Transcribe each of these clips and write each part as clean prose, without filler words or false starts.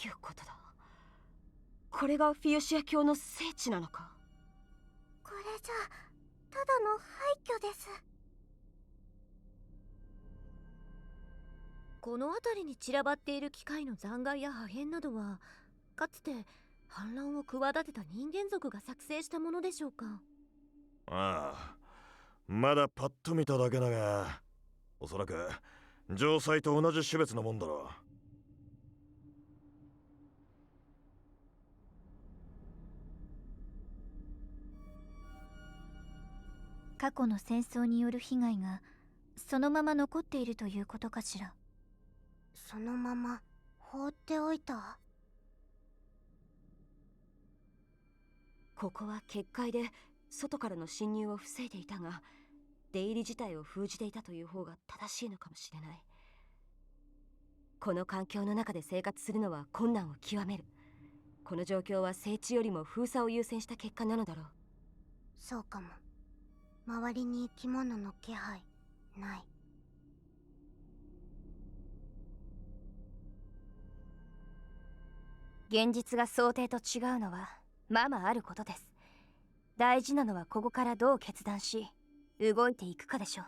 いうことだ。これがフィユシア教の聖地なのか。これじゃただの廃墟です。この辺りに散らばっている機械の残骸や破片などは、かつて反乱を企てた人間族が作成したものでしょうか。ああ、まだパッと見ただけだが、おそらく城塞と同じ種別のもんだろう。過去の戦争による被害がそのまま残っているということかしら。そのまま放っておいた。ここは結界で外からの侵入を防いでいたが、出入り自体を封じていたという方が正しいのかもしれない。この環境の中で生活するのは困難を極める。この状況は聖地よりも封鎖を優先した結果なのだろう。そうかも。周りに生き物の気配ない。現実が想定と違うのはままあることです。大事なのはここからどう決断し動いていくかでしょう。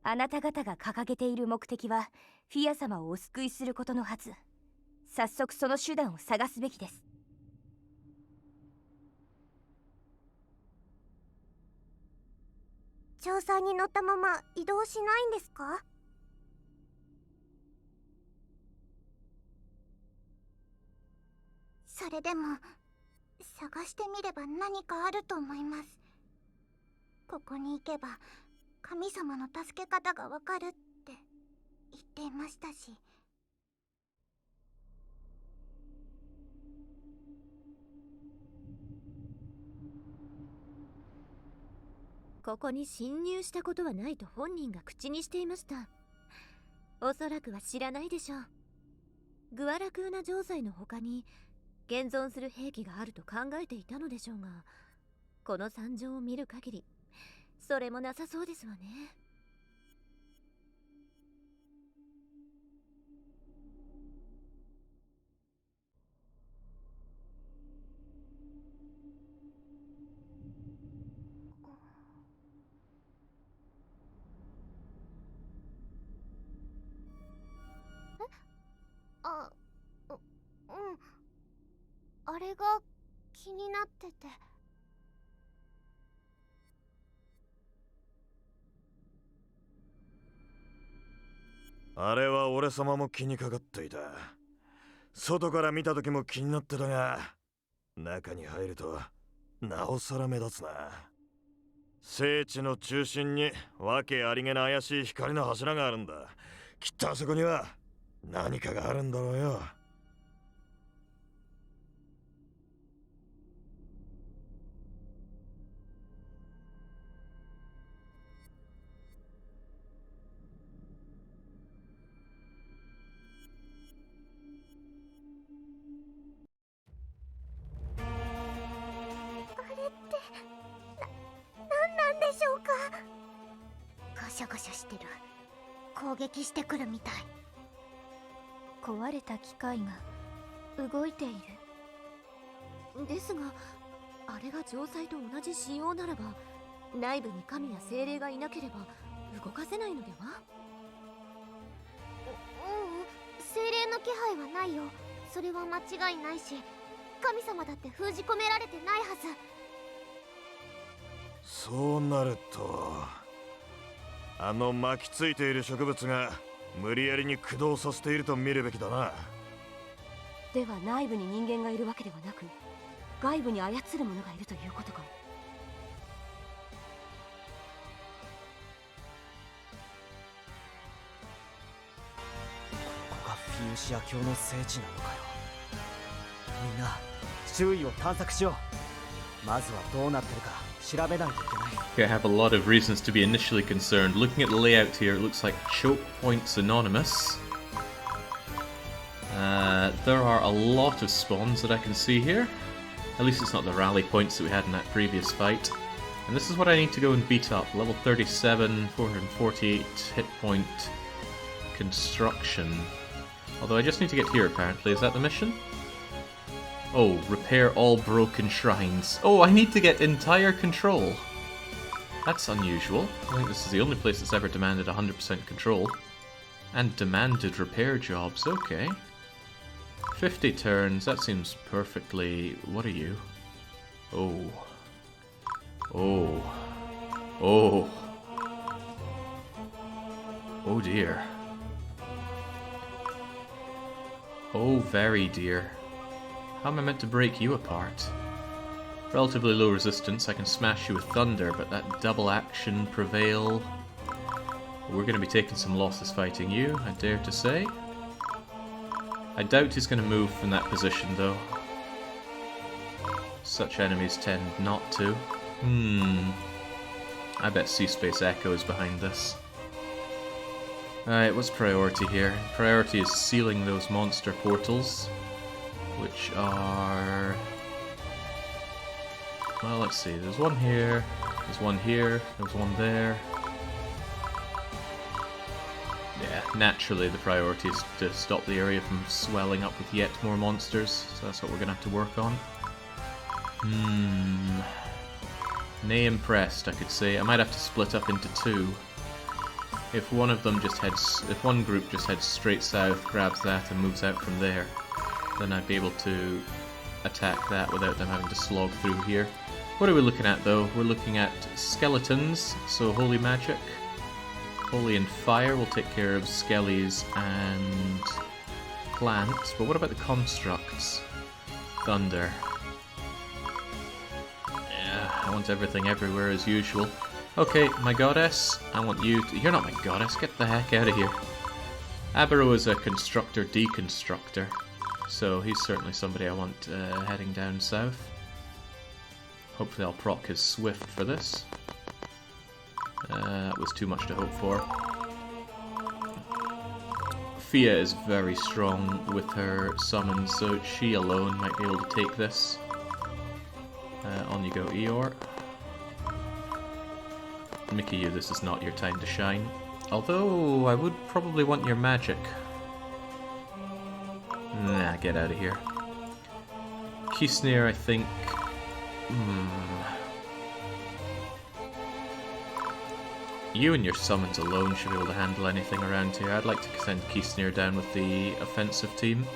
あなた方が掲げている目的はフィア様をお救いすることのはず。早速その手段を探すべきです。調査に乗ったまま移動しないんですか？それでも探してみれば何かあると思います。ここに行けば神様の助け方がわかるって言っていましたし。ここに侵入したことはないと本人が口にしていました。おそらくは知らないでしょう。グアラクーナ城塞の他に現存する兵器があると考えていたのでしょうが、この惨状を見る限りそれもなさそうですわね。あれが気になってて。あれは俺様も気にかかっていた。外から見た時も気になってたが、中に入るとなおさら目立つな。聖地の中心に訳ありげな怪しい光の柱があるんだ。きっとあそこには何かがあるんだろうよ。何なんでしょうか。ガシャガシャしてる。攻撃してくるみたい。壊れた機械が動いている。ですが、あれが城塞と同じ仕様ならば、内部に神や精霊がいなければ動かせないのでは？精霊の気配はないよ。それは間違いないし、神様だって封じ込められてないはず。そうなると、あの巻きついている植物が無理やりに駆動させていると見るべきだな。では内部に人間がいるわけではなく、外部に操る者がいるということか。ここがフィユシア教の聖地なのかよ。みんな周囲を探索しよう。まずはどうなってるか調べないといけない。Okay, I have a lot of reasons to be initially concerned. Looking at the layout here, it looks like Choke Point's anonymous. There are a lot of spawns that I can see here. At least it's not the rally points that we had in that previous fight. And this is what I need to go and beat up. Level 37, 448 hit point construction. Although I just need to get here apparently. Is that the mission? Oh, repair all broken shrines. Oh, I need to get entire control. That's unusual. I think this is the only place that's ever demanded 100% control. And demanded repair jobs, okay. 50 turns, that seems perfectly... What are you? Oh. Oh. Oh. Oh dear. Oh very dear. How am I meant to break you apart? Relatively low resistance, I can smash you with thunder, but that double action prevail... We're going to be taking some losses fighting you, I dare to say. I doubt he's going to move from that position, though. Such enemies tend not to. I bet Sea Space Echo is behind this. Alright, what's priority here? Priority is sealing those monster portals, which are... Well, let's see. There's one here, there's one here, there's one there. Yeah, naturally the priority is to stop the area from swelling up with yet more monsters, so that's what we're gonna have to work on. Nay impressed, I could say. I might have to split up into two. If one of them just heads, if one group just heads straight south, grabs that and moves out from there, then I'd be able to attack that without them having to slog through here. What are we looking at though? We're looking at skeletons, so holy magic. Holy and fire will take care of skellies and plants, but what about the constructs? Thunder. Yeah, I want everything everywhere as usual. Okay, my goddess, I want you to... You're not my goddess, get the heck out of here. Abaro is a constructor-deconstructor, so he's certainly somebody I want heading down south. Hopefully I'll proc his Swift for this. That was too much to hope for. Fia is very strong with her summons, so she alone might be able to take this. On you go, Eeyore. Mickey, this is not your time to shine. Although, I would probably want your magic. Nah, get out of here. Kisnir, I think... You and your summons alone should be able to handle anything around here. I'd like to send Kisnir down with the offensive team.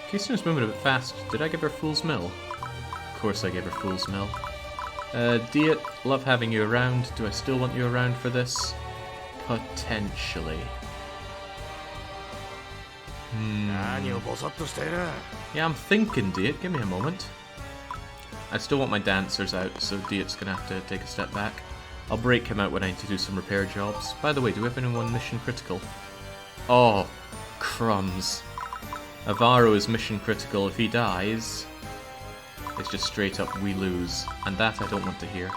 Kisnir's moving a bit fast. Did I give her Fool's Mill? Of course I gave her Fool's Mill. Diet, love having you around. Do I still want you around for this? Potentially. Yeah, I'm thinking, Diet. Give me a moment. I still want my dancers out, so Diet's gonna have to take a step back. I'll break him out when I need to do some repair jobs. By the way, do we have anyone mission critical? Oh, crumbs. Avaro is mission critical. If he dies, it's just straight up we lose. And that I don't want to hear.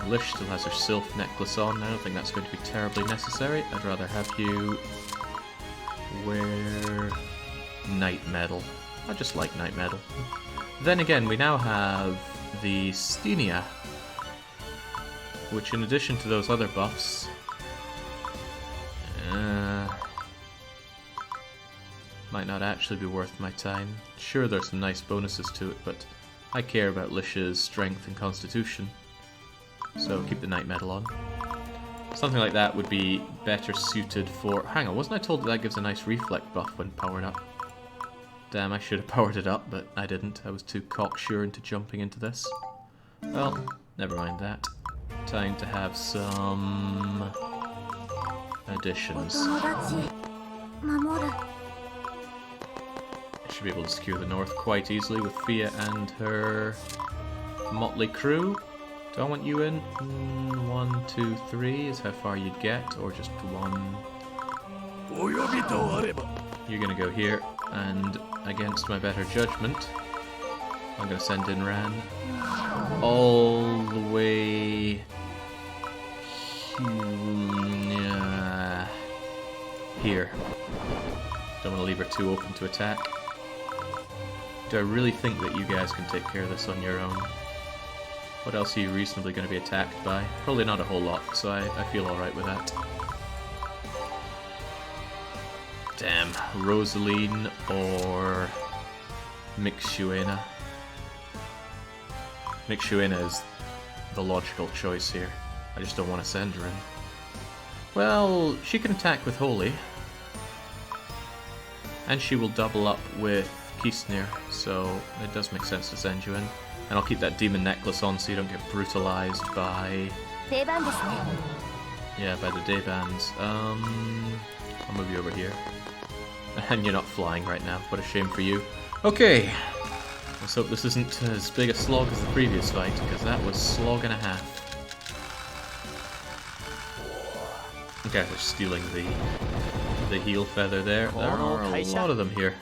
Lish still has her Sylph necklace on. I don't think that's going to be terribly necessary. I'd rather have you wear Night Metal. I just like Night Metal. Then again, we now have the Stenia, which in addition to those other buffs, might not actually be worth my time. Sure, there's some nice bonuses to it, but I care about Lish's strength and constitution, so keep the Night Metal on. Something like that would be better suited for... Hang on, wasn't I told that that gives a nice reflect buff when powered up? Damn, I should have powered it up, but I didn't. I was too cocksure into jumping into this. Well, never mind that. Time to have some... additions. I should be able to secure the north quite easily with Fia and her motley crew. Do I want you in? 1, 2, 3 is how far you'd get, or just 1. You're gonna go here, and against my better judgment, I'm gonna send in Ran all the way here. Don't want to leave her too open to attack. Do I really think that you guys can take care of this on your own? What else are you reasonably going to be attacked by? Probably not a whole lot, so I feel alright with that. Damn, Rosaline or Mixuena. Mixuena is the logical choice here. I just don't want to send her in. Well, she can attack with Holy. And she will double up with Kisnir, so it does make sense to send you in. And I'll keep that demon necklace on so you don't get brutalized by... Yeah, by the Daybans. I'll move you over here. And you're not flying right now. What a shame for you. Okay. Let's hope this isn't as big a slog as the previous fight, because that was slog and a half. Okay, they're stealing the heel feather there. There are a lot of them here.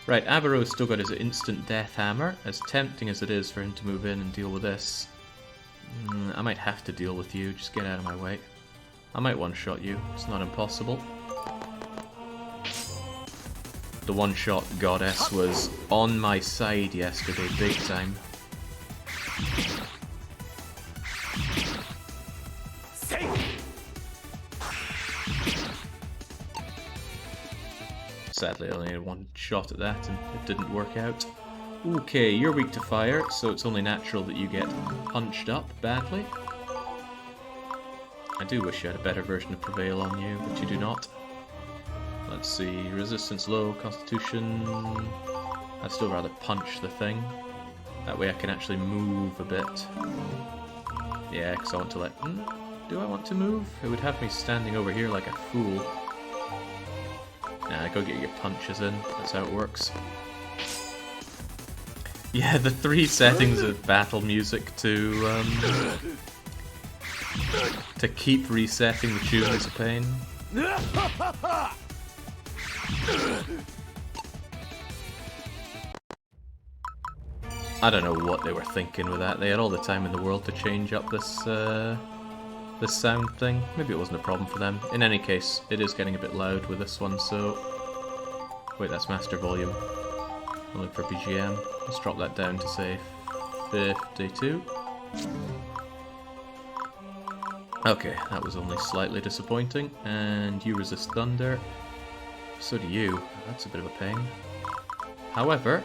Right, Abaro's still got his instant death hammer. As tempting as it is for him to move in and deal with this, I might have to deal with you. Just get out of my way. I might one-shot you. It's not impossible. The one-shot goddess was on my side yesterday, big time. Sadly, I only had one shot at that and it didn't work out. Okay, you're weak to fire, so it's only natural that you get punched up badly. I do wish you had a better version of Prevail on you, but you do not. Let's see, resistance low, constitution... I'd still rather punch the thing. That way I can actually move a bit. Yeah, because I want to let... do I want to move? It would have me standing over here like a fool. Nah, go get your punches in. That's how it works. Yeah, the 3 settings of battle music to keep resetting the tune is a pain. I don't know what they were thinking with that. They had all the time in the world to change up this this sound thing. Maybe it wasn't a problem for them. In any case, it is getting a bit loud with this one, so... Wait, that's master volume. I'll look for BGM. Let's drop that down to, say, 52. Okay, that was only slightly disappointing. And you resist thunder. So do you. That's a bit of a pain. However,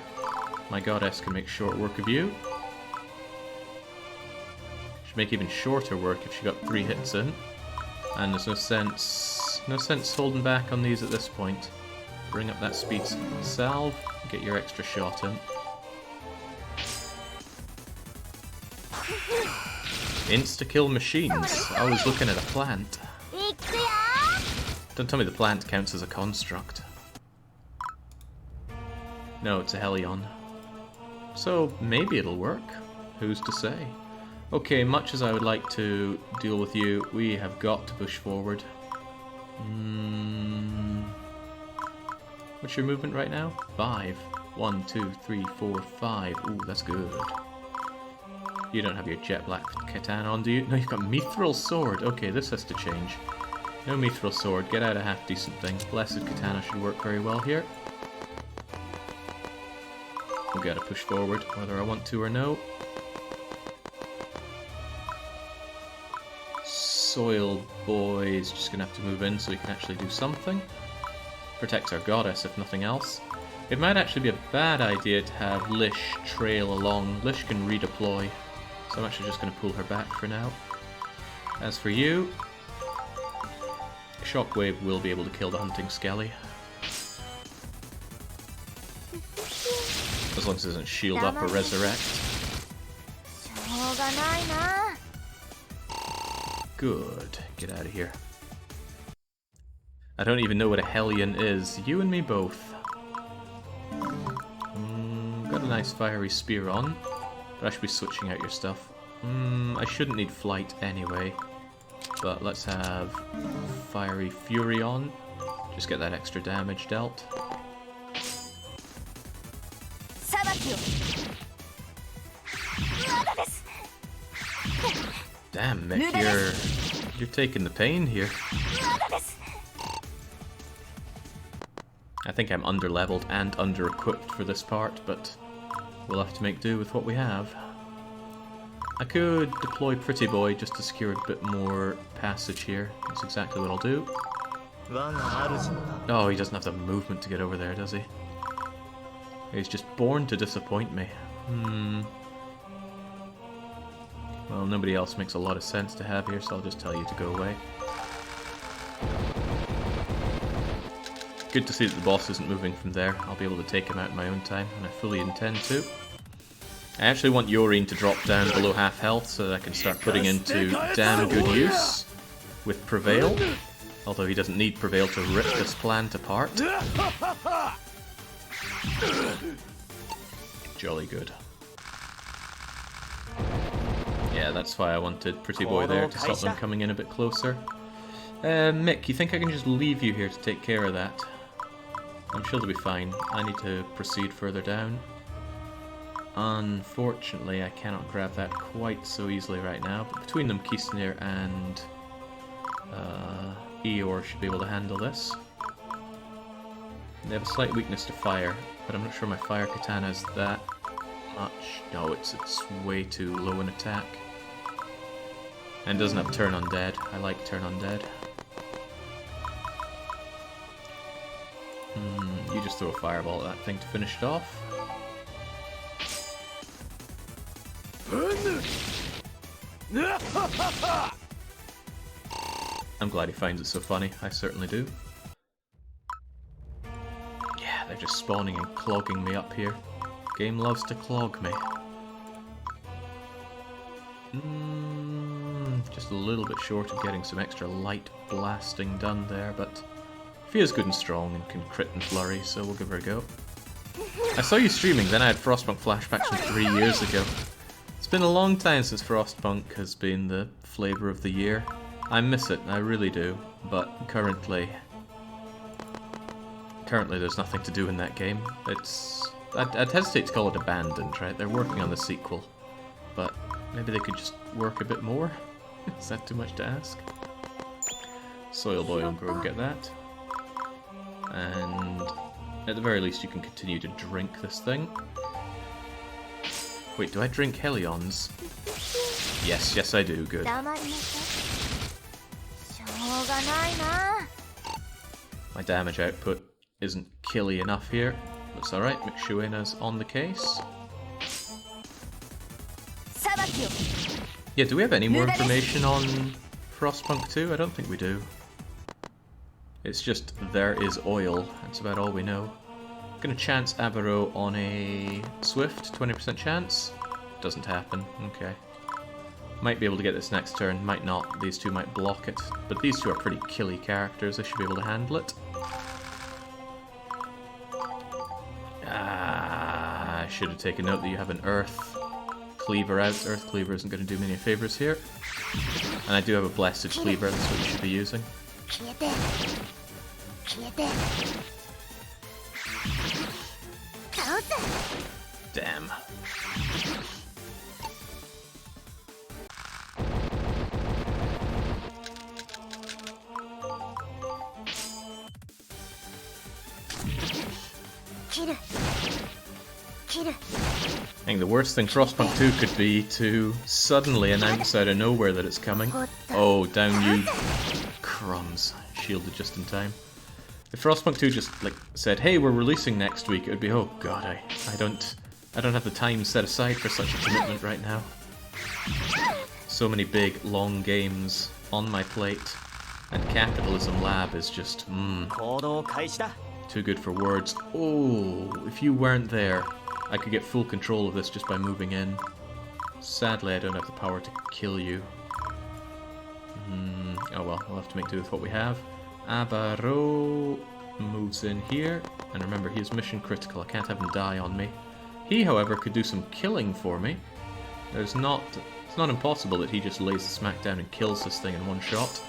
my goddess can make short work of you. Make even shorter work if she got 3 hits in, and there's no sense holding back on these at this point. Bring up that speed salve, get your extra shot in. Insta-kill machines. I was looking at a plant. Don't tell me the plant counts as a construct. No, it's a Helion. So maybe it'll work. Who's to say? Okay, much as I would like to deal with you, we have got to push forward. What's your movement right now? 5. 1, 2, 3, 4, 5. Ooh, that's good. You don't have your jet black katana on, do you? No, you've got mithril sword. Okay, this has to change. No mithril sword. Get out a half-decent thing. Blessed katana should work very well here. We've got to push forward, whether I want to or no. Soil boy's just gonna have to move in so he can actually do something. Protects our goddess, if nothing else. It might actually be a bad idea to have Lish trail along. Lish can redeploy, so I'm actually just gonna pull her back for now. As for you, Shockwave will be able to kill the hunting skelly. As long as it doesn't shield up or resurrect. Good. Get out of here. I don't even know what a Hellion is. You and me both. Got a nice fiery spear on, but I should be switching out your stuff. I shouldn't need flight anyway, but let's have fiery fury on. Just get that extra damage dealt. Damn, Mick, you're taking the pain here. I think I'm under-leveled and under-equipped for this part, but we'll have to make do with what we have. I could deploy Pretty Boy just to secure a bit more passage here. That's exactly what I'll do. Oh, he doesn't have the movement to get over there, does he? He's just born to disappoint me. Well, nobody else makes a lot of sense to have here, so I'll just tell you to go away. Good to see that the boss isn't moving from there. I'll be able to take him out in my own time, and I fully intend to. I actually want Yoreen to drop down below half health so that I can start putting into damn good use with Prevail. Although he doesn't need Prevail to rip this plant apart. Jolly good. Yeah, that's why I wanted Pretty Boy there, to stop them coming in a bit closer. Mick, you think I can just leave you here to take care of that? I'm sure they'll be fine. I need to proceed further down. Unfortunately, I cannot grab that quite so easily right now, but between them, Kisnir and Eeyore should be able to handle this. They have a slight weakness to fire, but I'm not sure my fire katana is that much. No, it's way too low in attack. And doesn't have turn undead. I like turn undead. You just throw a fireball at that thing to finish it off. I'm glad he finds it so funny. I certainly do. Yeah, they're just spawning and clogging me up here. Game loves to clog me. Just a little bit short of getting some extra light blasting done there, but Fia's good and strong and can crit and flurry, so we'll give her a go. I saw you streaming, then I had Frostpunk flashbacks from 3 years ago. It's been a long time since Frostpunk has been the flavour of the year. I miss it, I really do, but currently there's nothing to do in that game. I'd hesitate to call it abandoned, right? They're working on the sequel, but maybe they could just work a bit more? Is that too much to ask? Soil Boy will go and get that. And at the very least you can continue to drink this thing. Wait, do I drink Helions? Yes I do, good. My damage output isn't killy enough here. That's alright, McShuena's on the case. Yeah, do we have any more information on Frostpunk 2? I don't think we do. It's just, there is oil. That's about all we know. Gonna chance Avaro on a Swift, 20% chance. Doesn't happen, okay. Might be able to get this next turn, might not. These two might block it. But these two are pretty killy characters, I should be able to handle it. I should have taken note that you have an Earth Cleaver out. Earth Cleaver isn't going to do me any favours here. And I do have a Blessed Cleaver, that's what you should be using. Damn. I think the worst thing Frostpunk 2 could be to suddenly announce out of nowhere that it's coming. Oh, down you crumbs. Shielded just in time. If Frostpunk 2 just said, hey, we're releasing next week, it would be, oh god, I don't have the time set aside for such a commitment right now. So many big, long games on my plate, and Capitalism Lab is just, too good for words. Oh, if you weren't there, I could get full control of this just by moving in. Sadly, I don't have the power to kill you. Oh well, we'll have to make do with what we have. Abaro moves in here, and remember, he is mission critical. I can't have him die on me. He, however, could do some killing for me. It's not impossible that he just lays the smack down and kills this thing in one shot,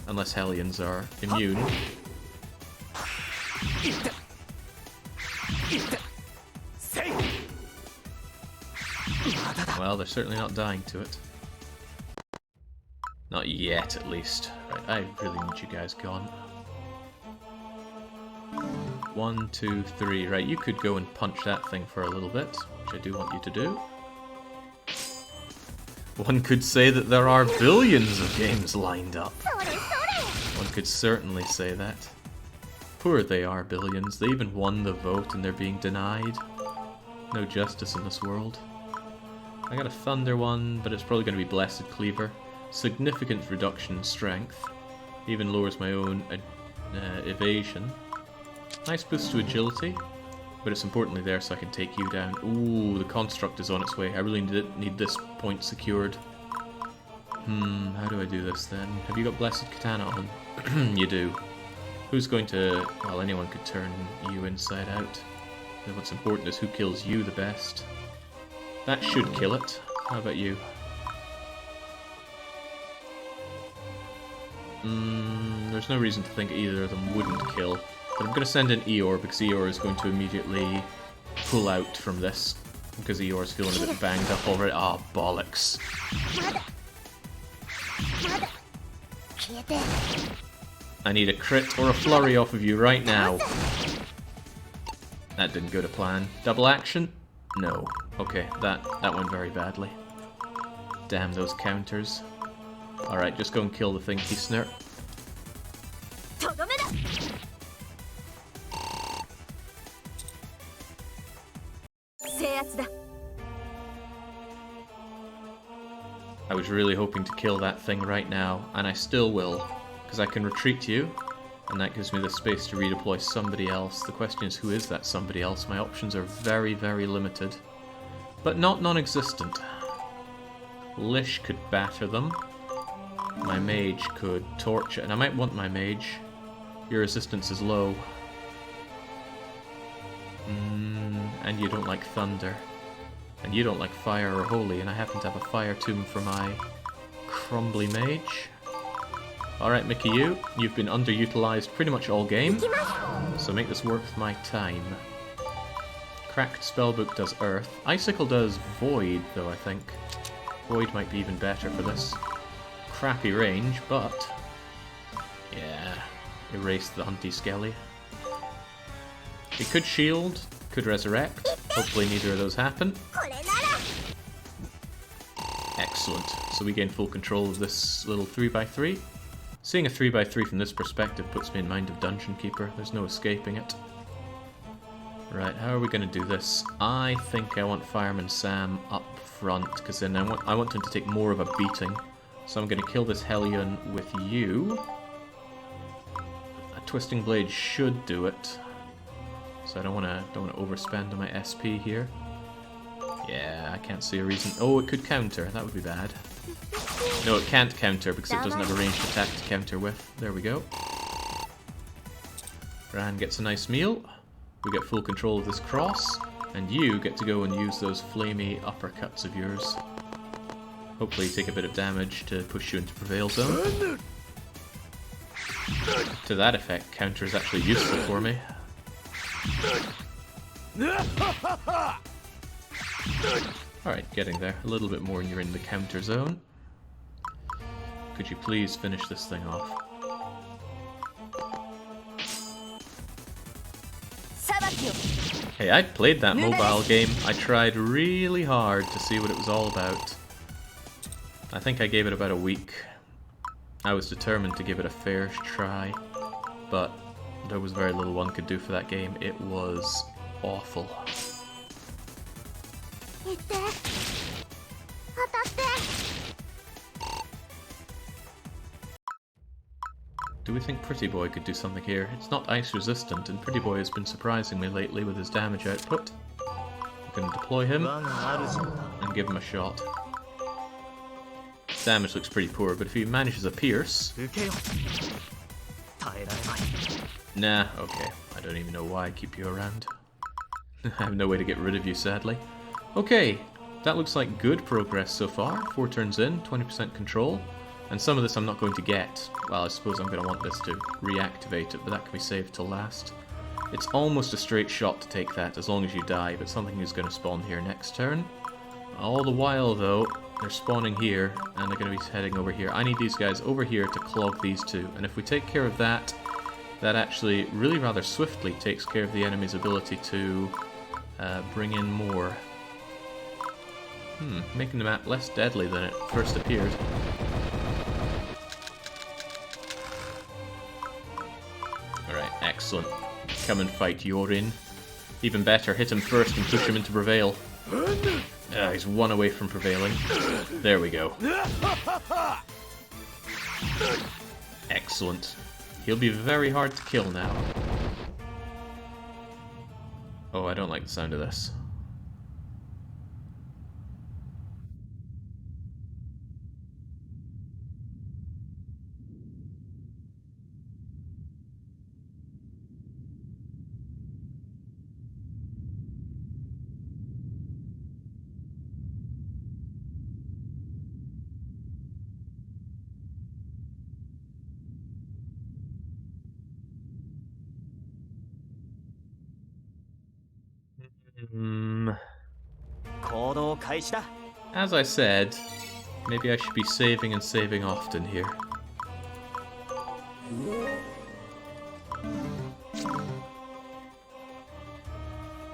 unless Hellions are immune. Well, they're certainly not dying to it. Not yet, at least. Right, I really need you guys gone. 1, 2, 3. Right, you could go and punch that thing for a little bit, which I do want you to do. One could say that there are billions of games lined up. One could certainly say that. Poor they are, billions. They even won the vote and they're being denied. No justice in this world. I got a Thunder one, but it's probably going to be Blessed Cleaver. Significant reduction in strength. Even lowers my own evasion. Nice boost to agility, but it's importantly there so I can take you down. Ooh, the construct is on its way. I really need this point secured. How do I do this then? Have you got Blessed Katana on? You do. Who's going to... Well, anyone could turn you inside out. And what's important is who kills you the best. That should kill it. How about you? There's no reason to think either of them wouldn't kill. But I'm going to send in Eeyore, because Eeyore is going to immediately pull out from this. Because Eeyore's feeling a bit banged up already. Ah, bollocks. I need a crit or a flurry off of you right now. That didn't go to plan. Double action? No. Okay, that went very badly. Damn those counters. Alright, just go and kill the thing, Kisner. I was really hoping to kill that thing right now, and I still will, because I can retreat you, and that gives me the space to redeploy somebody else. The question is, who is that somebody else? My options are very, very limited, but not non-existent. Lish could batter them. My mage could torch it, and I might want my mage. Your resistance is low. And you don't like thunder. And you don't like fire or holy, and I happen to have a fire tomb for my crumbly mage. Alright, Mickey, you've been underutilized pretty much all game, so make this worth my time. Cracked Spellbook does Earth. Icicle does Void, though, I think. Void might be even better for this. Crappy range, but... yeah, erase the Hunty Skelly. He could shield, could resurrect. Hopefully neither of those happen. Excellent. So we gain full control of this little 3x3. Seeing a 3x3 from this perspective puts me in mind of Dungeon Keeper. There's no escaping it. Right, how are we going to do this? I think I want Fireman Sam up front, because then I want him to take more of a beating. So I'm going to kill this Hellion with you. A Twisting Blade should do it. So I don't want to overspend on my SP here. Yeah, I can't see a reason. Oh, it could counter. That would be bad. No, it can't counter because it doesn't have a ranged attack to counter with. There we go. Ran gets a nice meal. We get full control of this cross. And you get to go and use those flamey uppercuts of yours. Hopefully take a bit of damage to push you into Prevail Zone. To that effect, counter is actually useful for me. Alright, getting there. A little bit more and you're in the counter zone. Could you please finish this thing off? Hey, I played that mobile game. I tried really hard to see what it was all about. I think I gave it about a week. I was determined to give it a fair try, but there was very little one could do for that game. It was awful. Do we think Pretty Boy could do something here? It's not ice resistant, and Pretty Boy has been surprising me lately with his damage output. I'm going to deploy him and give him a shot. Damage looks pretty poor, but if he manages a pierce... Nah, okay. I don't even know why I keep you around. I have no way to get rid of you, sadly. Okay, that looks like good progress so far. 4 turns in, 20% control. And some of this I'm not going to get. Well, I suppose I'm going to want this to reactivate it, but that can be saved till last. It's almost a straight shot to take that, as long as you die, but something is going to spawn here next turn. All the while, though, they're spawning here, and they're going to be heading over here. I need these guys over here to clog these two, and if we take care of that, that actually really rather swiftly takes care of the enemy's ability to bring in more. Making the map less deadly than it first appeared. Alright, excellent. Come and fight Yorin. Even better, hit him first and push him into Prevail. He's one away from prevailing. There we go. Excellent. He'll be very hard to kill now. Oh, I don't like the sound of this. As I said, maybe I should be saving and saving often here.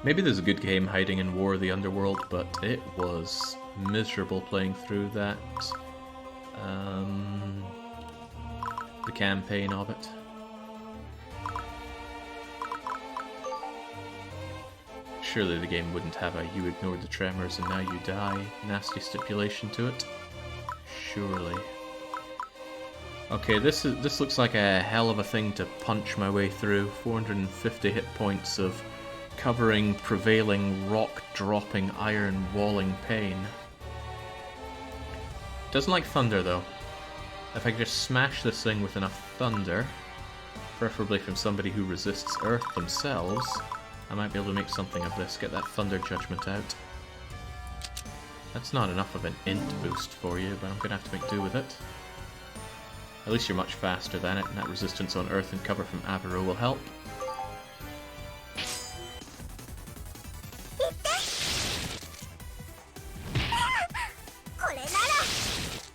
Maybe there's a good game hiding in War of the Underworld, but it was miserable playing through that. The campaign of it. Surely the game wouldn't have a "you ignored the tremors and now you die" nasty stipulation to it. Surely. Okay, this looks like a hell of a thing to punch my way through. 450 hit points of covering, prevailing, rock-dropping, iron-walling pain. Doesn't like thunder though. If I could just smash this thing with enough thunder, preferably from somebody who resists Earth themselves, I might be able to make something of this, get that Thunder Judgment out. That's not enough of an int boost for you, but I'm going to have to make do with it. At least you're much faster than it, and that resistance on Earth and cover from Avaro will help.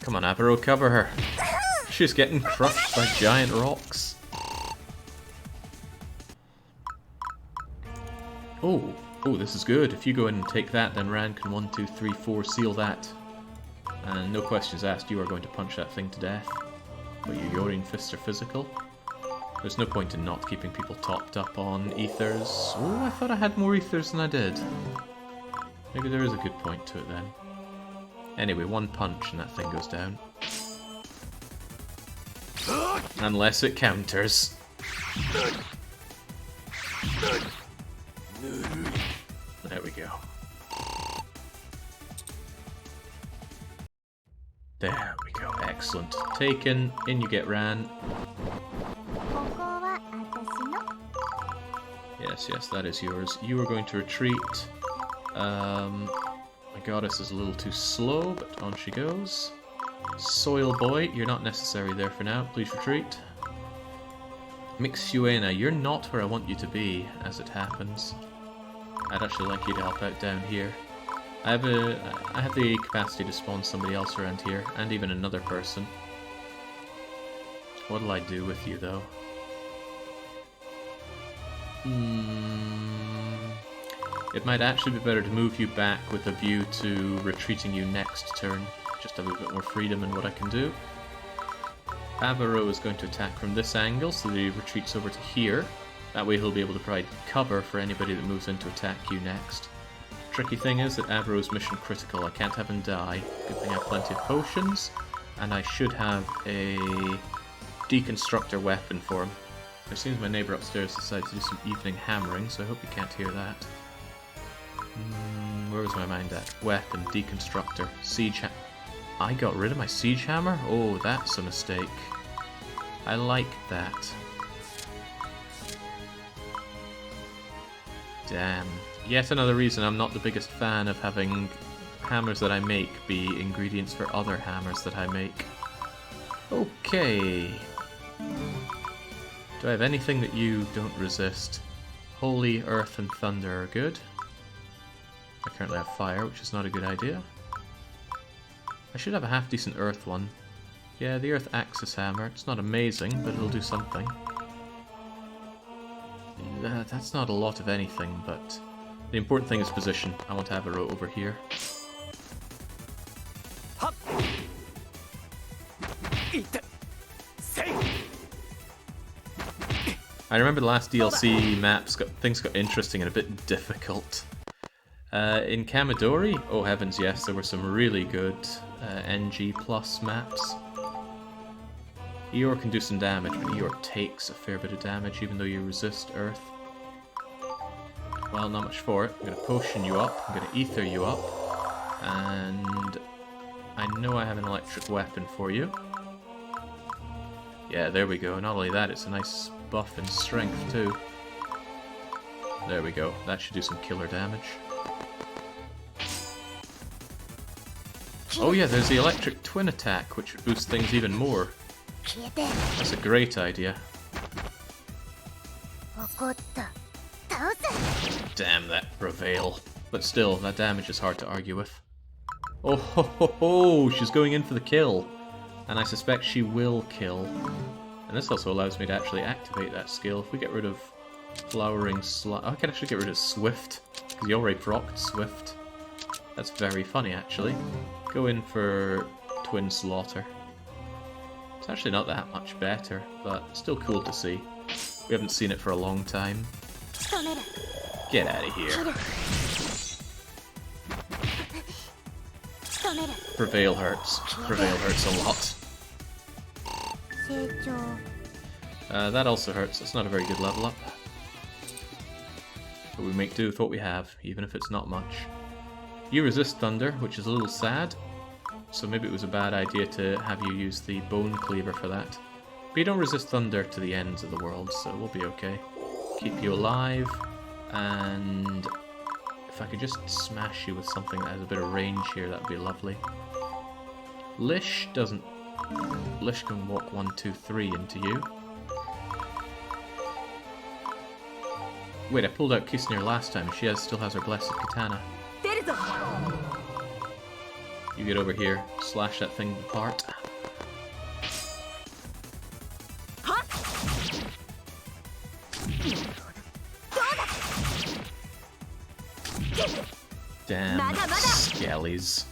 Come on, Avaro, cover her. She's getting crushed by giant rocks. Oh, this is good. If you go in and take that, then Ran can 1, 2, 3, 4 seal that. And no questions asked, you are going to punch that thing to death. But your Yorin fists are physical. There's no point in not keeping people topped up on ethers. Oh, I thought I had more ethers than I did. Maybe there is a good point to it then. Anyway, one punch and that thing goes down. Unless it counters. There we go. There we go, excellent. Taken, in you get Ran. Yes, that is yours. You are going to retreat. My goddess is a little too slow, but on she goes. Soil Boy, you're not necessary there for now. Please retreat. Mixuena, you're not where I want you to be, as it happens. I'd actually like you to help out down here. I have the capacity to spawn somebody else around here, and even another person. What'll I do with you, though? It might actually be better to move you back with a view to retreating you next turn. Just have a bit more freedom in what I can do. Avaro is going to attack from this angle, so that he retreats over to here. That way he'll be able to provide cover for anybody that moves in to attack you next. Tricky thing is that Avaro's mission critical. I can't have him die. Good thing I have plenty of potions, and I should have a deconstructor weapon for him. It seems my neighbour upstairs decided to do some evening hammering, so I hope you can't hear that. Where was my mind at? Weapon, deconstructor, siege hammer. I got rid of my siege hammer? Oh, that's a mistake. I like that. Damn. Yet another reason I'm not the biggest fan of having hammers that I make be ingredients for other hammers that I make. Okay. Do I have anything that you don't resist? Holy, Earth, and Thunder are good. I currently have Fire, which is not a good idea. I should have a half-decent Earth one. Yeah, the Earth Axis Hammer. It's not amazing, but it'll do something. That's not a lot of anything, but the important thing is position. I want to have a row over here. I remember the last DLC maps things got interesting and a bit difficult. In Kamidori, oh heavens yes, there were some really good NG plus maps. Eeyore can do some damage, but Eeyore takes a fair bit of damage even though you resist Earth. Well, not much for it. I'm going to potion you up, I'm going to ether you up, and I know I have an electric weapon for you. Yeah, there we go. Not only that, it's a nice buff in strength too. There we go. That should do some killer damage. Oh yeah, there's the electric twin attack, which would boost things even more. That's a great idea. Damn that Reveal. But still, that damage is hard to argue with. Oh ho ho ho! She's going in for the kill. And I suspect she will kill. And this also allows me to actually activate that skill. If we get rid of Flowering Slide... Oh, I can actually get rid of Swift. Because you already procced Swift. That's very funny, actually. Go in for Twin Slaughter. It's actually not that much better, but still cool to see. We haven't seen it for a long time. Get out of here. Prevail hurts. Prevail hurts a lot. That also hurts. It's not a very good level up. But we make do with what we have, even if it's not much. You resist Thunder, which is a little sad. So maybe it was a bad idea to have you use the Bone Cleaver for that. But you don't resist Thunder to the ends of the world, so we'll be okay. Keep you alive, and if I could just smash you with something that has a bit of range here, that'd be lovely. Lish doesn't... Lish can walk 1, 2, 3 into you. Wait, I pulled out Kisnir last time, and she still has her Blessed Katana. You get over here, slash that thing apart. Damn skellies.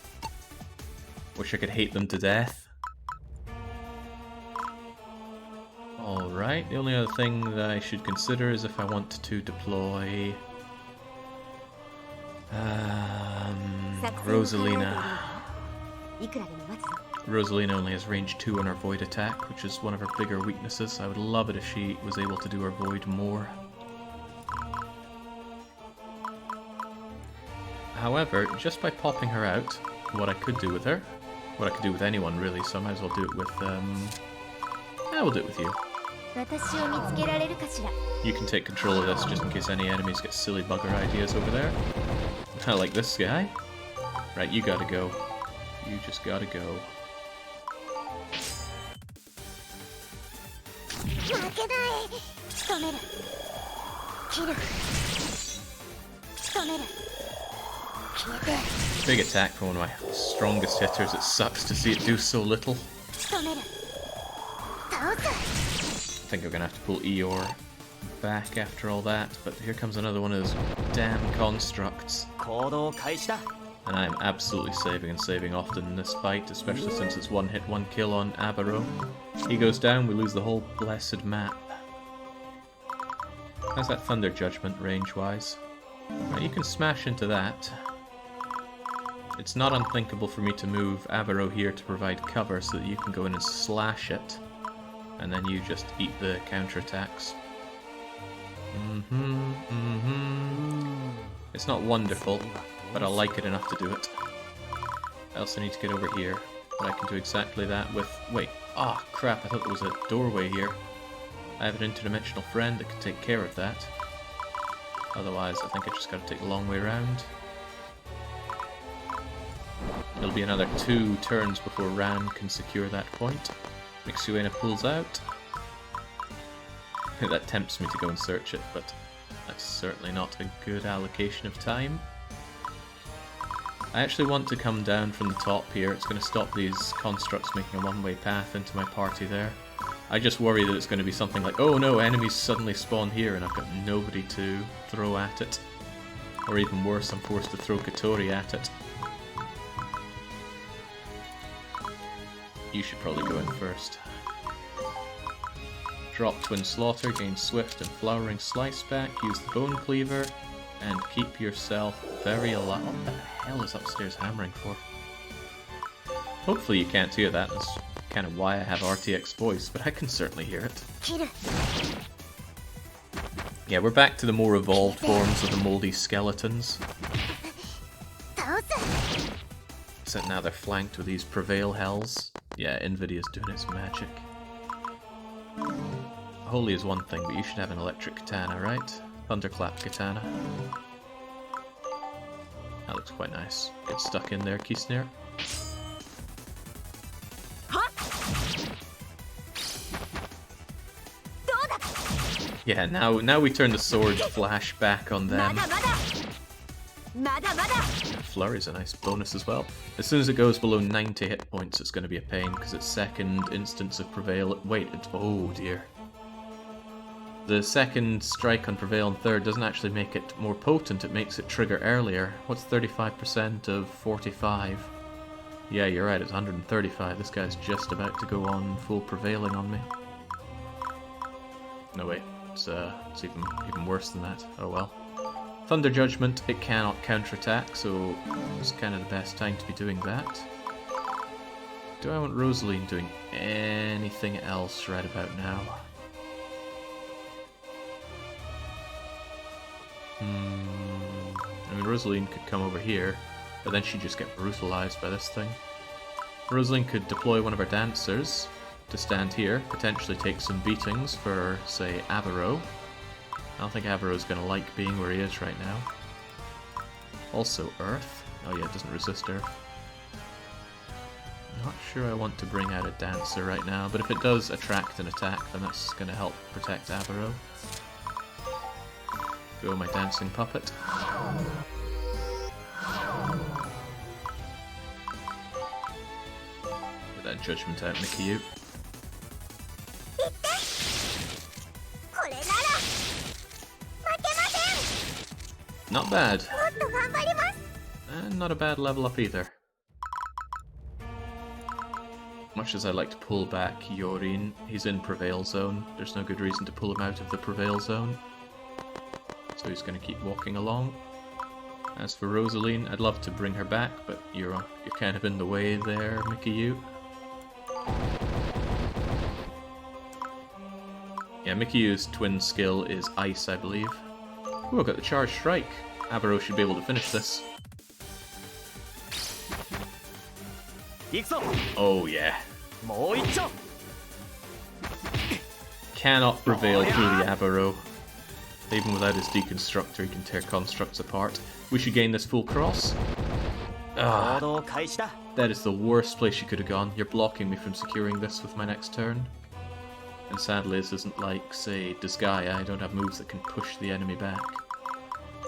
Wish I could hate them to death. Alright, the only other thing that I should consider is if I want to deploy... Rosalina. Rosalina only has range 2 on her Void attack, which is one of her bigger weaknesses. I would love it if she was able to do her Void more. However, just by popping her out, what I could do with her, what I could do with anyone really, so I might as well do it with, yeah, we'll do it with you. You can take control of this just in case any enemies get silly bugger ideas over there. Like this guy. Right, you gotta go. You just gotta go. Big attack from one of my strongest hitters. It sucks to see it do so little. I think I'm gonna have to pull Eeyore back after all that, but here comes another one of those damn constructs. And I'm absolutely saving and saving often in this fight, especially since it's one hit, one kill on Abaro. He goes down, we lose the whole blessed map. How's that Thunder Judgment range-wise? Right, you can smash into that. It's not unthinkable for me to move Abaro here to provide cover so that you can go in and slash it. And then you just eat the counterattacks. It's not wonderful, but I like it enough to do it. I also need to get over here, but I can do exactly that with... Wait, ah, oh, crap, I thought there was a doorway here. I have an interdimensional friend that can take care of that. Otherwise, I think I just gotta take the long way around. It'll be another 2 turns before Ran can secure that point. Mixuena pulls out. That tempts me to go and search it, but that's certainly not a good allocation of time. I actually want to come down from the top here. It's going to stop these constructs making a one-way path into my party there. I just worry that it's going to be something like, oh no, enemies suddenly spawn here and I've got nobody to throw at it. Or even worse, I'm forced to throw Kotori at it. You should probably go in first. Drop Twin Slaughter, gain Swift and Flowering Slice back, use the Bone Cleaver, and keep yourself very alive. What the hell is upstairs hammering for? Hopefully you can't hear that. That's kind of why I have RTX voice, but I can certainly hear it. Yeah, we're back to the more evolved forms of the moldy skeletons. Except now they're flanked with these Prevail Hells. Yeah, Nvidia's doing its magic. Holy is one thing, but you should have an electric katana, right? Thunderclap katana. That looks quite nice. Get stuck in there, key snare. Yeah, now we turn the sword flash back on them. Flurry's a nice bonus as well. As soon as it goes below 90 hit points, it's going to be a pain, because its second instance of Prevail... Wait, oh dear. The second strike on Prevail and third doesn't actually make it more potent, it makes it trigger earlier. What's 35% of 45? Yeah, you're right, it's 135. This guy's just about to go on full Prevailing on me. No, wait. It's even worse than that. Oh well. Thunder Judgment, it cannot counterattack, so it's kind of the best time to be doing that. Do I want Rosaline doing anything else right about now? I mean, Rosaline could come over here, but then she'd just get brutalized by this thing. Rosaline could deploy one of her dancers to stand here, potentially take some beatings for, say, Avaro. I don't think Avaro's going to like being where he is right now. Also Earth. Oh yeah, it doesn't resist Earth. I'm not sure I want to bring out a dancer right now, but if it does attract an attack, then that's going to help protect Avaro. Go my dancing puppet. Get that judgment out, Mikiyu. Not bad. And not a bad level up either. Much as I like to pull back Yorin, he's in Prevail Zone. There's no good reason to pull him out of the Prevail Zone. So he's going to keep walking along. As for Rosaline, I'd love to bring her back, but you're kind of in the way there, Mikiyu. Yeah, Mikiyu's twin skill is Ice, I believe. Ooh, I've got the Charge Strike. Avaro should be able to finish this. Oh yeah. Cannot prevail through the Avaro. Even without his deconstructor, he can tear constructs apart. We should gain this full cross. Ah, that is the worst place you could have gone. You're blocking me from securing this with my next turn. And sadly, this isn't like, say, Disgaea. I don't have moves that can push the enemy back.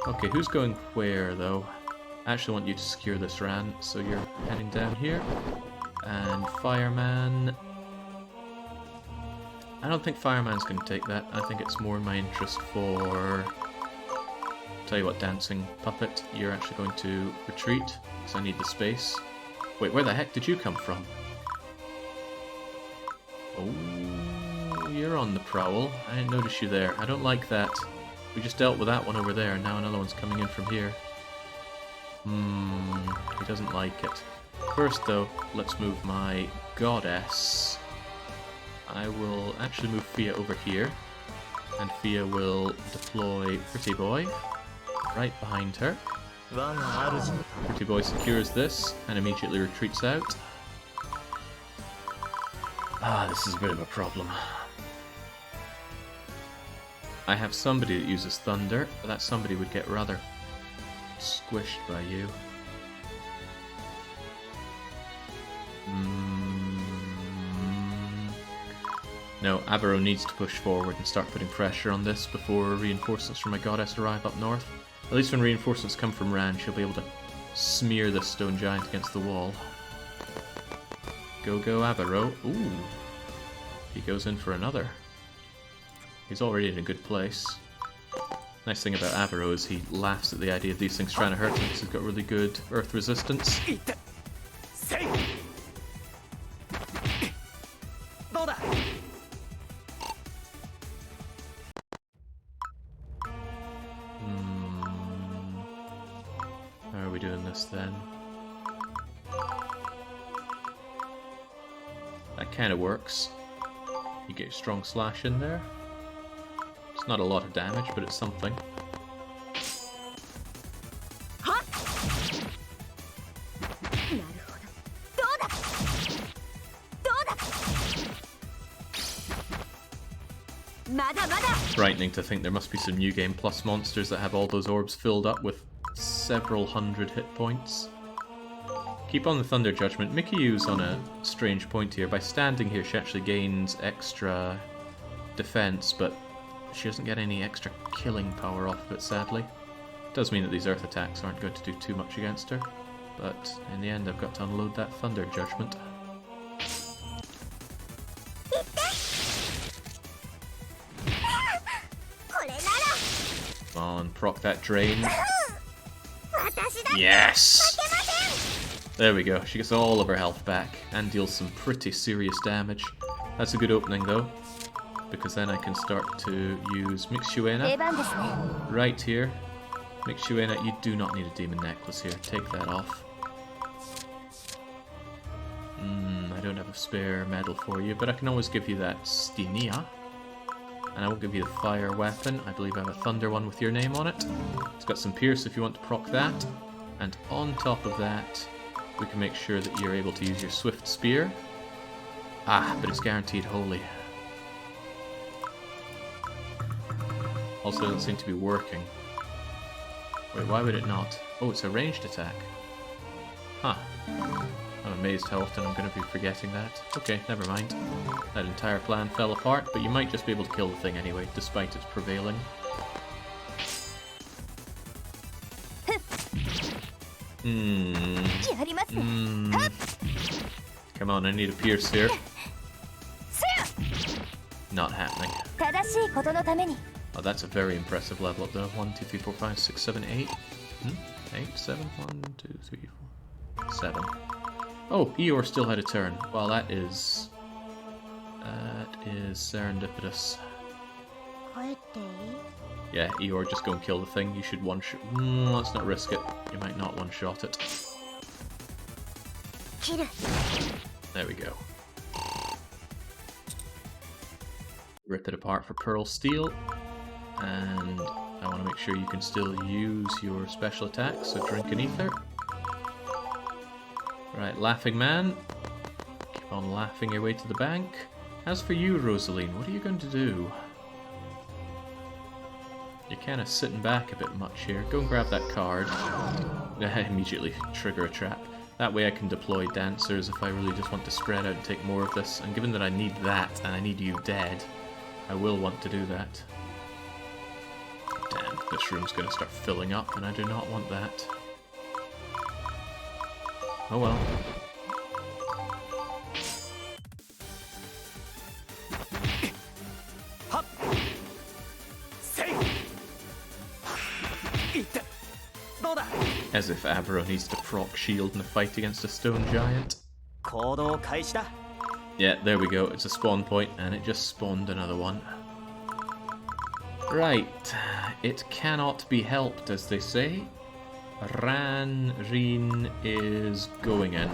Okay, who's going where, though? I actually want you to secure this Ran, so you're heading down here. And Fireman... I don't think Fireman's going to take that. I think it's more in my interest for... Tell you what, Dancing Puppet, you're actually going to retreat, because I need the space. Wait, where the heck did you come from? Oh, you're on the prowl. I didn't notice you there. I don't like that. We just dealt with that one over there, and now another one's coming in from here. He doesn't like it. First, though, let's move my Goddess. I will actually move Fia over here, and Fia will deploy Pretty Boy right behind her. Pretty Boy secures this and immediately retreats out. Ah, this is a bit of a problem. I have somebody that uses Thunder, but that somebody would get rather squished by you. No, Avaro needs to push forward and start putting pressure on this before reinforcements from my Goddess arrive up north. At least when reinforcements come from Ran, she'll be able to smear this stone giant against the wall. Go, Avaro. Ooh. He goes in for another. He's already in a good place. Nice thing about Avaro is he laughs at the idea of these things trying to hurt him because he's got really good earth resistance. we doing this then? That kind of works. You get your strong slash in there. It's not a lot of damage, but it's something. Frightening to think there must be some New Game Plus monsters that have all those orbs filled up with several hundred hit points. Keep on the Thunder Judgment. Mikiyu's on a strange point here. By standing here, she actually gains extra defense, but she doesn't get any extra killing power off of it, sadly. Does mean that these earth attacks aren't going to do too much against her, but in the end I've got to unload that Thunder Judgment. Come on, proc that drain. Yes! There we go, she gets all of her health back and deals some pretty serious damage. That's a good opening though, because then I can start to use Mixuena right here. Mixuena, you do not need a demon necklace here, take that off. I don't have a spare medal for you, but I can always give you that Stinia. And I won't give you the fire weapon, I believe I have a thunder one with your name on it. It's got some pierce if you want to proc that. And on top of that, we can make sure that you're able to use your swift spear. Ah, but it's guaranteed holy. Also doesn't seem to be working. Wait, why would it not? Oh, it's a ranged attack. Huh. I'm amazed how often I'm going to be forgetting that. Okay, never mind. That entire plan fell apart, but you might just be able to kill the thing anyway, despite its prevailing. Come on, I need a pierce here. Not happening. Oh, that's a very impressive level up though. 1, 2, 3, 4, 5, 6, 7, 8. 8, 7, 1, 2, 3, 4, 7. Oh, Eeyore still had a turn. Well, that is serendipitous. Yeah, Eeyore, just go and kill the thing. You should one-shot. Let's not risk it. You might not one-shot it. There we go. Rip it apart for Pearl Steel. And I want to make sure you can still use your special attacks, so drink an ether. Right, Laughing Man. Keep on laughing your way to the bank. As for you, Rosaline, what are you going to do? You're kind of sitting back a bit much here. Go and grab that card. Immediately trigger a trap. That way I can deploy dancers if I really just want to spread out and take more of this. And given that I need that, and I need you dead, I will want to do that. Damn, this room's going to start filling up, and I do not want that. Oh well. As if Avro needs to proc shield in a fight against a stone giant. Yeah, there we go, it's a spawn point, and it just spawned another one. Right, it cannot be helped, as they say. Rin is going in.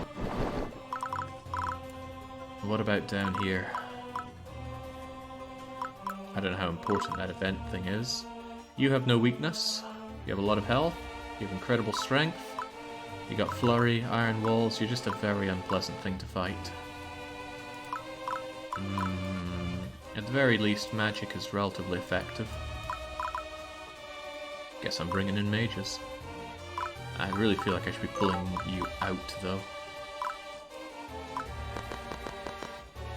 What about down here? I don't know how important that event thing is. You have no weakness. You have a lot of health. You have incredible strength. You got flurry, iron walls. You're just a very unpleasant thing to fight. At the very least, magic is relatively effective. Guess I'm bringing in mages. I really feel like I should be pulling you out, though.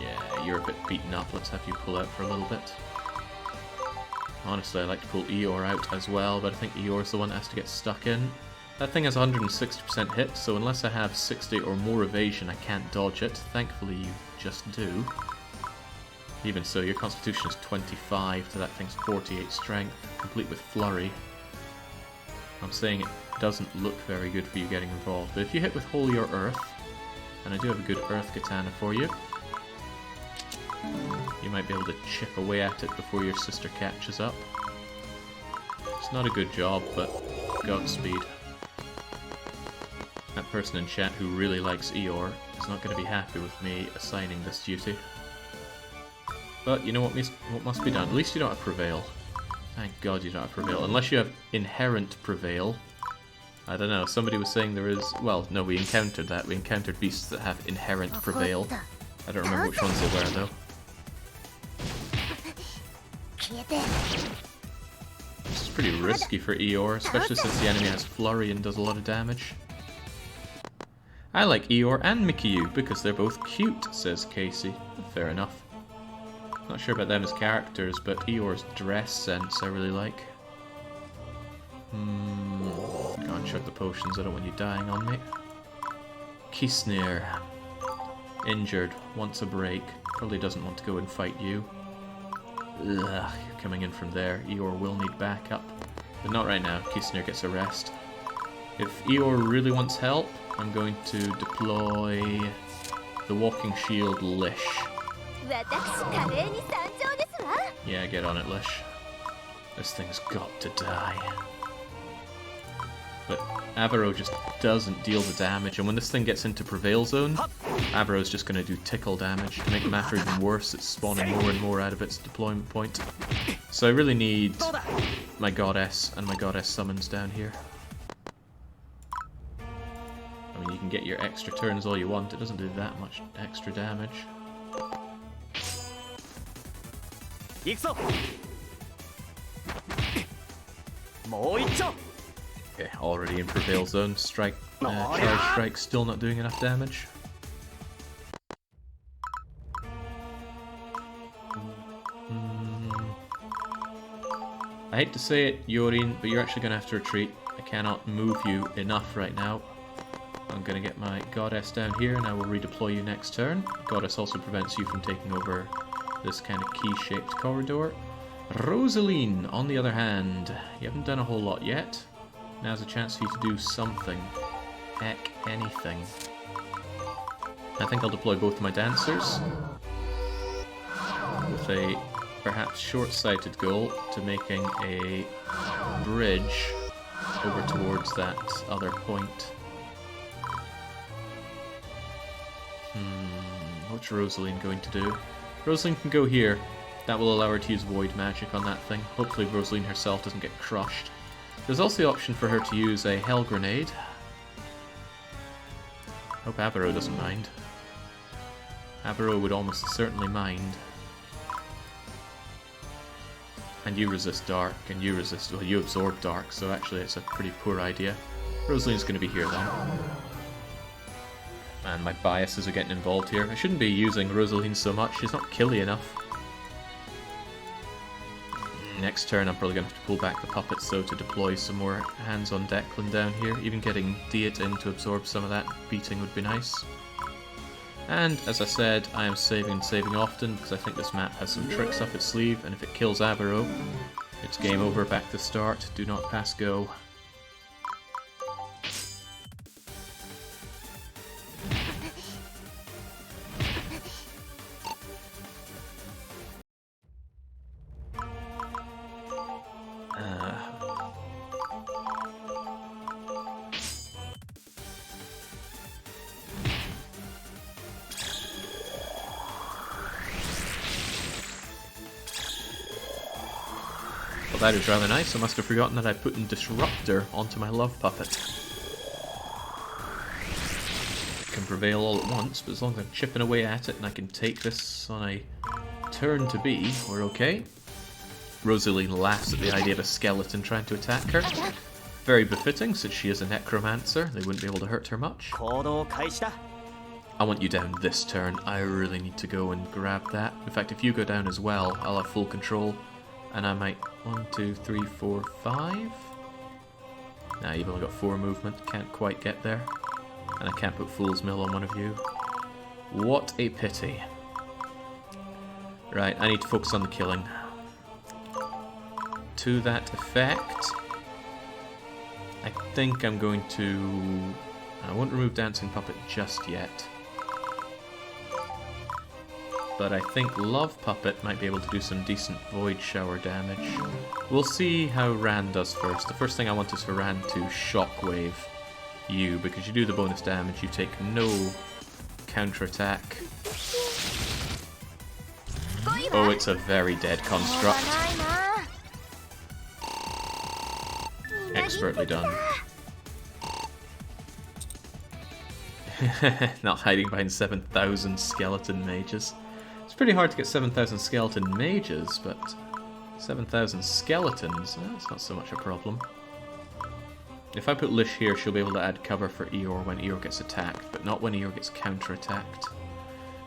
Yeah, you're a bit beaten up. Let's have you pull out for a little bit. Honestly, I like to pull Eeyore out as well, but I think Eeyore's the one that has to get stuck in. That thing has 160% hit, so unless I have 60 or more evasion, I can't dodge it. Thankfully, you just do. Even so, your constitution is 25 to that thing's 48 strength, complete with flurry. I'm saying it doesn't look very good for you getting involved, but if you hit with Holy or Earth, and I do have a good Earth Katana for you, you might be able to chip away at it before your sister catches up. It's not a good job, but Godspeed. That person in chat who really likes Eeyore is not going to be happy with me assigning this duty. But you know what must be done? At least you don't have Prevail. Thank God you don't have Prevail. Unless you have Inherent Prevail. I don't know, somebody was saying there is... Well, no, we encountered that. We encountered beasts that have Inherent Prevail. I don't remember which ones they were, though. This is pretty risky for Eeyore, especially since the enemy has Flurry and does a lot of damage. I like Eeyore and Mikyu because they're both cute, says Casey. Fair enough. Not sure about them as characters, but Eeyore's dress sense I really like. Go and chug the potions, I don't want you dying on me. Kisnir. Injured, wants a break, probably doesn't want to go and fight you. Ugh, you're coming in from there. Eeyore will need backup. But not right now, Kisnir gets a rest. If Eeyore really wants help, I'm going to deploy the Walking Shield Lish. Yeah, get on it, Lish. This thing's got to die. But Avaro just doesn't deal the damage, and when this thing gets into Prevail Zone, Avaro's just going to do tickle damage. To make the matter even worse, it's spawning more and more out of its deployment point. So I really need my Goddess and my Goddess summons down here. I mean, you can get your extra turns all you want, it doesn't do that much extra damage. Okay, already in Prevail Zone. Charge Strike still not doing enough damage. I hate to say it, Yorin, but you're actually going to have to retreat. I cannot move you enough right now. I'm going to get my Goddess down here and I will redeploy you next turn. Goddess also prevents you from taking over this kind of key-shaped corridor. Rosaline, on the other hand, you haven't done a whole lot yet. Now's a chance for you to do something. Heck, anything. I think I'll deploy both my dancers with a perhaps short-sighted goal to making a bridge over towards that other point. What's Rosaline going to do? Rosaline can go here. That will allow her to use Void Magic on that thing. Hopefully Rosaline herself doesn't get crushed. There's also the option for her to use a Hell Grenade. Hope Avaro doesn't mind. Avaro would almost certainly mind. And you resist Dark, and you resist... Well, you absorb Dark, so actually it's a pretty poor idea. Rosaline's going to be here then. Man, my biases are getting involved here. I shouldn't be using Rosaline so much, she's not killy enough. Next turn I'm probably going to have to pull back the puppets so to deploy some more hands on Declan down here. Even getting Diet in to absorb some of that beating would be nice. And as I said, I am saving and saving often because I think this map has some tricks up its sleeve, and if it kills Avaro, it's game over, back to start, do not pass go. Well, that is rather nice. I must have forgotten that I put in Disruptor onto my Love Puppet. It can prevail all at once, but as long as I'm chipping away at it and I can take this on a turn to be, we're okay. Rosaline laughs at the idea of a skeleton trying to attack her. Very befitting, since she is a necromancer. They wouldn't be able to hurt her much. I want you down this turn. I really need to go and grab that. In fact, if you go down as well, I'll have full control. And I might... 1, 2, 3, 4, 5? Nah, you've only got 4 movement. Can't quite get there. And I can't put Fool's Mill on one of you. What a pity. Right, I need to focus on the killing. To that effect, I think I'm going to... I won't remove Dancing Puppet just yet. But I think Love Puppet might be able to do some decent Void Shower damage. We'll see how Ran does first. The first thing I want is for Ran to Shockwave you, because you do the bonus damage, you take no counterattack. Oh, it's a very dead construct. Expertly done. Not hiding behind 7,000 skeleton mages. It's pretty hard to get 7,000 skeleton mages, but 7,000 skeletons, that's not so much a problem. If I put Lish here, she'll be able to add cover for Eeyore when Eeyore gets attacked, but not when Eeyore gets counterattacked.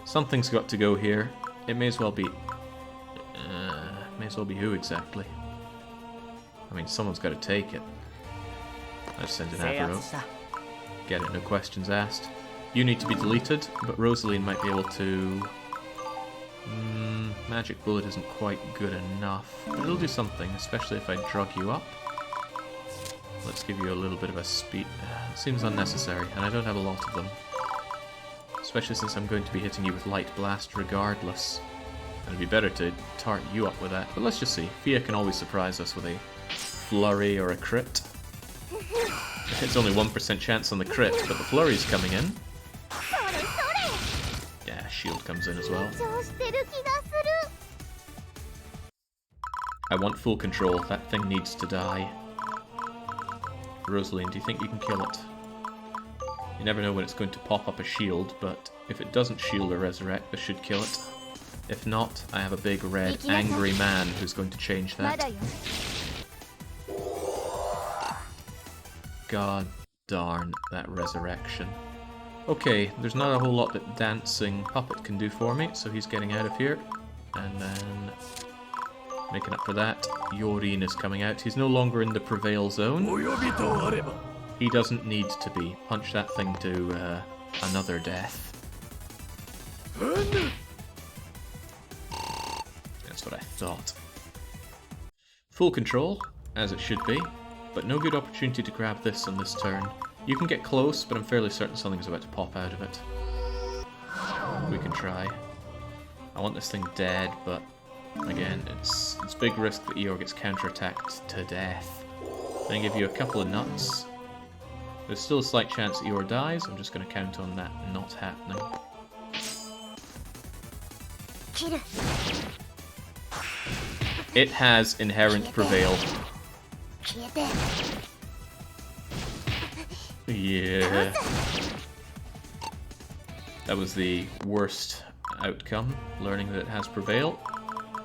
Something's got to go here. It may as well be... who exactly? I mean, someone's got to take it. I just send an Avro. Get it, no questions asked. You need to be deleted, but Rosaline might be able to... Magic Bullet isn't quite good enough, but it'll do something, especially if I drug you up. Let's give you a little bit of a speed. It seems unnecessary, and I don't have a lot of them. Especially since I'm going to be hitting you with Light Blast regardless. And it'd be better to tart you up with that, but let's just see. Fia can always surprise us with a flurry or a crit. It's only 1% chance on the crit, but the flurry's coming in. Yeah, shield comes in as well. I want full control. That thing needs to die. Rosaline, do you think you can kill it? You never know when it's going to pop up a shield, but if it doesn't shield or resurrect, this should kill it. If not, I have a big red angry man who's going to change that. God darn that resurrection. Okay, there's not a whole lot that Dancing Puppet can do for me, so he's getting out of here. And then, making up for that, Yorin is coming out. He's no longer in the Prevail zone. He doesn't need to be. Punch that thing to another death. That's what I thought. Full control, as it should be, but no good opportunity to grab this on this turn. You can get close, but I'm fairly certain something's about to pop out of it. We can try. I want this thing dead, but again, it's big risk that Eeyore gets counterattacked to death. I'm going to give you a couple of nuts. There's still a slight chance Eeyore dies. I'm just going to count on that not happening. It has Inherent Prevail. Yeah. That was the worst outcome, learning that it has Prevail.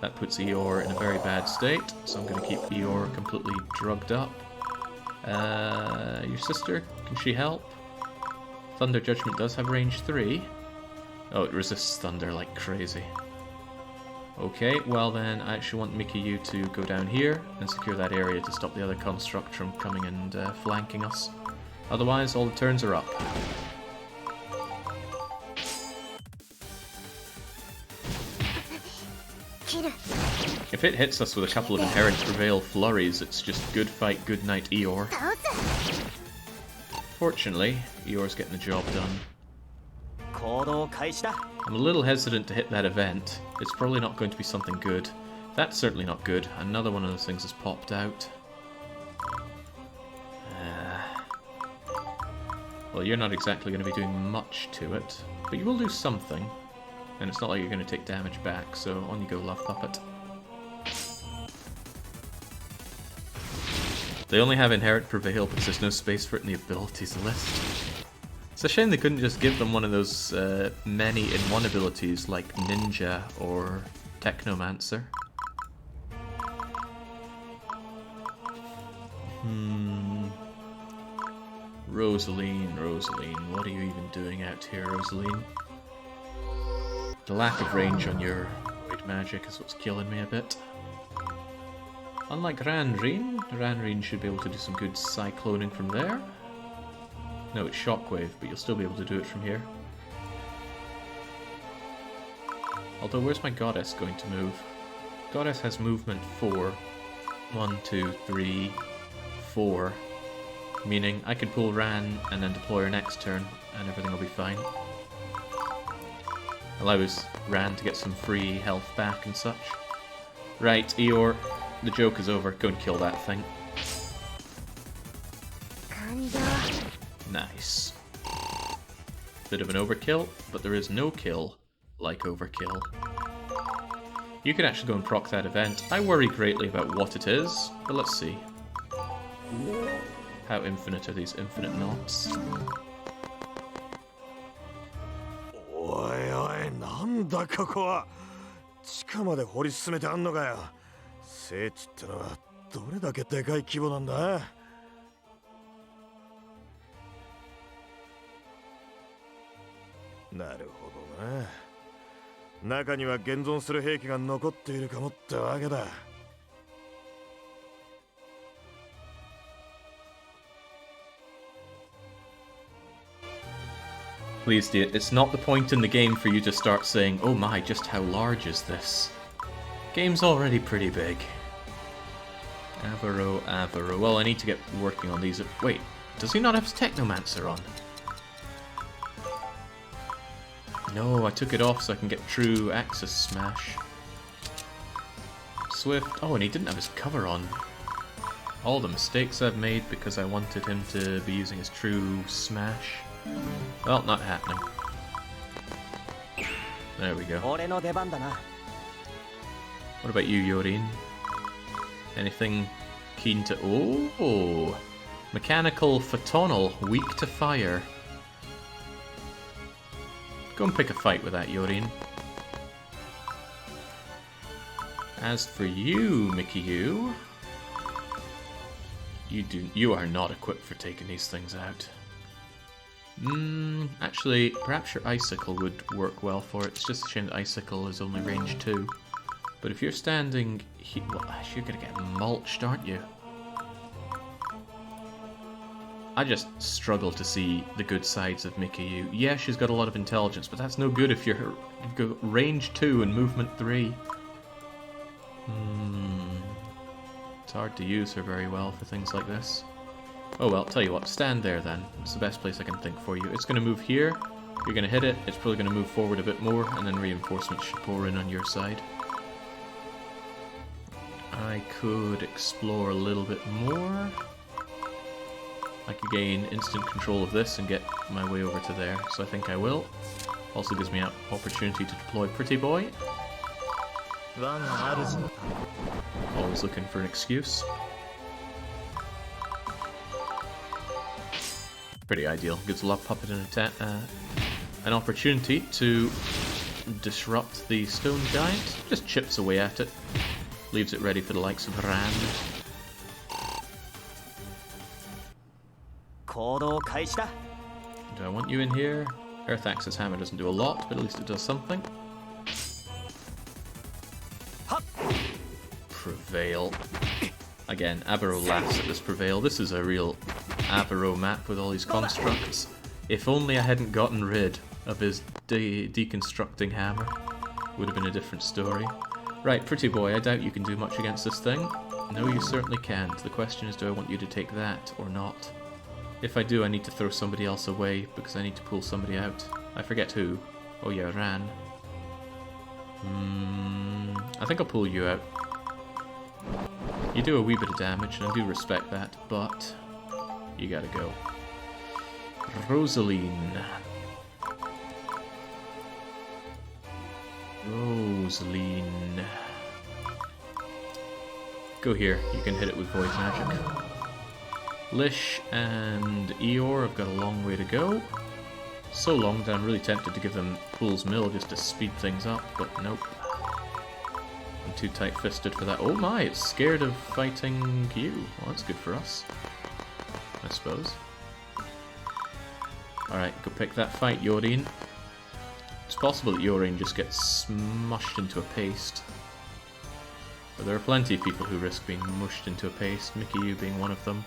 That puts Eeyore in a very bad state, so I'm going to keep Eeyore completely drugged up. Your sister, can she help? Thunder Judgment does have range 3. Oh, it resists thunder like crazy. Okay, well then, I actually want Mikiyu to go down here and secure that area to stop the other construct from coming and flanking us. Otherwise, all the turns are up. If it hits us with a couple of Inherent Prevail flurries, it's just good fight, good night, Eeyore. Fortunately, Eeyore's getting the job done. I'm a little hesitant to hit that event. It's probably not going to be something good. That's certainly not good. Another one of those things has popped out. Well, you're not exactly going to be doing much to it, but you will do something. And it's not like you're going to take damage back, so on you go, Love Puppet. They only have Inherent Prevail, but there's no space for it in the abilities list. It's a shame they couldn't just give them one of those many-in-one abilities like Ninja or Technomancer. Rosaline, what are you even doing out here, Rosaline? The lack of range on your Void Magic is what's killing me a bit. Unlike Ranreen should be able to do some good cycloning from there. No, it's Shockwave, but you'll still be able to do it from here. Although, where's my Goddess going to move? Goddess has movement 4. 1, 2, 3, 4. Meaning I could pull Ran and then deploy her next turn, and everything will be fine. Allows Ran to get some free health back and such. Right, Eeyore, the joke is over. Go and kill that thing. Nice. Bit of an overkill, but there is no kill like overkill. You can actually go and proc that event. I worry greatly about what it is, but let's see. How infinite are these infinite knots? おいおい、なんだここは。地下まで掘り進めてあんのかよ。聖地ってのはどれだけでかい規模なんだ。なるほどな。中には現存する兵器が残っているかもってわけだ。Please, dear, it's not the point in the game for you to start saying, oh my, just how large is this? Game's already pretty big. Avaro, Avaro. Well, I need to get working on these. Wait, does he not have his Technomancer on? No, I took it off so I can get true Axis Smash. Swift. Oh, and he didn't have his cover on. All the mistakes I've made because I wanted him to be using his true Smash. Well, not happening. There we go. What about you, Yorin? Anything keen to... Oh! Mechanical Photonal, weak to fire. Go and pick a fight with that, Yorin. As for you, Mikiyu... You are not equipped for taking these things out. Actually, perhaps your Icicle would work well for it. It's just a shame that Icicle is only range 2. But if you're standing here, well, you're gonna get mulched, aren't you? I just struggle to see the good sides of Mikiyu. Yeah, she's got a lot of intelligence, but that's no good if you've got range 2 and movement 3. It's hard to use her very well for things like this. Oh well, tell you what, stand there then. It's the best place I can think for you. It's going to move here, you're going to hit it, it's probably going to move forward a bit more, and then reinforcements should pour in on your side. I could explore a little bit more. I could gain instant control of this and get my way over to there, so I think I will. Also gives me an opportunity to deploy Pretty Boy. Always looking for an excuse. Pretty ideal. Gives Love Puppet an opportunity to disrupt the stone giant. Just chips away at it. Leaves it ready for the likes of Ran. Do I want you in here? Earth Axis Hammer doesn't do a lot, but at least it does something. Prevail. Again, Abaro laughs at this Prevail. This is a real Avaro map with all these constructs. If only I hadn't gotten rid of his deconstructing hammer, would have been a different story. Right, Pretty Boy, I doubt you can do much against this thing. No, you certainly can't. The question is, do I want you to take that or not? If I do, I need to throw somebody else away because I need to pull somebody out. I forget who. Oh yeah, Ran. I think I'll pull you out. You do a wee bit of damage, and I do respect that, but you gotta go. Rosaline. Rosaline. Go here, you can hit it with Void Magic. Lish and Eeyore have got a long way to go. So long that I'm really tempted to give them Fool's Mill just to speed things up, but nope. I'm too tight-fisted for that. Oh my, it's scared of fighting you. Well, that's good for us, I suppose. Alright, go pick that fight, Yorin. It's possible that Yorin just gets smushed into a paste. But there are plenty of people who risk being mushed into a paste, Mikiyu being one of them.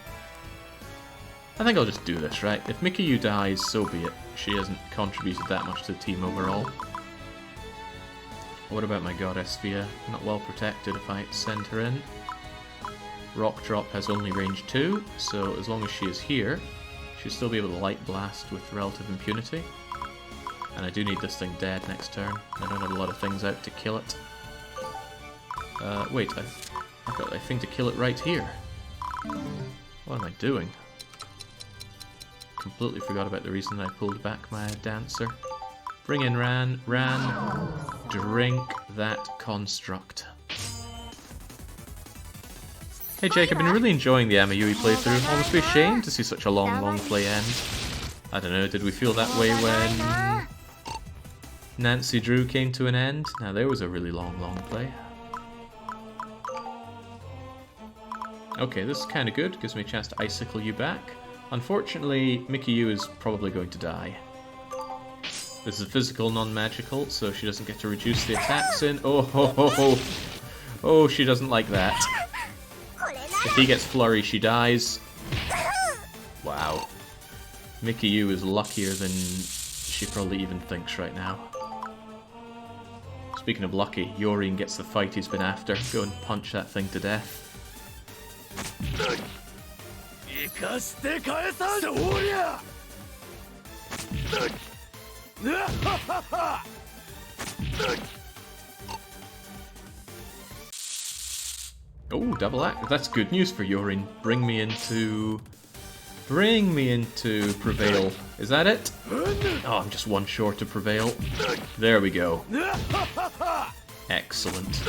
I think I'll just do this, right? If Mikiyu dies, so be it. She hasn't contributed that much to the team overall. What about my goddess Via? Not well protected if I send her in. Rock Drop has only range 2, so as long as she is here, she'll still be able to Light Blast with relative impunity. And I do need this thing dead next turn. I don't have a lot of things out to kill it. Wait, I've got a thing to kill it right here. What am I doing? Completely forgot about the reason I pulled back my dancer. Bring in Ran. Ran, drink that construct. Hey Jake, I've been really enjoying the Amayui playthrough. Almost be ashamed to see such a long play end. I don't know, did we feel that way when Nancy Drew came to an end? Now there was a really long play. Okay, this is kind of good. Gives me a chance to icicle you back. Unfortunately, Mickey Yu is probably going to die. This is physical, non-magical, so she doesn't get to reduce the attacks in. Oh, ho, ho, ho. Oh, she doesn't like that. If he gets flurry, she dies. Wow. Mickey Yu is luckier than she probably even thinks right now. Speaking of lucky, Yorin gets the fight he's been after. Go and punch that thing to death. Oh, double act. That's good news for Yorin. Bring me into Prevail. Is that it? Oh, I'm just one short of Prevail. There we go. Excellent.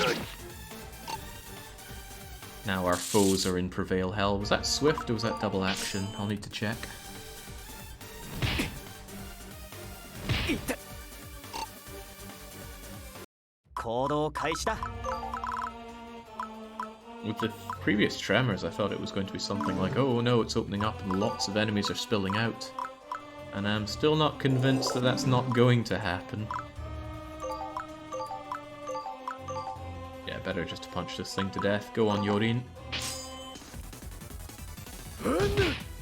Now our foes are in Prevail Hell. Was that swift or was that double action? I'll need to check. With the previous Tremors, I thought it was going to be something like, oh no, it's opening up and lots of enemies are spilling out. And I'm still not convinced that that's not going to happen. Yeah, better just to punch this thing to death. Go on, Yorin.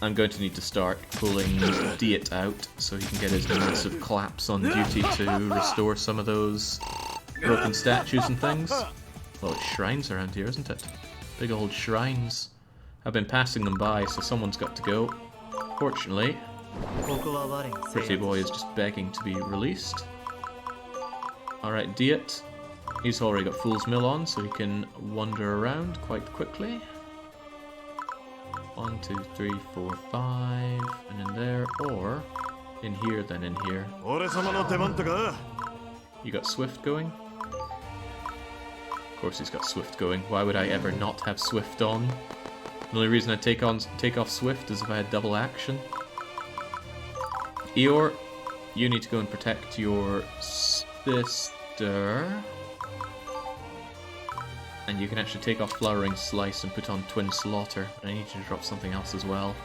I'm going to need to start pulling Diet out so he can get his massive claps on duty to restore some of those broken statues and things. Well, it's shrines around here, isn't it? Big old shrines. I've been passing them by, so someone's got to go. Fortunately, Pretty Boy is just begging to be released. Alright, Diet. He's already got Fool's Mill on, so he can wander around quite quickly. 1, 2, 3, 4, 5, and in there, or in here, then in here. You got Swift going? Of course he's got Swift going. Why would I ever not have Swift on? The only reason I take off Swift is if I had double action. Eeyore, you need to go and protect your sister. And you can actually take off Flowering Slice and put on Twin Slaughter. I need you to drop something else as well.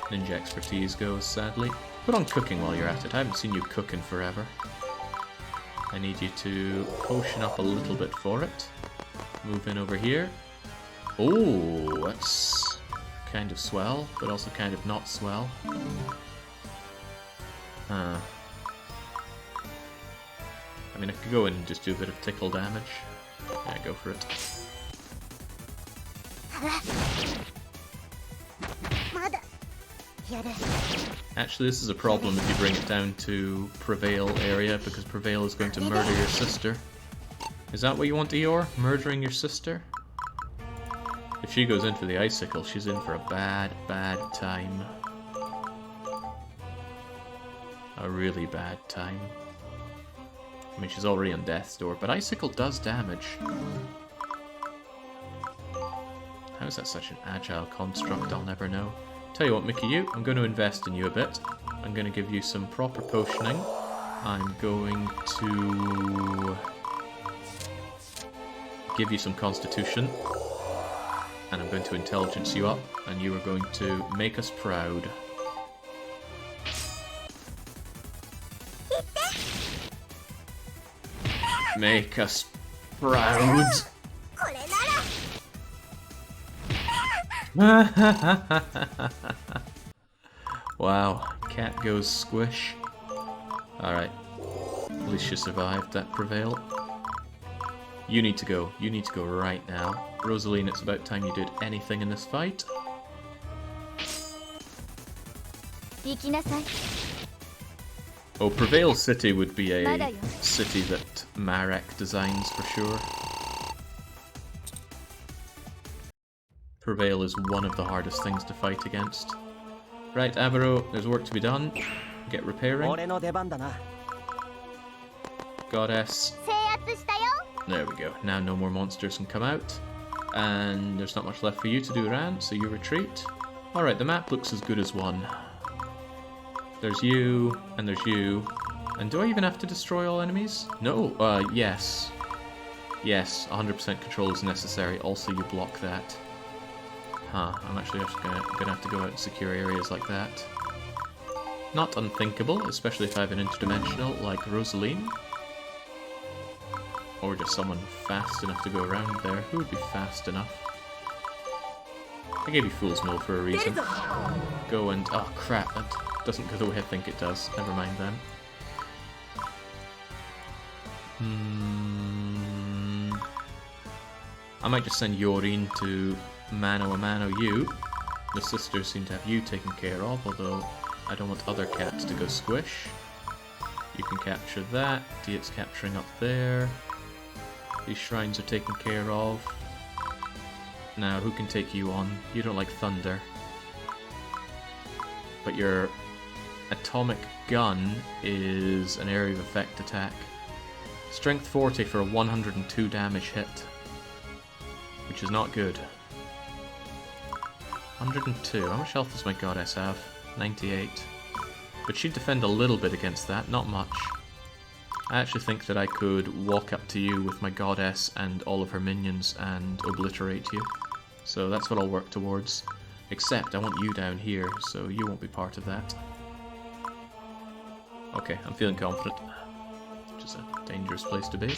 Ninja Expertise goes, sadly. Put on Cooking while you're at it. I haven't seen you cook in forever. I need you to potion up a little bit for it. Move in over here. Oh, that's kind of swell, but also kind of not swell. I mean, I could go in and just do a bit of tickle damage. Yeah, go for it. Actually, this is a problem if you bring it down to Prevail area, because Prevail is going to murder your sister. Is that what you want, Eeyore? Murdering your sister? If she goes in for the icicle, she's in for a bad time. A really bad time. I mean, she's already on death's door, but icicle does damage. How is that such an agile construct? I'll never know. Tell you what, Mickey Yu, I'm going to invest in you a bit. I'm going to give you some proper potioning. I'm going to give you some constitution. And I'm going to intelligence you up, and you are going to make us proud. Make us proud. Wow, cat goes squish. Alright. At least you survived that Prevail. You need to go. You need to go right now. Rosaline, it's about time you did anything in this fight. Oh, Prevail City would be a city that Marek designs for sure. Prevail is one of the hardest things to fight against. Right, Avaro, there's work to be done. Get repairing. 俺の出番だな。 Goddess. 制圧したよ。 There we go. Now no more monsters can come out. And there's not much left for you to do, Ran, so you retreat. Alright, the map looks as good as one. There's you, and there's you. And do I even have to destroy all enemies? No, yes. Yes, 100% control is necessary. Also, you block that. Huh, I'm actually gonna have to go out and secure areas like that. Not unthinkable, especially if I have an interdimensional like Rosaline. Or just someone fast enough to go around there. Who would be fast enough? I gave you Fool's Mill for a reason. Go and... oh crap, that doesn't go the way I think it does. Never mind then. I might just send Yorin to mano a mano you. The sisters seem to have you taken care of, although I don't want other cats to go squish. You can capture that. Diet's capturing up there. These shrines are taken care of. Now, who can take you on? You don't like thunder. But your atomic gun is an area of effect attack. Strength 40 for a 102 damage hit. Which is not good. 102. How much health does my goddess have? 98. But she'd defend a little bit against that, not much. I actually think that I could walk up to you with my goddess and all of her minions and obliterate you. So that's what I'll work towards. Except I want you down here, so you won't be part of that. Okay, I'm feeling confident. Which is a dangerous place to be.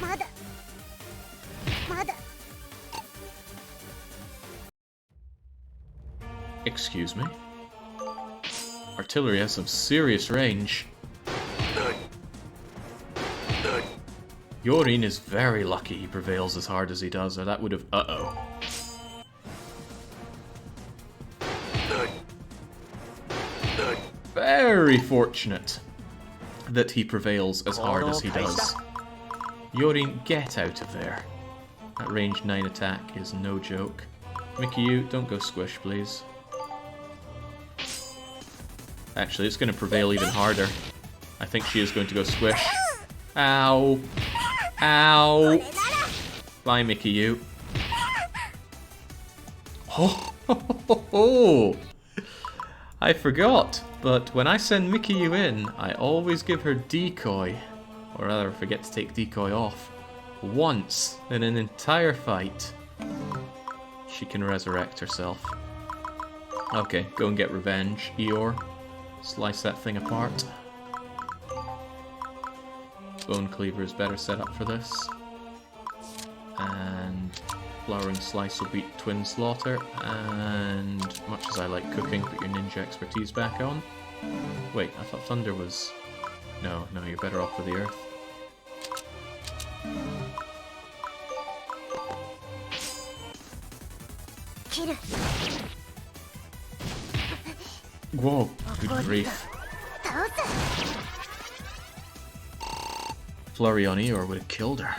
まだまだ Excuse me? Artillery has some serious range. Yorin is very lucky he prevails as hard as he does, or that would have... uh-oh. Very fortunate that he prevails as hard as he does. Yorin, get out of there. That range 9 attack is no joke. Mickey, don't go squish, please. Actually, it's going to prevail even harder. I think she is going to go squish. Ow. Ow. Bye, Mickey, you. Oh, I forgot, but when I send Mickey you in, I always give her decoy. Or rather, forget to take decoy off. Once in an entire fight, she can resurrect herself. Okay, go and get revenge, Eeyore. Slice that thing apart. Bone Cleaver is better set up for this. And Flowering Slice will beat Twin Slaughter. And much as I like cooking, put your ninja expertise back on. Wait, I thought Thunder was... No, you're better off with the Earth. Whoa, good grief. Flurry on Eeyore would have killed her.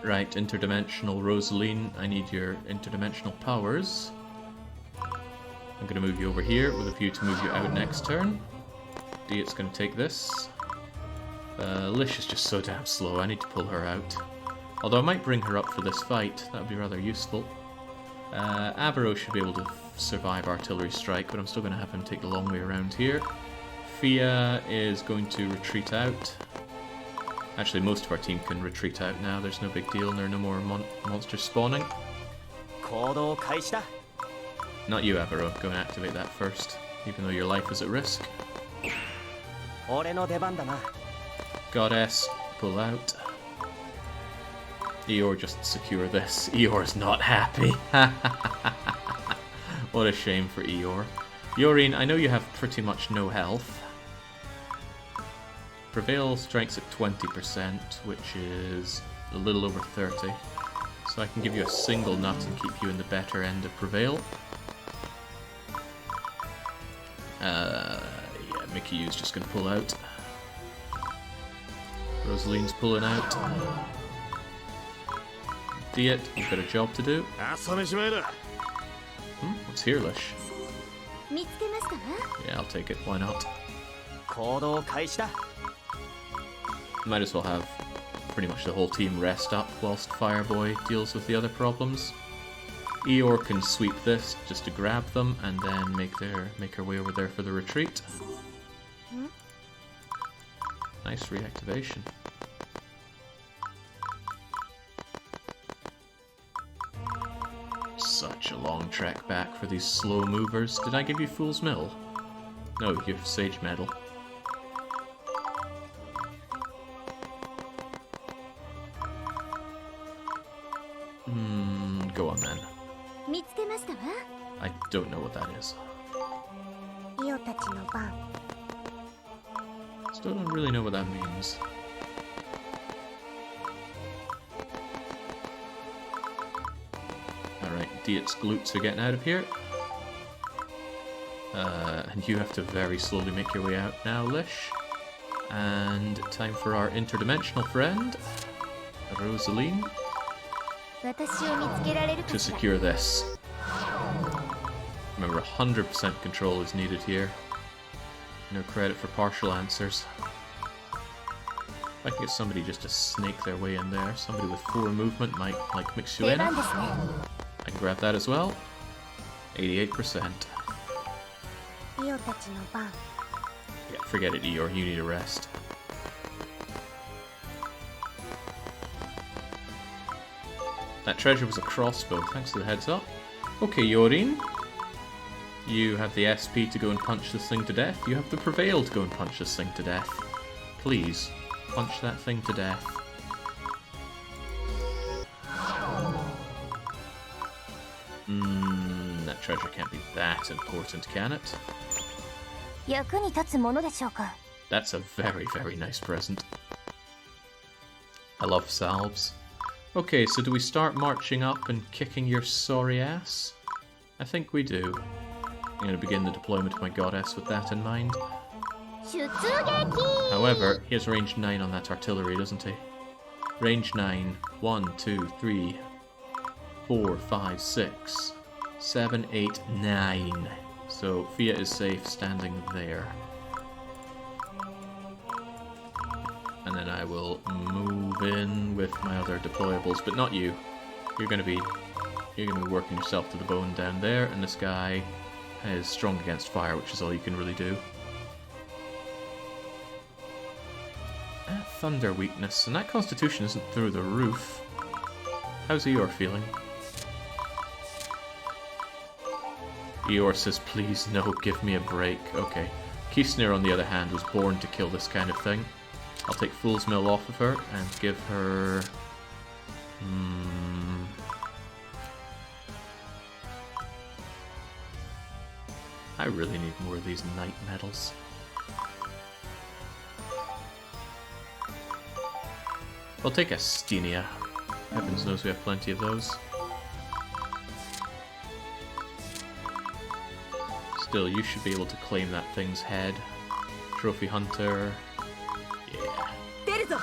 Right, interdimensional Rosaline, I need your interdimensional powers. I'm going to move you over here with a view to move you out next turn. Diet's going to take this. Lish is just so damn slow, I need to pull her out. Although I might bring her up for this fight, that would be rather useful. Avaro should be able to survive artillery strike, but I'm still going to have him take the long way around here. Fia is going to retreat out. Actually, most of our team can retreat out now, there's no big deal, and there are no more monsters spawning. Not you, Avaro, go and activate that first, even though your life is at risk. Goddess, pull out. Eeyore, just secure this. Eeyore's not happy. What a shame for Eeyore. Yorin, I know you have pretty much no health. Prevail strikes at 20%, which is a little over 30. So I can give you a single nut and keep you in the better end of Prevail. Yeah, Mickey U's just going to pull out. Rosaline's pulling out. Diet, you've got a job to do. 朝飯前だ。 What's here, Lish? 見つけましたわ。 Yeah, I'll take it. Why not? 行動開始だ。 Might as well have pretty much the whole team rest up whilst Fireboy deals with the other problems. Eeyore can sweep this just to grab them and then make her way over there for the retreat. Nice reactivation. Such a long trek back for these slow movers. Did I give you Fool's Mill? No, you have Sage Metal. Go on then. 見つけましたわ。 I don't know what that is. イオたちの番。 Still don't really know what that means. Alright, Diet's glutes are getting out of here. And you have to very slowly make your way out now, Lish. And time for our interdimensional friend, Rosaline, 私を見つけられる to かしら。 secure this. Remember, 100% control is needed here. No credit for partial answers. If I can get somebody just to snake their way in there, somebody with 4 movement might, like, mix you 出 in. 番ですね。 I can grab that as well. 88%. イオたちの番。 Yeah, forget it, Eeyore. You need a rest. That treasure was a crossbow. Thanks for the heads up. Okay, Yorin. You have the SP to go and punch this thing to death. You have the Prevail to go and punch this thing to death. Please, punch that thing to death. That treasure can't be that important, can it? 役に立つものでしょうか。 That's a very, very nice present. I love salves. Okay, so do we start marching up and kicking your sorry ass? I think we do. I'm going to begin the deployment of my goddess with that in mind. 出撃。 However, he has range 9 on that artillery, doesn't he? Range 9. 1, 2, 3, 4, 5, 6, 7, 8, 9. So Fia is safe standing there. And then I will move in with my other deployables, but not you. You're gonna be working yourself to the bone down there, and this guy is strong against fire, which is all you can really do. Thunder weakness, and that constitution isn't through the roof. How's Eeyore feeling? Eeyore says, please no, give me a break. Okay. Kisner, on the other hand, was born to kill this kind of thing. I'll take Fool's Mill off of her and give her... I really need more of these night medals. I'll take Astinia. Heavens knows we have plenty of those. Still, you should be able to claim that thing's head. Trophy Hunter. Yeah. 出るぞ。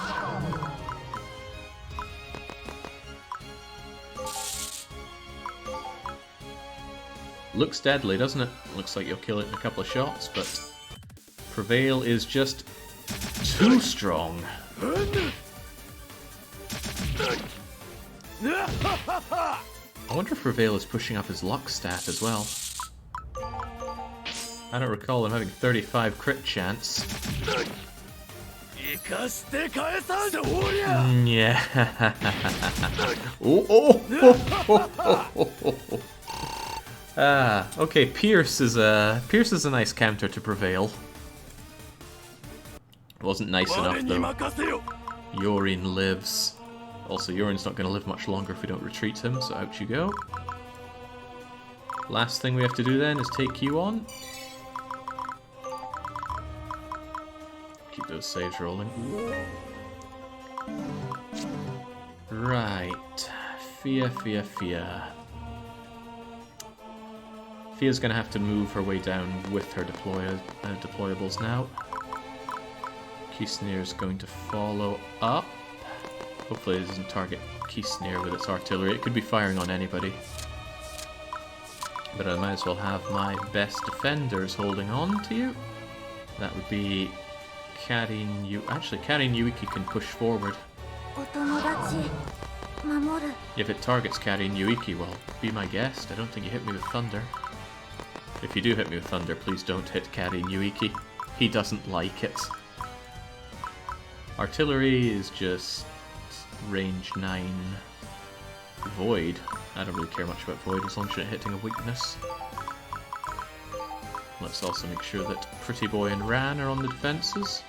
Looks deadly, doesn't it? Looks like you'll kill it in a couple of shots, but Prevail is just too strong. I wonder if Prevail is pushing up his luck stat as well. I don't recall him having 35 crit chance. Yeah. Okay, Pierce is a nice counter to Prevail. It wasn't nice enough though. Yorin lives. Also, Yorin's not going to live much longer if we don't retreat him, so out you go. Last thing we have to do then is take you on. Keep those saves rolling. Right. Fia. Fia's going to have to move her way down with her deployables now. Kisnir's going to follow up. Hopefully it doesn't target Kisnir with its artillery. It could be firing on anybody. But I might as well have my best defenders holding on to you. That would be Karin Yu. Actually, Karin Yuiki can push forward. お友達守る If it targets Karin Yuiki, well, be my guest. I don't think you hit me with thunder. If you do hit me with thunder, please don't hit Karin Yuiki. He doesn't like it. Artillery is just range 9. Void. I don't really care much about Void as long as you're not hitting a weakness. Let's also make sure that Pretty Boy and Ran are on the defences.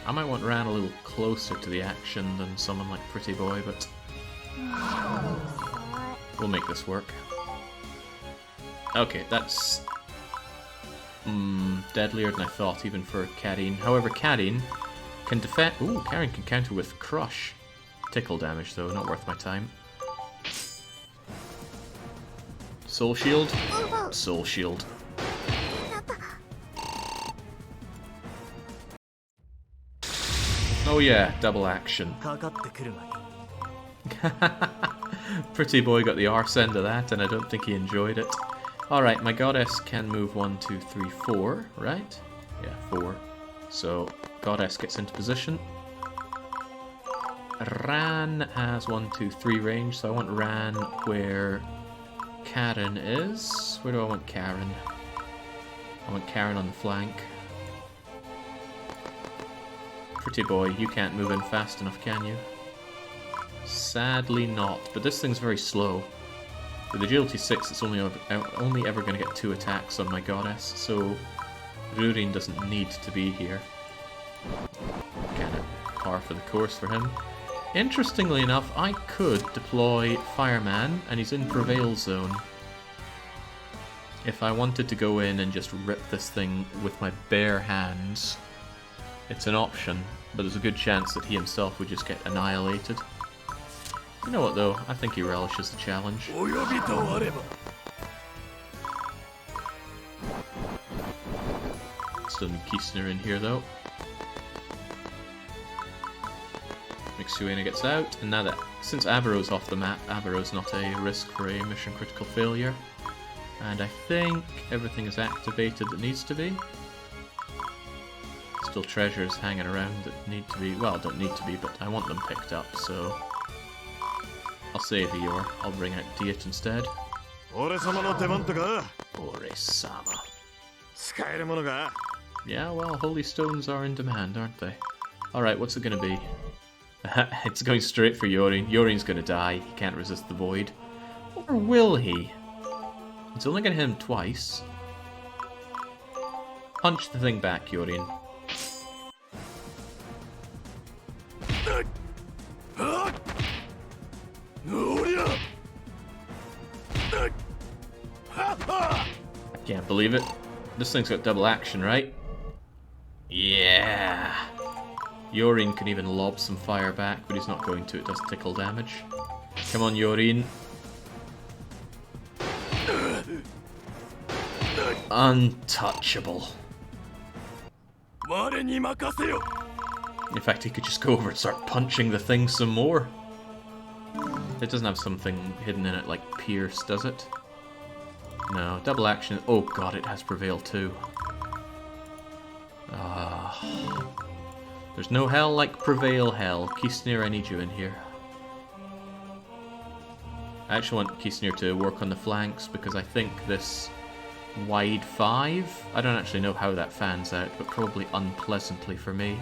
I might want Ran a little closer to the action than someone like Pretty Boy, but we'll make this work. Okay, that's deadlier than I thought, even for Karin. However, Karin can defend. Ooh, Karin can counter with Crush. Tickle damage, though, not worth my time. Soul Shield? Soul Shield. Oh yeah, double action. かかってくるがいい Pretty Boy got the arse end of that, and I don't think he enjoyed it. Alright, my goddess can move 1, 2, 3, 4, right? Yeah, 4. So, goddess gets into position. Ran has 1, 2, 3 range, so I want Ran where Karen is. Where do I want Karen? I want Karen on the flank. Pretty Boy, you can't move in fast enough, can you? Sadly not, but this thing's very slow. With agility 6, it's only ever going to get 2 attacks on my goddess, so Rurin doesn't need to be here. Kind of par for the course for him. Interestingly enough, I could deploy Fireman, and he's in Prevail Zone. If I wanted to go in and just rip this thing with my bare hands, it's an option, but there's a good chance that he himself would just get annihilated. You know what though, I think he relishes the challenge. Still need Kisner in here though. Mixuena gets out, and now that, since Avaro's off the map, Avaro's not a risk for a mission critical failure. And I think everything is activated that needs to be. Still treasures hanging around that need to be, well, don't need to be, but I want them picked up, so I'll save Eeyore. I'll bring out Diet instead. Ore-sama. Yeah, well, holy stones are in demand, aren't they? Alright, what's it gonna be? It's going straight for Yorin. Yorin's gonna die. He can't resist the void. Or will he? It's only gonna hit him twice. Punch the thing back, Yorin. I can't believe it. This thing's got double action, right? Yeah! Yorin can even lob some fire back, but he's not going to. It does tickle damage. Come on, Yorin. Untouchable. In fact, he could just go over and start punching the thing some more. It doesn't have something hidden in it like Pierce, does it? No, double action. Oh god, it has Prevail too. There's no hell like Prevail hell. Kisnir, I need you in here. I actually want Kisnir to work on the flanks because I think this wide 5, I don't actually know how that fans out, but probably unpleasantly for me.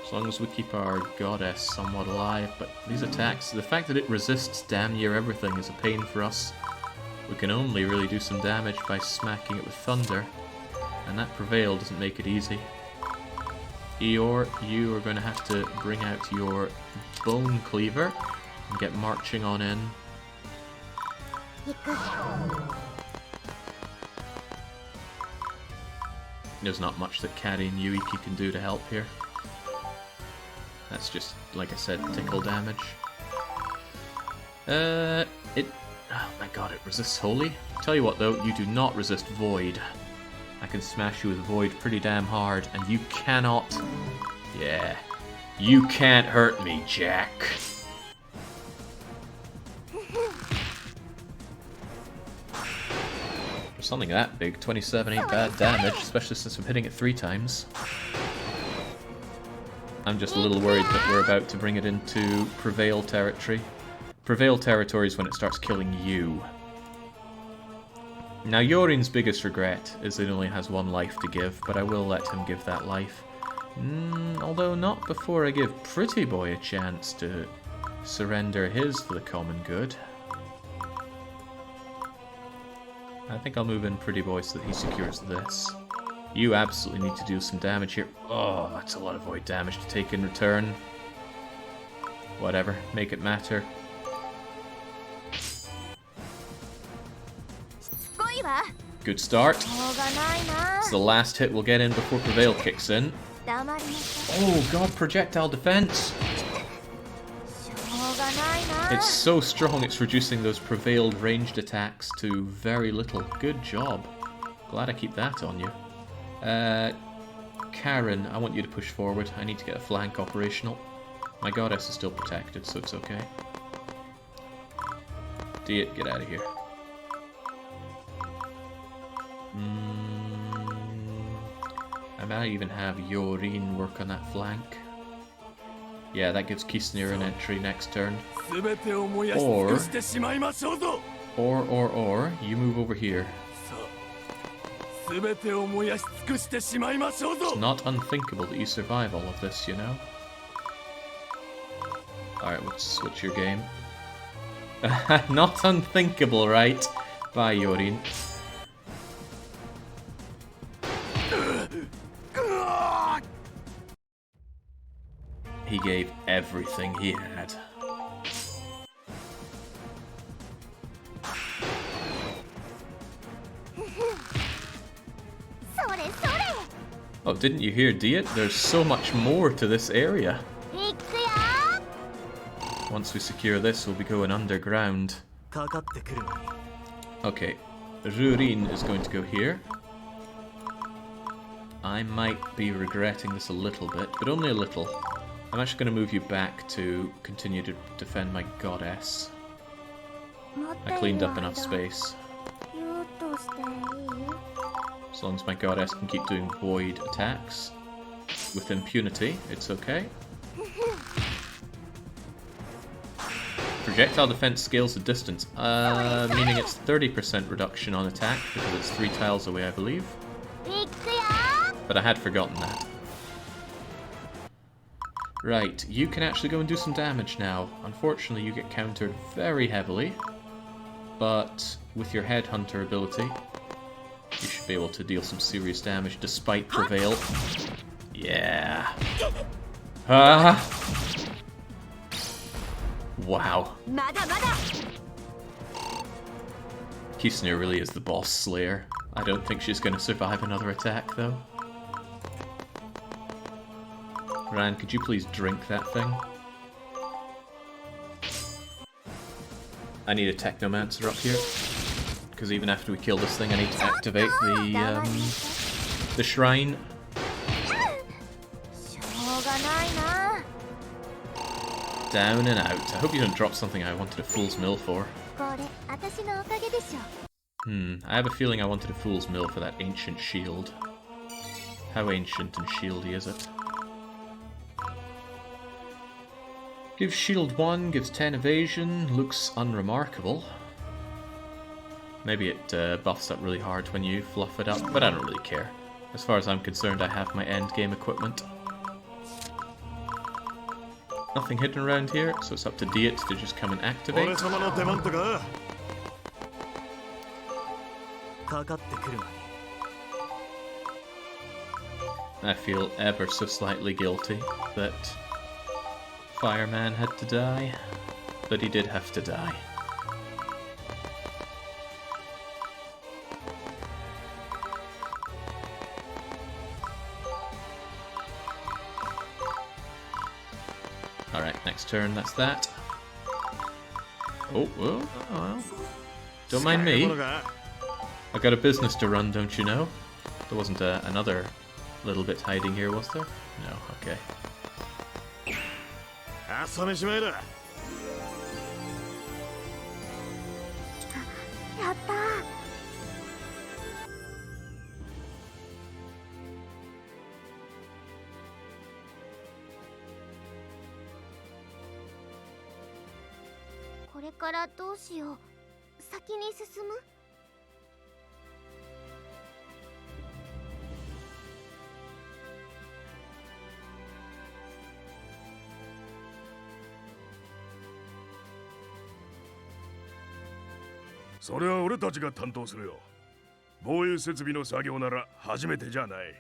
As long as we keep our goddess somewhat alive, but these attacks, the fact that it resists damn near everything is a pain for us. We can only really do some damage by smacking it with thunder, and that Prevail doesn't make it easy. Eeyore, you are going to have to bring out your Bone Cleaver and get marching on in. There's not much that Kari and Yuiki can do to help here. That's just, like I said, tickle damage. Oh my god, it resists Holy. Tell you what though, you do not resist Void. I can smash you with Void pretty damn hard, and you cannot... Yeah. You can't hurt me, Jack. For something that big, 27 ain't bad damage, especially since I'm hitting it 3 times. I'm just a little worried that we're about to bring it into Prevail territory. Prevail territory is when it starts killing you. Now, Yorin's biggest regret is that he only has 1 life to give, but I will let him give that life. Although not before I give Pretty Boy a chance to surrender his for the common good. I think I'll move in Pretty Boy so that he secures this. You absolutely need to do some damage here. Oh, that's a lot of void damage to take in return. Whatever, make it matter. Good start. It's the last hit we'll get in before Prevail kicks in. Oh god, projectile defense! It's so strong it's reducing those Prevailed ranged attacks to very little. Good job. Glad I keep that on you. Karen, I want you to push forward. I need to get a flank operational. My goddess is still protected, so it's okay. Diet, get out of here. I might even have Yorin work on that flank. Yeah, that gives Kisnir an entry next turn. Or, you move over here. It's not unthinkable that you survive all of this, you know? Alright, what's your game? Not unthinkable, right? Bye, Yorin. He gave everything he had. Oh, didn't you hear Diet? There's so much more to this area. Once we secure this, we'll be going underground. Okay, Rurin is going to go here. I might be regretting this a little bit, but only a little. I'm actually going to move you back to continue to defend my goddess. I cleaned up enough space. As long as my goddess can keep doing void attacks with impunity, it's okay. Projectile defense scales the distance, meaning it's 30% reduction on attack because it's 3 tiles away, I believe. But I had forgotten that. Right, you can actually go and do some damage now. Unfortunately, you get countered very heavily, but with your Headhunter ability, you should be able to deal some serious damage despite Prevail. Yeah. Wow. Kisnir really is the boss slayer. I don't think she's going to survive another attack, though. Ran, could you please drink that thing? I need a Technomancer up here. Because even after we kill this thing, I need to activate the shrine. Down and out. I hope you don't drop something I wanted a Fool's Mill for. I have a feeling I wanted a Fool's Mill for that Ancient Shield. How ancient and shieldy is it? Gives shield 1, gives 10 evasion, looks unremarkable. Maybe it buffs up really hard when you fluff it up, but I don't really care. As far as I'm concerned, I have my endgame equipment. Nothing hidden around here, so it's up to Diet to just come and activate. I feel ever so slightly guilty that Fireman had to die, but he did have to die. Alright, next turn, that's that. Oh, well. Don't mind me. I got a business to run, don't you know? There wasn't another little bit hiding here, was there? No, okay. 朝飯前だ。やったー。これからどうしよう。先に進む？それは俺たちが担当するよ。防衛設備の作業なら初めてじゃない。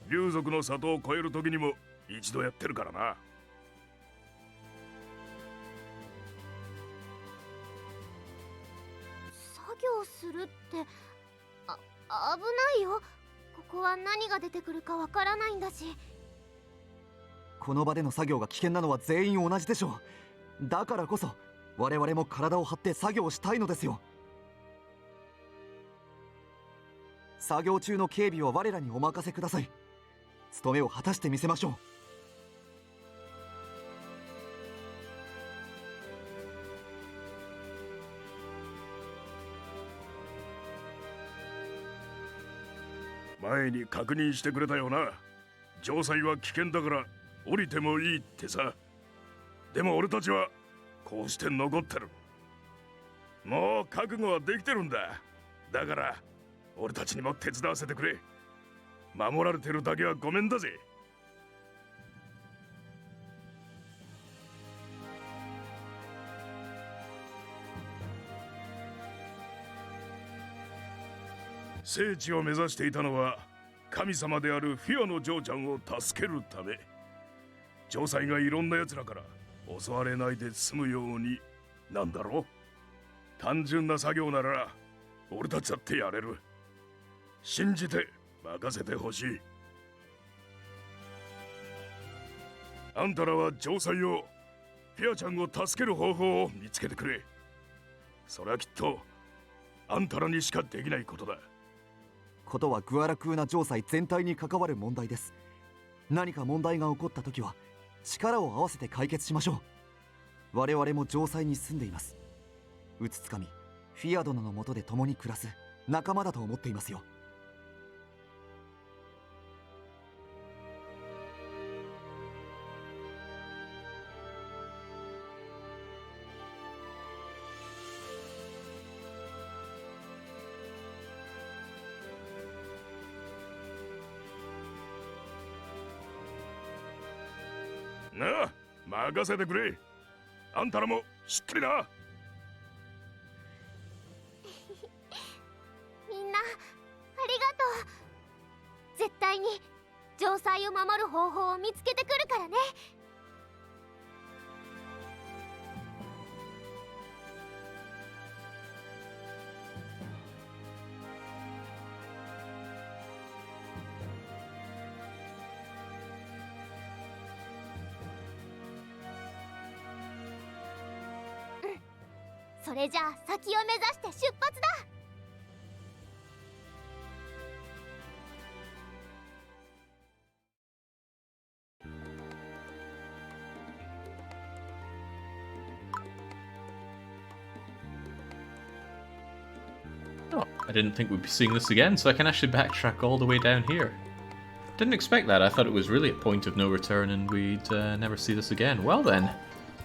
竜族の里を越える時にも一度やってるからな。作業するって危ないよ。ここは何が出てくるかわからないんだし。この場での作業が危険なのは全員同じでしょう。だからこそ我々も体を張って作業したいのですよ。作業中の警備は我らにお任せください。務めを果たしてみせましょう。前に確認してくれたよな。城塞は危険だから降りてもいいってさ。でも俺たちはこうして残ってる。もう覚悟はできてるんだ。だから俺たちにも手伝わせてくれ。守られてるだけはごめんだぜ。聖地を目指していたのは神様であるフィアの嬢ちゃんを助けるため。城塞がいろんな奴らから襲われないで済むようになんだろう。単純な作業なら俺たちだってやれる。信じて任せてほしい。あんたらは城塞をフィアちゃんを助ける方法を見つけてくれ。それはきっとあんたらにしかできないことだ。ことはグアラクーナ城塞全体に関わる問題です。何か問題が起こった時は力を合わせて解決しましょう。我々も城塞に住んでいます。うつつかみフィア殿の下で共に暮らす仲間だと思っていますよ。なあ、任せてくれ。あんたらもしっかりな。みんなありがとう。絶対に城塞を守る方法を見つけてくるからね。それじゃあ先を目指して出発だ。Oh, I didn't think we'd be seeing this again, so I can actually backtrack all the way down here. Didn't expect that. I thought it was really a point of no return and we'd never see this again. Well then,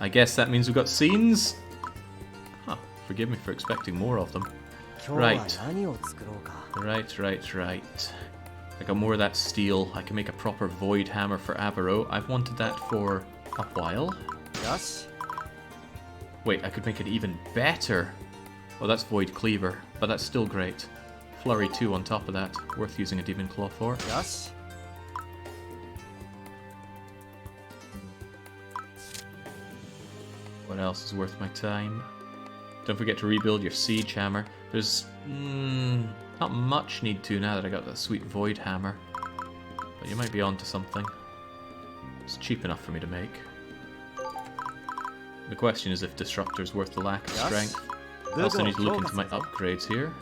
I guess that means we've got scenes. Huh, forgive me for expecting more of them. Right. Right. I got more of that steel. I can make a proper void hammer for Avaro. I've wanted that for a while. Wait, I could make it even better. Oh, that's Void Cleaver, but that's still great. Flurry 2 on top of that. Worth using a Demon Claw for. What else is worth my time? Don't forget to rebuild your Siege Hammer. There's not much need to now that I got that sweet Void Hammer. But you might be onto something. It's cheap enough for me to make. The question is if Disruptor's worth the lack of strength. Also need to look into my upgrades here.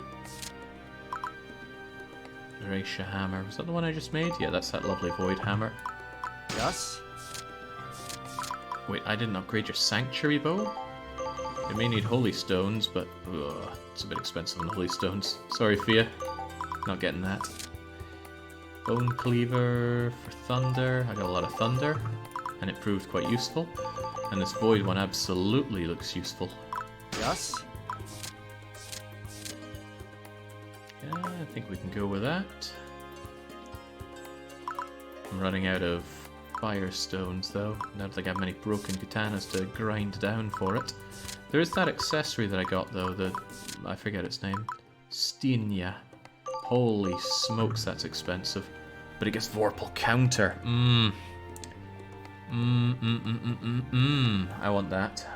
Erasia hammer. Was that the one I just made? Yeah, that's that lovely void hammer. Yes. Wait, I didn't upgrade your sanctuary bow? It may need holy stones, but it's a bit expensive on the holy stones. Sorry, Fia. Not getting that. Bone cleaver for thunder. I got a lot of thunder, and it proved quite useful. And this void one absolutely looks useful. Yes. Yeah, I think we can go with that. I'm running out of fire stones though. I don't think I have many broken katanas to grind down for it. There is that accessory that I got though, I forget its name. Stinia. Holy smokes, that's expensive. But it gets Vorpal counter. I want that.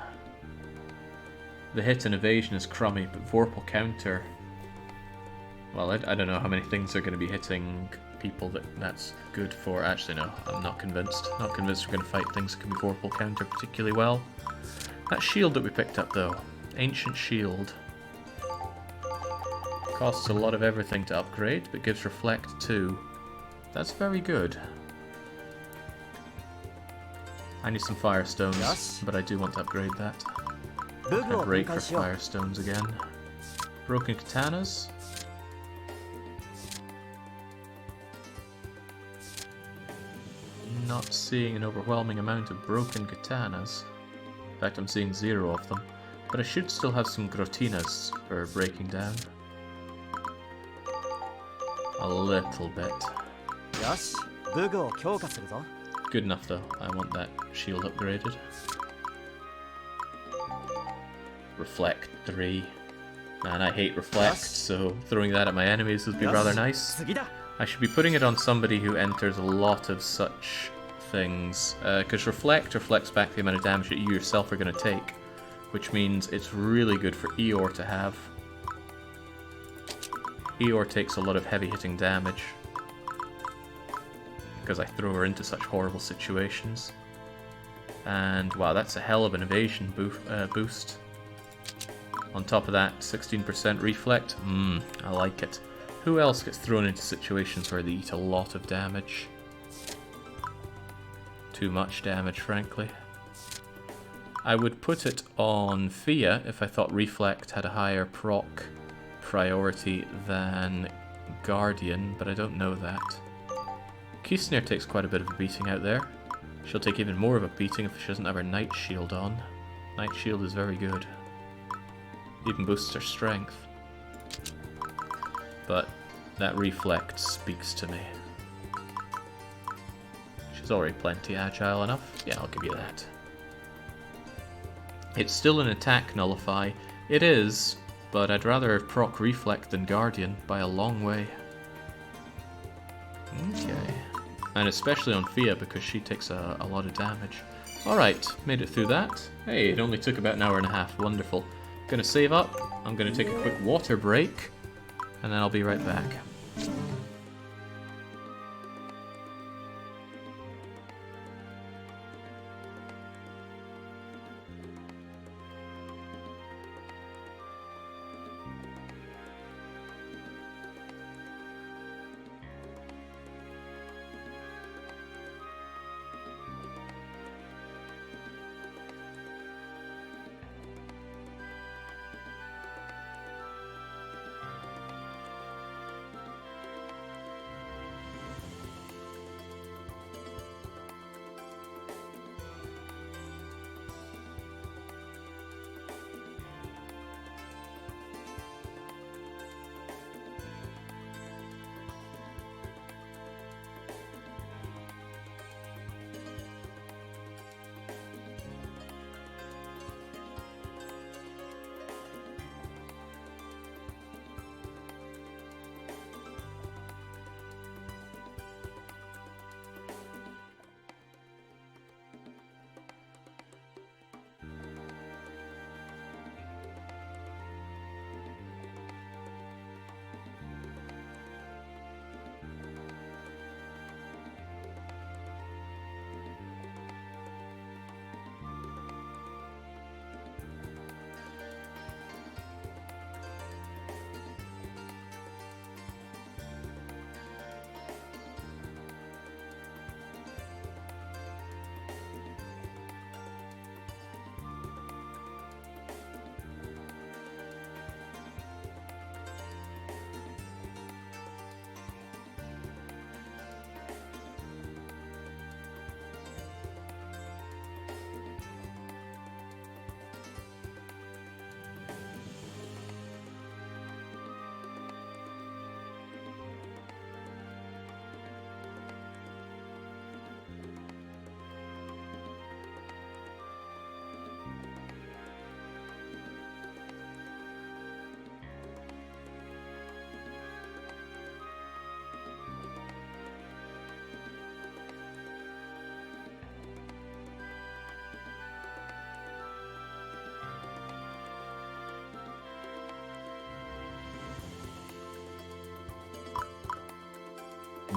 The hit and evasion is crummy, but Vorpal counter... Well, I don't know how many things are going to be hitting people that's good for. Actually, no, I'm not convinced. Not convinced we're going to fight things that can be Vorpal counter particularly well. That shield that we picked up, though. Ancient shield. Costs a lot of everything to upgrade, but gives Reflect 2. That's very good. I need some Firestones, Yes. but I do want to upgrade that. I break for Firestones again. Broken Katanas. Not seeing an overwhelming amount of broken katanas. In fact, I'm seeing 0 of them. But I should still have some grotinas for breaking down. A little bit. Yes. 武具を強化するぞ。 Good enough though. I want that shield upgraded. Reflect 3. Man, I hate Reflect, so throwing that at my enemies would be rather nice. 次だ。 I should be putting it on somebody who enters a lot of such things, because Reflect reflects back the amount of damage that you yourself are going to take, which means it's really good for Eeyore to have. Eeyore takes a lot of heavy hitting damage, because I throw her into such horrible situations. And wow, that's a hell of an evasion boost. On top of that, 16% reflect. I like it. Who else gets thrown into situations where they eat a lot of damage? Too much damage, frankly. I would put it on Fia if I thought Reflect had a higher proc priority than Guardian, but I don't know that. Kisnir takes quite a bit of a beating out there. She'll take even more of a beating if she doesn't have her Night Shield on. Night Shield is very good. Even boosts her strength. But that Reflect speaks to me. She's already plenty agile enough. Yeah, I'll give you that. It's still an attack nullify. It is, but I'd rather have proc Reflect than Guardian by a long way. Okay. And especially on Fia because she takes a lot of damage. Alright, made it through that. Hey, it only took about an hour and a half. Wonderful. Gonna save up. I'm gonna take a quick water break. And then I'll be right back.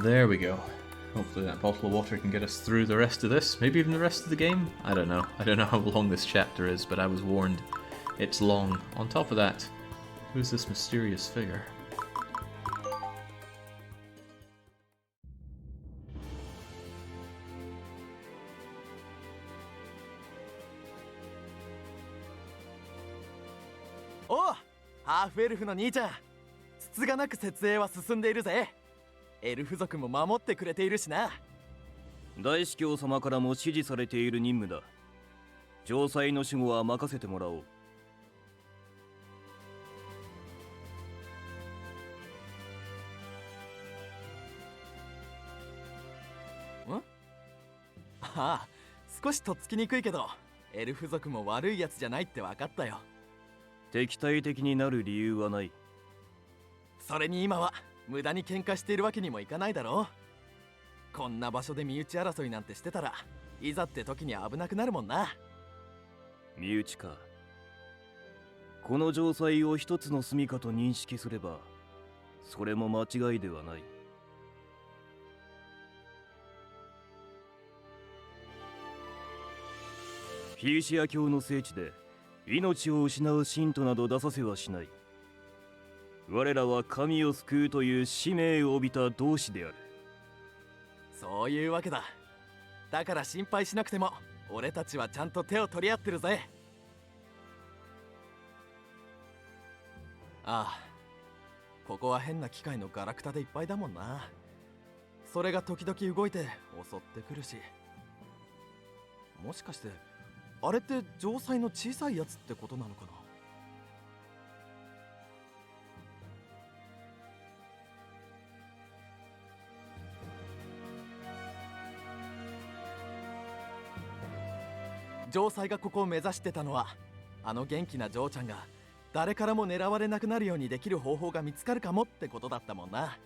There we go. Hopefully that bottle of water can get us through the rest of this, maybe even the rest of the game. I don't know. I don't know how long this chapter is, but I was warned it's long. On top of that, who's this mysterious figure?おう、ハーフエルフの兄ちゃん。つつがなく設営は進んでいるぜ。エルフ族も守ってくれているしな。大司教様からも指示されている任務だ。城塞の守護は任せてもらおう。ああ、少しとっつきにくいけど、エルフ族も悪いやつじゃないって分かったよ。敵対的になる理由はない。それに今は無駄に喧嘩しているわけにもいかないだろう。こんな場所で身内争いなんてしてたら、いざって時に危なくなるもんな。身内か。この城塞を一つの住処と認識すれば、それも間違いではない。フィーシア教の聖地で命を失う信徒など出させはしない。我らは神を救うという使命を帯びた同志である。そういうわけだ。だから心配しなくても、俺たちはちゃんと手を取り合ってるぜ。ああ、ここは変な機械のガラクタでいっぱいだもんな。それが時々動いて襲ってくるし。もしかしてあれって城塞の小さいやつってことなのかな。城塞がここを目指してたのは、あの元気な嬢ちゃんが誰からも狙われなくなるようにできる方法が見つかるかもってことだったもんな。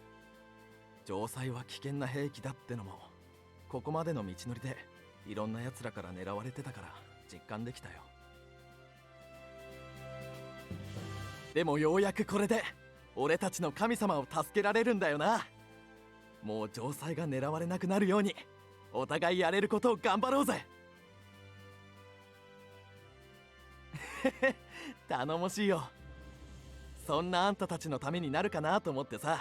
城塞は危険な兵器だってのも、ここまでの道のりでいろんな奴らから狙われてたから実感できたよ。でもようやくこれで俺たちの神様を助けられるんだよな。もう城塞が狙われなくなるように、お互いやれることを頑張ろうぜ。頼もしいよ。そんなあんたたちのためになるかなと思ってさ、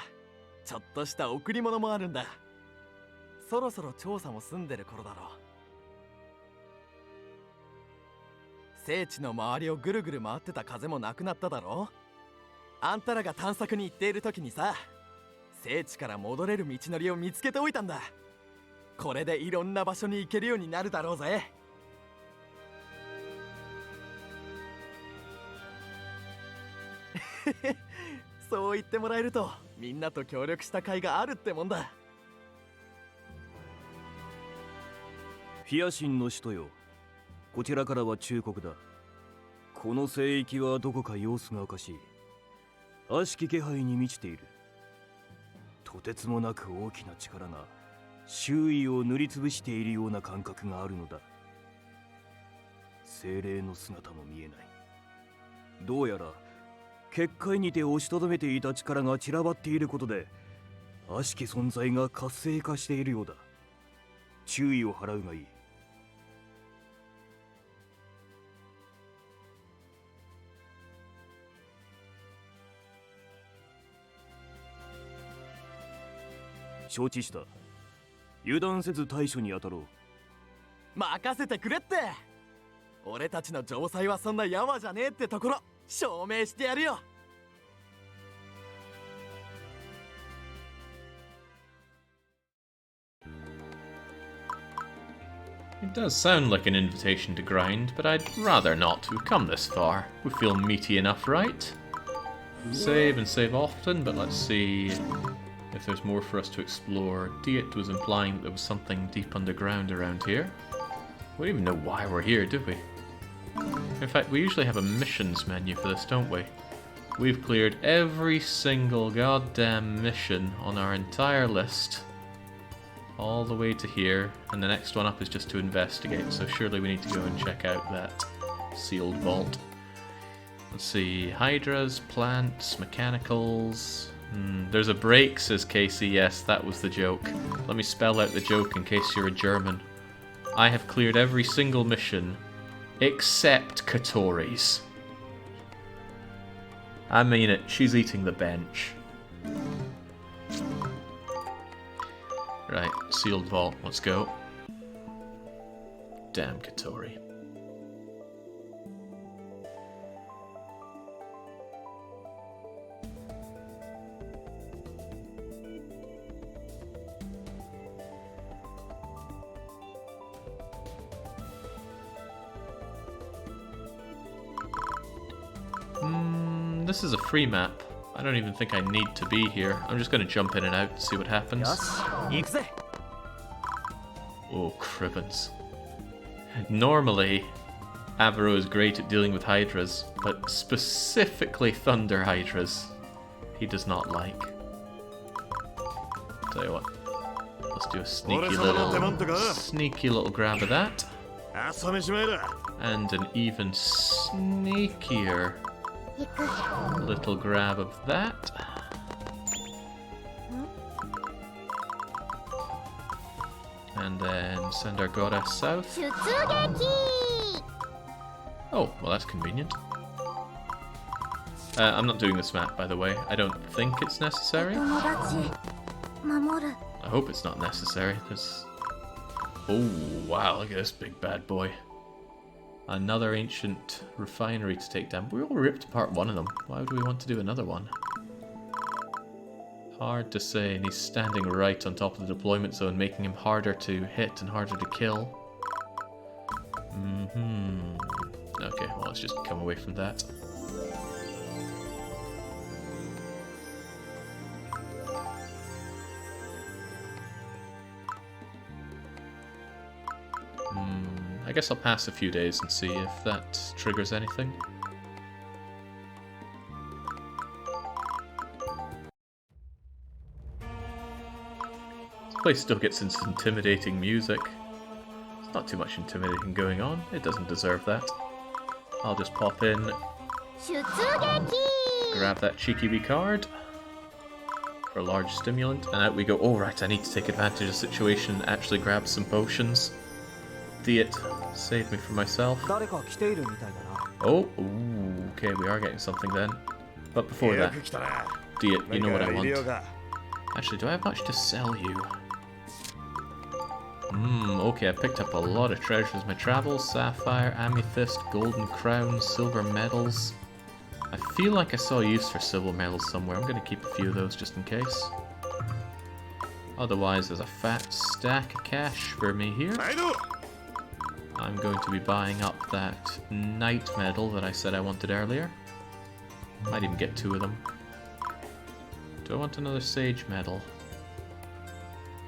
ちょっとした贈り物もあるんだ。そろそろ調査も済んでる頃だろう。聖地の周りをぐるぐる回ってた風もなくなっただろう。あんたらが探索に行っている時にさ、聖地から戻れる道のりを見つけておいたんだ。これでいろんな場所に行けるようになるだろうぜ。そう言ってもらえると、みんなと協力した甲斐があるってもんだ。フィア神の首都よ、こちらからは忠告だ。この聖域はどこか様子がおかしい。悪しき気配に満ちている。とてつもなく大きな力が周囲を塗りつぶしているような感覚があるのだ。精霊の姿も見えない。どうやら結界にて押しとどめていた力が散らばっていることで、悪しき存在が活性化しているようだ。注意を払うがいい。承知した。油断せず対処に当たろう。任せてくれって。俺たちの城塞はそんなヤワじゃねえってところ証明してやるよ。It does sound like an invitation to grind, but I'd rather not. We've come this far. We feel meaty enough, right? Save and save often, but let's see if there's more for us to explore. Diet was implying that there was something deep underground around here. We don't even know why we're here, do we? In fact, we usually have a missions menu for this, don't we? We've cleared every single goddamn mission on our entire list. All the way to here, and the next one up is just to investigate, so surely we need to go and check out that sealed vault. Let's see, hydras, plants, mechanicals, There's a break, says Casey. Yes, that was the joke. Let me spell out the joke in case you're a German. I have cleared every single mission except Katori's. I mean it, she's eating the bench. Right, sealed vault, let's go. Damn Katori. This is a free map. I don't even think I need to be here. I'm just gonna jump in and out and see what happens. Oh, cribbins. Normally, Avro is great at dealing with Hydras, but specifically Thunder Hydras, he does not like. Tell you what, let's do a sneaky little grab of that. And an even sneakier little grab of that. And then send our goddess south. Oh, well that's convenient. I'm not doing this map, by the way. I don't think it's necessary. I hope it's not necessary. There's... Oh, wow, look at this big bad boy. Another ancient refinery to take down. We all ripped apart one of them. Why would we want to do another one? Hard to say, and he's standing right on top of the deployment zone, making him harder to hit and harder to kill. Okay, well, let's just come away from that. I guess I'll pass a few days and see if that triggers anything. This place still gets this intimidating music. There's not too much intimidating going on. It doesn't deserve that. I'll just pop in, grab that cheeky wee card for a large stimulant, and out we go. Oh right, I need to take advantage of the situation and actually grab some potions. Diet, save me from myself. Oh, ooh, okay, we are getting something then. But before that, Diet, you know what I want. Actually, do I have much to sell you? Okay, I picked up a lot of treasures in my travels. Sapphire, amethyst, golden crowns, silver medals. I feel like I saw use for silver medals somewhere. I'm going to keep a few of those just in case. Otherwise, there's a fat stack of cash for me here. I'm going to be buying up that knight medal that I said I wanted earlier. Might even get 2 of them. Do I want another sage medal?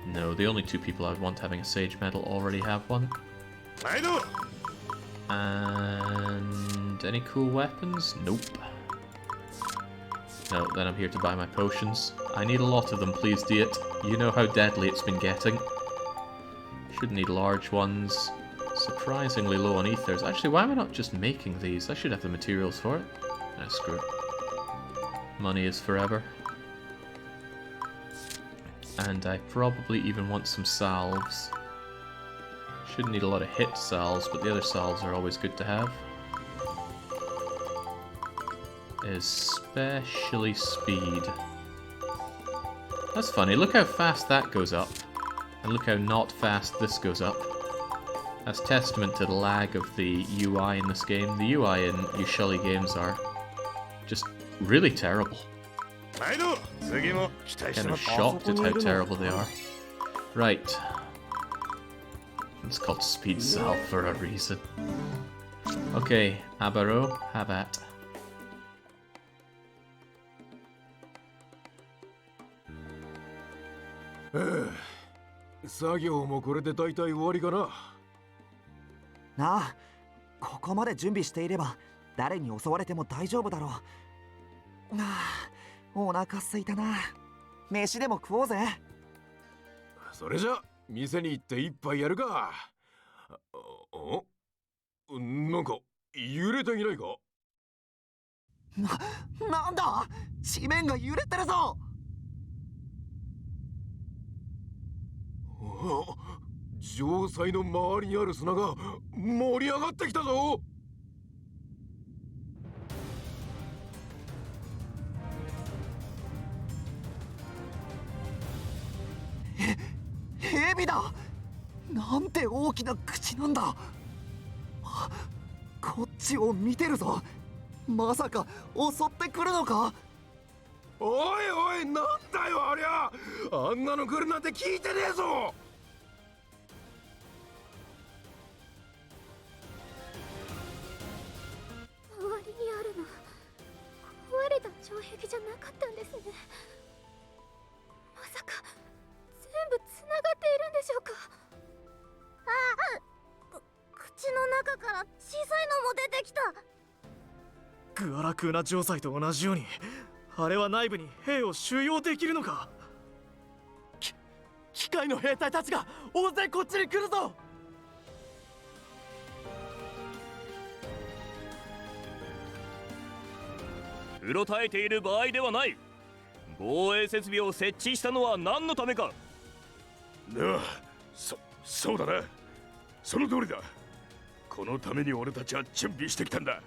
No, the only 2 people I would want having a sage medal already have one. And any cool weapons? Nope. No, then I'm here to buy my potions. I need a lot of them, please, Diet. You know how deadly it's been getting. Should need large ones. Surprisingly low on ethers. Actually, why am I not just making these? I should have the materials for it. Ah, screw it. Money is forever. And I probably even want some salves. Shouldn't need a lot of hit salves, but the other salves are always good to have. Especially speed. That's funny, look how fast that goes up. And look how not fast this goes up. That's testament to the lag of the UI in this game. The UI in Ushuli games are just really terrible. Kind of shocked at how terrible they are. Right. It's called Speed Salve for a reason. Okay, Abaro, have at.なあ、ここまで準備していれば誰に襲われても大丈夫だろう。お腹すいたな。飯でも食おうぜ。それじゃ店に行って一杯やるか。なんか揺れていないか？なんだ？地面が揺れてるぞ。城塞の周りにある砂が盛り上がってきたぞ。蛇だ。なんて大きな口なんだ。こっちを見てるぞ。まさか襲ってくるのか。おいおい、なんだよありゃ。あんなの来るなんて聞いてねえぞ。周りにあるの壊れた城壁じゃなかったんですね。まさか全部つながっているんでしょうか。口の中から小さいのも出てきた。グアラクーナ城塞と同じように、あれは内部に兵を収容できるのか。機械の兵隊たちが大勢こっちに来るぞ。うろたえている場合ではない。防衛設備を設置したのは何のためか。ああ、そうだな。その通りだ。このために俺たちは準備してきたんだ。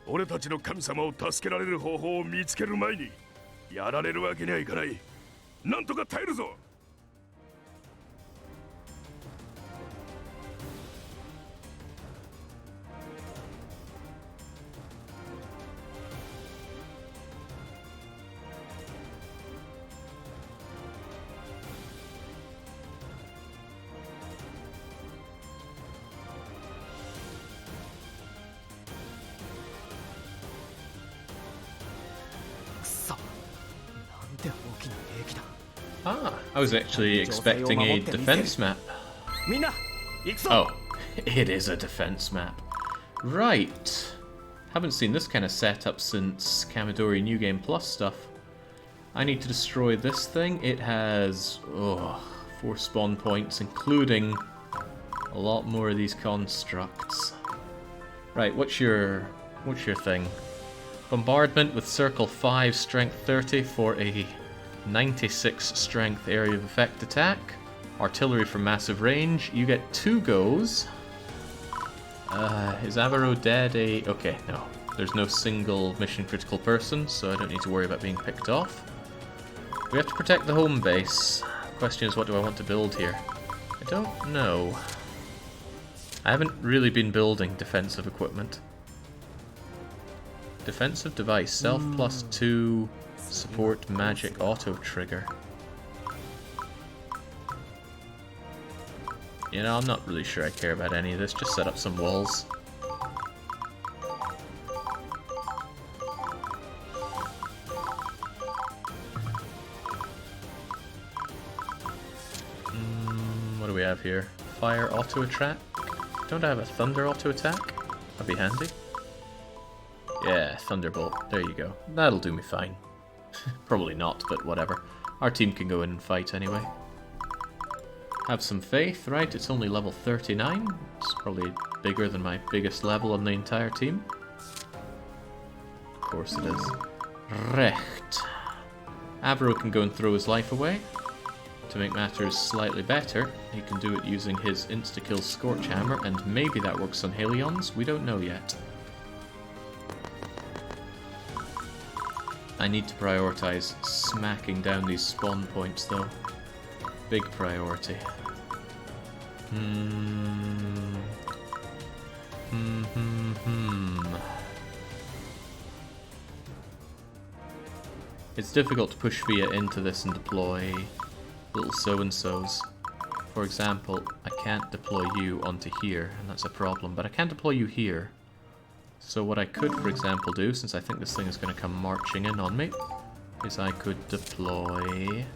俺たちの神様を助けられる方法を見つける前にやられるわけにはいかない。なんとか耐えるぞ。Ah, I was actually expecting a defense map. みんな行くぞ。 Oh, it is a defense map. Right. Haven't seen this kind of setup since Kamidori New Game Plus stuff. I need to destroy this thing. It has 4 spawn points, including a lot more of these constructs. Right, what's your thing? Bombardment with Circle 5, Strength 30 for a 96 Strength area of effect attack. Artillery for massive range. You get 2 goes. Is Avaro dead? Okay, no. There's no single mission critical person, so I don't need to worry about being picked off. We have to protect the home base. The question is, what do I want to build here? I don't know. I haven't really been building defensive equipment. Defensive device, self +2, support magic auto trigger. You know, I'm not really sure I care about any of this, just set up some walls. What do we have here? Fire auto attack? Don't I have a thunder auto attack? That'd be handy. Yeah, Thunderbolt. There you go. That'll do me fine. Probably not, but whatever. Our team can go in and fight anyway. Have some faith, right? It's only level 39. It's probably bigger than my biggest level on the entire team. Of course it is. Recht. Avro can go and throw his life away. To make matters slightly better, he can do it using his insta-kill Scorch Hammer, and maybe that works on Helions, we don't know yet. I need to prioritize smacking down these spawn points though. Big priority. It's difficult to push Via into this and deploy little so-and-sos. For example, I can't deploy you onto here, and that's a problem, but I can deploy you here. So what I could, for example, do, since I think this thing is going to come marching in on me, is I could deploy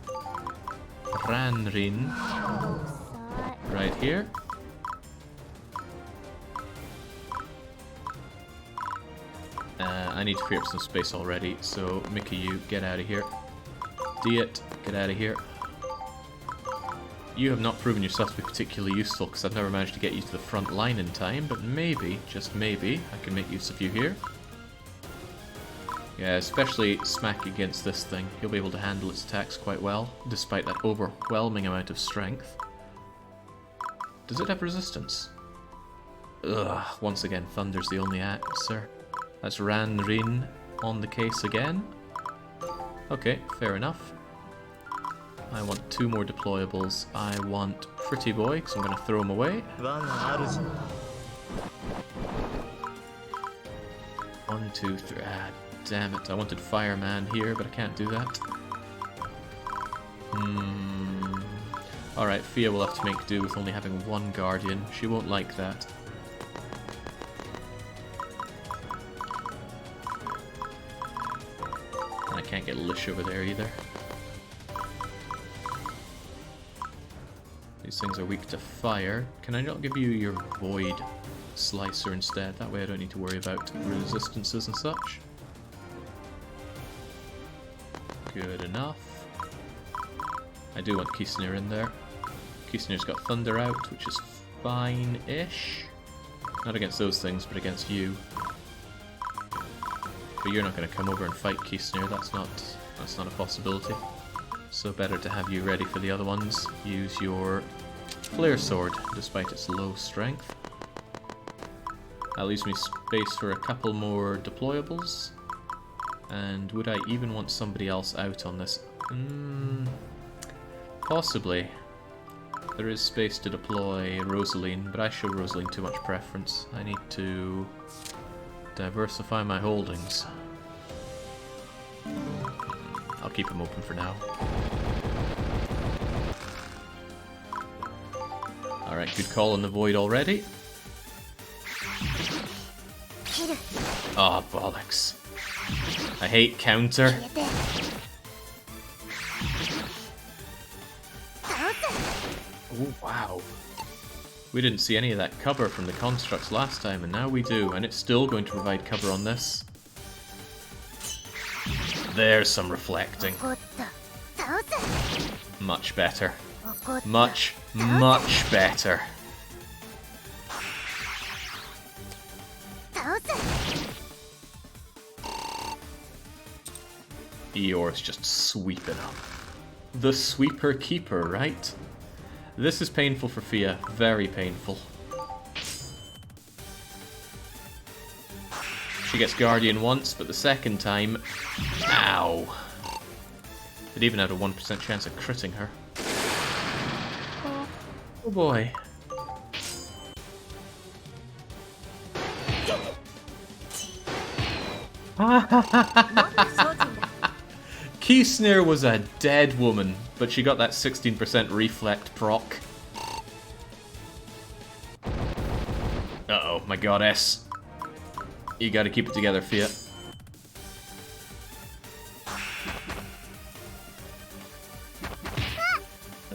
Ranrin right here. I need to free up some space already, so Mickey, you get out of here. Diet, get out of here. You have not proven yourself to be particularly useful because I've never managed to get you to the front line in time, but maybe, just maybe, I can make use of you here. Yeah, especially smacking against this thing. He'll be able to handle its attacks quite well, despite that overwhelming amount of strength. Does it have resistance? Ugh, once again, Thunder's the only answer. That's Ran Rin on the case again. Okay, fair enough. I want 2 more deployables. I want Pretty Boy, because I'm going to throw him away. 1, 2, 3. Ah, damn it. I wanted Fireman here, but I can't do that. Alright, Fia will have to make do with only having 1 Guardian. She won't like that. And I can't get Lish over there either. These things are weak to fire. Can I not give you your Void Slicer instead? That way I don't need to worry about resistances and such. Good enough. I do want Kisner in there. Kisner's got Thunder out, which is fine-ish. Not against those things, but against you. But you're not going to come over and fight Kisner. That's not a possibility. So better to have you ready for the other ones. Use your Flare Sword, despite its low strength. That leaves me space for a couple more deployables. And would I even want somebody else out on this? Possibly. There is space to deploy Rosaline, but I show Rosaline too much preference. I need to diversify my holdings. I'll keep them open for now. Alright, good call on the Void already. Oh, bollocks. I hate counter. Oh, wow. We didn't see any of that cover from the constructs last time, and now we do, and it's still going to provide cover on this. There's some reflecting. Much better. Much, much better. Eeyore's just sweeping up. The Sweeper Keeper, right? This is painful for Fia. Very painful. She gets Guardian once, but the second time... Ow. It even had a 1% chance of critting her. Oh boy. Kisner was a dead woman, but she got that 16% reflect proc. Uh-oh, my goddess. You gotta keep it together, Fia.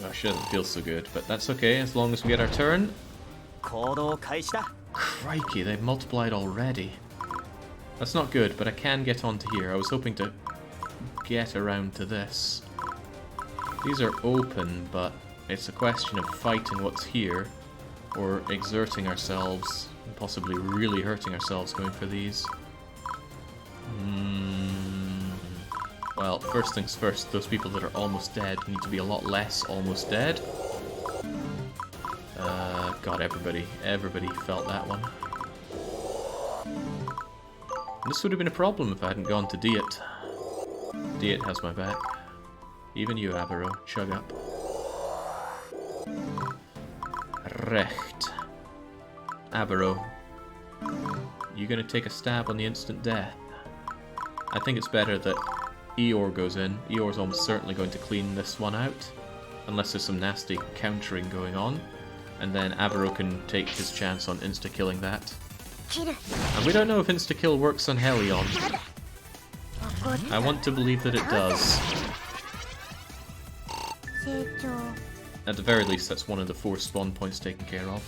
Oh, she doesn't feel so good, but that's okay, as long as we get our turn. Crikey, they've multiplied already. That's not good, but I can get onto here. I was hoping to get around to this. These are open, but it's a question of fighting what's here, or exerting ourselves, and possibly really hurting ourselves going for these. Well, first things first, those people that are almost dead need to be a lot less almost dead. God, everybody felt that one. This would have been a problem if I hadn't gone to Diet. Diet has my back. Even you, Abaro. Chug up. Recht. Abaro. You gonna take a stab on the instant death? I think it's better that Eeyore goes in. Eeyore's almost certainly going to clean this one out. Unless there's some nasty countering going on. And then Abaro can take his chance on insta-killing that. And we don't know if insta-kill works on Helion. I want to believe that it does. At the very least, that's one of the 4 spawn points taken care of.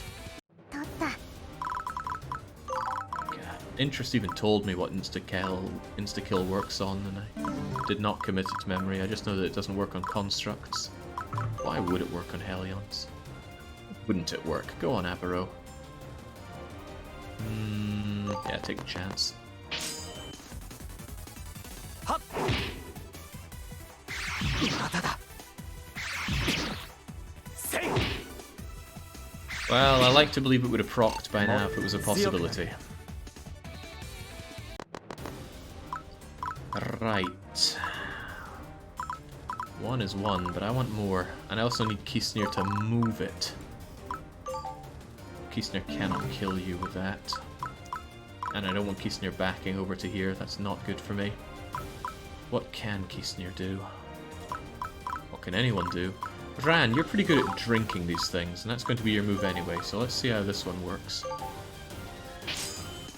Interest even told me what insta-kill works on, and I did not commit it to memory. I just know that it doesn't work on constructs. Why would it work on Helions? Wouldn't it work? Go on, Abaro. Yeah, take a chance. Well, I like to believe it would have procced by now if it was a possibility. Right. One is one, but I want more. And I also need Kisnir to move it. Kisnir cannot kill you with that. And I don't want Kisnir backing over to here. That's not good for me. What can Kisnir do? What can anyone do? Ran, you're pretty good at drinking these things, and that's going to be your move anyway, so let's see how this one works.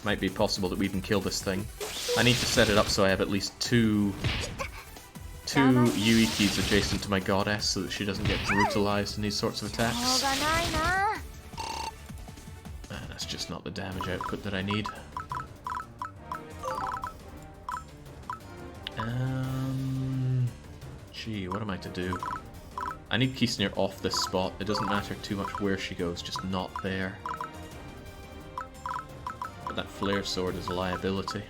Might be possible that we can kill this thing. I need to set it up so I have at least two Yui keys adjacent to my goddess so that she doesn't get brutalized in these sorts of attacks. That's just not the damage output that I need. Gee, what am I to do? I need Kisnir off this spot. It doesn't matter too much where she goes, just not there. But that flare sword is a liability.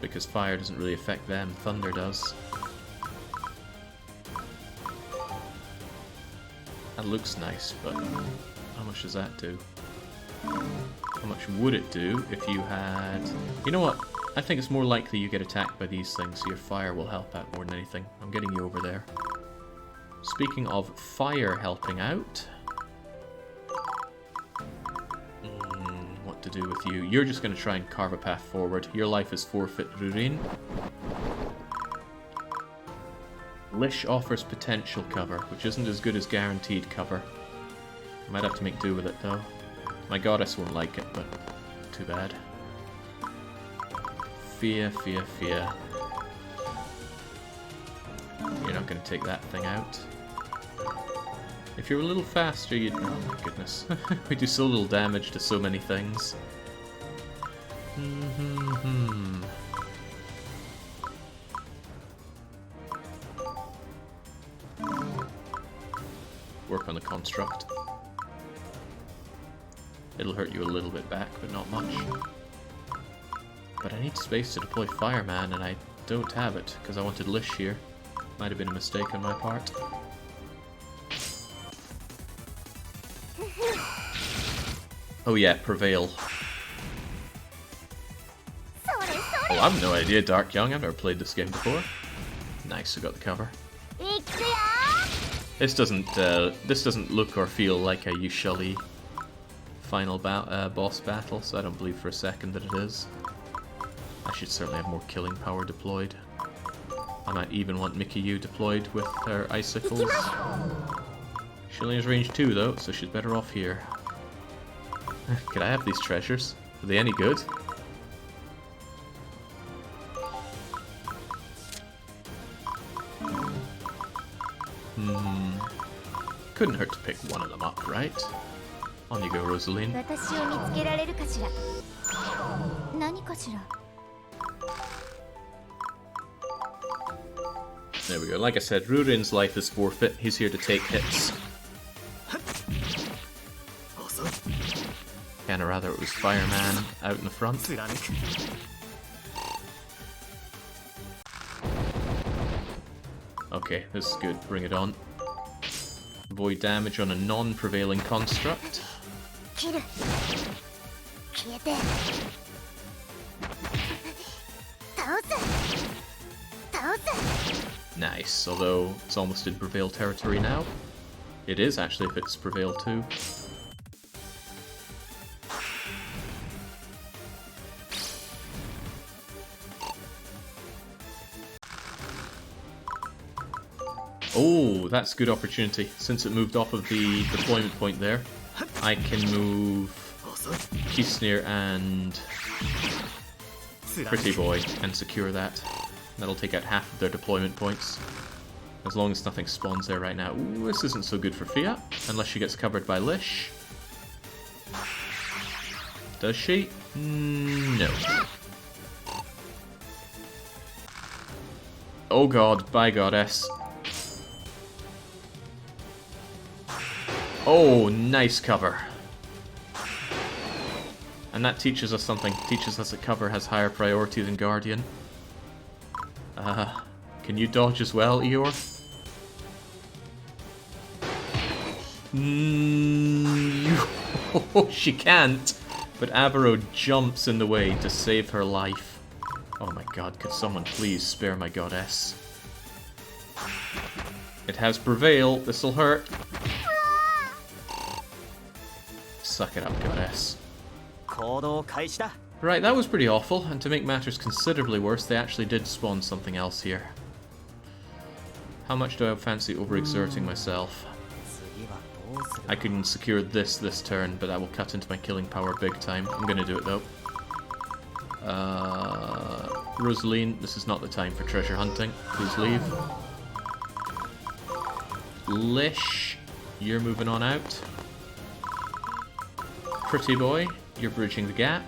Because fire doesn't really affect them, thunder does. That looks nice, but how much does that do? How much would it do if you had... You know what? I think it's more likely you get attacked by these things, so your fire will help out more than anything. I'm getting you over there. Speaking of fire helping out... what to do with you? You're just going to try and carve a path forward. Your life is forfeit, Rurin. Lish offers potential cover, which isn't as good as guaranteed cover. I might have to make do with it, though. My goddess won't like it, but too bad. Fear, fear, fear. You're not going to take that thing out. If you're a little faster, you'd... Oh my goodness. We do so little damage to so many things. Work on the construct. It'll hurt you a little bit back, but not much. But I need space to deploy Fireman, and I don't have it, because I wanted Lish here. Might have been a mistake on my part. Oh yeah, Prevail. Oh, I've no idea, Dark Young. I've never played this game before. Nice, we got the cover. This doesn't look or feel like a Yushali final boss battle, so I don't believe for a second that it is. I should certainly have more killing power deployed. I might even want Mikiyu deployed with her icicles. She only has range 2 though, so she's better off here. Could I have these treasures? Are they any good? Couldn't hurt to pick one of them up, right? On you go, Rosaline. There we go. Like I said, Rurin's life is forfeit. He's here to take hits. Kinda rather it was Fireman out in the front. Okay, this is good. Bring it on. Avoid damage on a non-prevailing construct. Nice, although it's almost in Prevail territory now. It is actually if it's Prevail too. Oh, that's a good opportunity. Since it moved off of the deployment point there, I can move Kisnir and Pretty Boy and secure that. That'll take out half of their deployment points. As long as nothing spawns there right now. Ooh, this isn't so good for Fia, unless she gets covered by Lish. Does she? No. Oh god, by goddess. Oh, nice cover. And that teaches us something. Teaches us that cover has higher priority than Guardian. Can you dodge as well, Eeyore? Oh, she can't. But Abaro jumps in the way to save her life. Oh my god, could someone please spare my goddess? It has prevailed. This'll hurt. Suck it up, goddess. Right, that was pretty awful, and to make matters considerably worse, they actually did spawn something else here. How much do I fancy overexerting myself? I can secure this turn, but that will cut into my killing power big time. I'm gonna do it though. Rosaline, this is not the time for treasure hunting. Please leave. Lish, you're moving on out. Pretty boy, you're bridging the gap.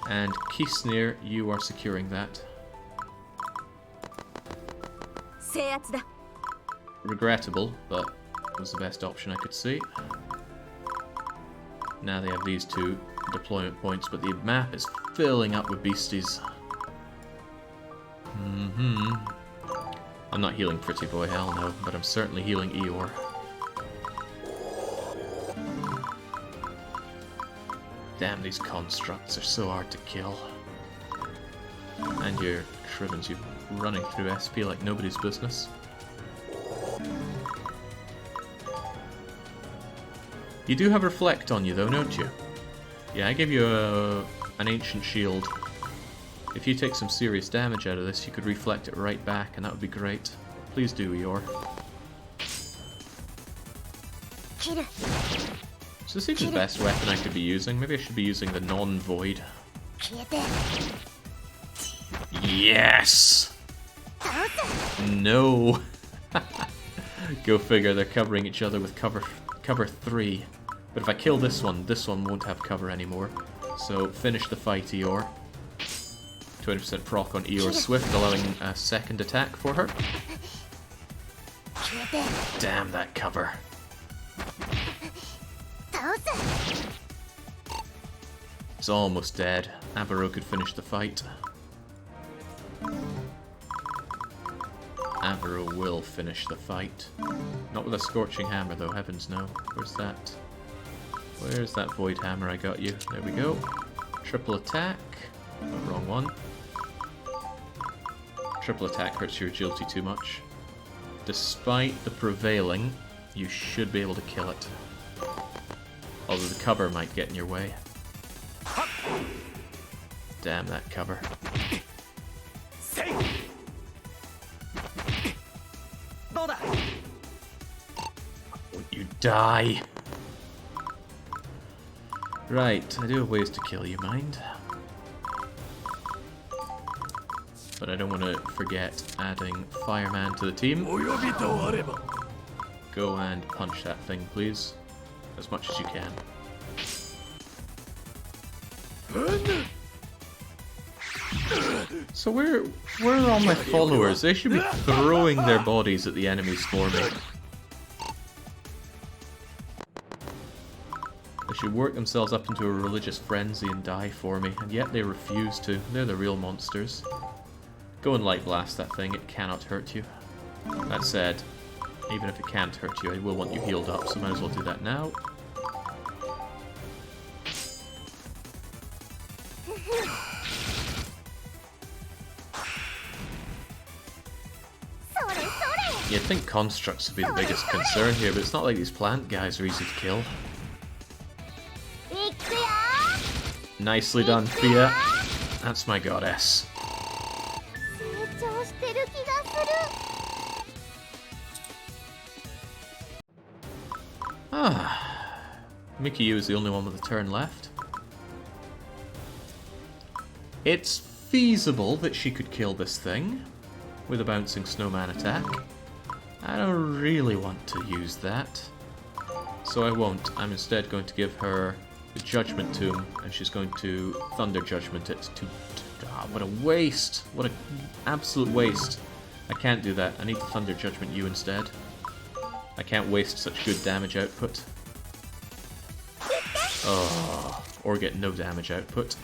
And Kisnir, you are securing that. Regrettable, but it was the best option I could see. Now they have these two deployment points, but the map is filling up with beasties. I'm not healing Pretty Boy, hell no, but I'm certainly healing Eeyore. Damn, these constructs are so hard to kill. And your Shrivens, you're running through SP like nobody's business. You do have Reflect on you though, don't you? Yeah, I gave you an Ancient Shield. If you take some serious damage out of this, you could reflect it right back, and that would be great. Please do, Eeyore. So this seems the best weapon I could be using. Maybe I should be using the non-void. Yes! No! Go figure, they're covering each other with cover 3. But if I kill this one won't have cover anymore. So finish the fight, Eeyore. 20% proc on Eeyore's Swift, allowing a second attack for her. Damn that cover. It's almost dead. Abaro could finish the fight. Abaro will finish the fight. Not with a Scorching Hammer though, heavens no. Where's that? Where's that Void Hammer I got you? There we go. Triple attack. Oh, wrong one. Triple attack hurts your agility too much. Despite the prevailing, you should be able to kill it. Although the cover might get in your way. Damn that cover. Won't you die? Right, I do have ways to kill you, mind. But I don't want to forget adding Fireman to the team. Go and punch that thing, please. As much as you can. So where are all my followers? They should be throwing their bodies at the enemies for me. They should work themselves up into a religious frenzy and die for me, and yet they refuse to. They're the real monsters. Go and light blast that thing, it cannot hurt you. That said, even if it can't hurt you, I will want you healed up, so might as well do that now. You'd think constructs would be the biggest concern here, but it's not like these plant guys are easy to kill. Nicely done, Fia. That's my goddess. Mikiyu is the only one with a turn left. It's feasible that she could kill this thing with a bouncing snowman attack. I don't really want to use that, so I won't. I'm instead going to give her the Judgment Tomb, and she's going to Thunder Judgment it to what a waste! What an absolute waste. I can't do that. I need to Thunder Judgment you instead. I can't waste such good damage output. Oh, or get no damage output.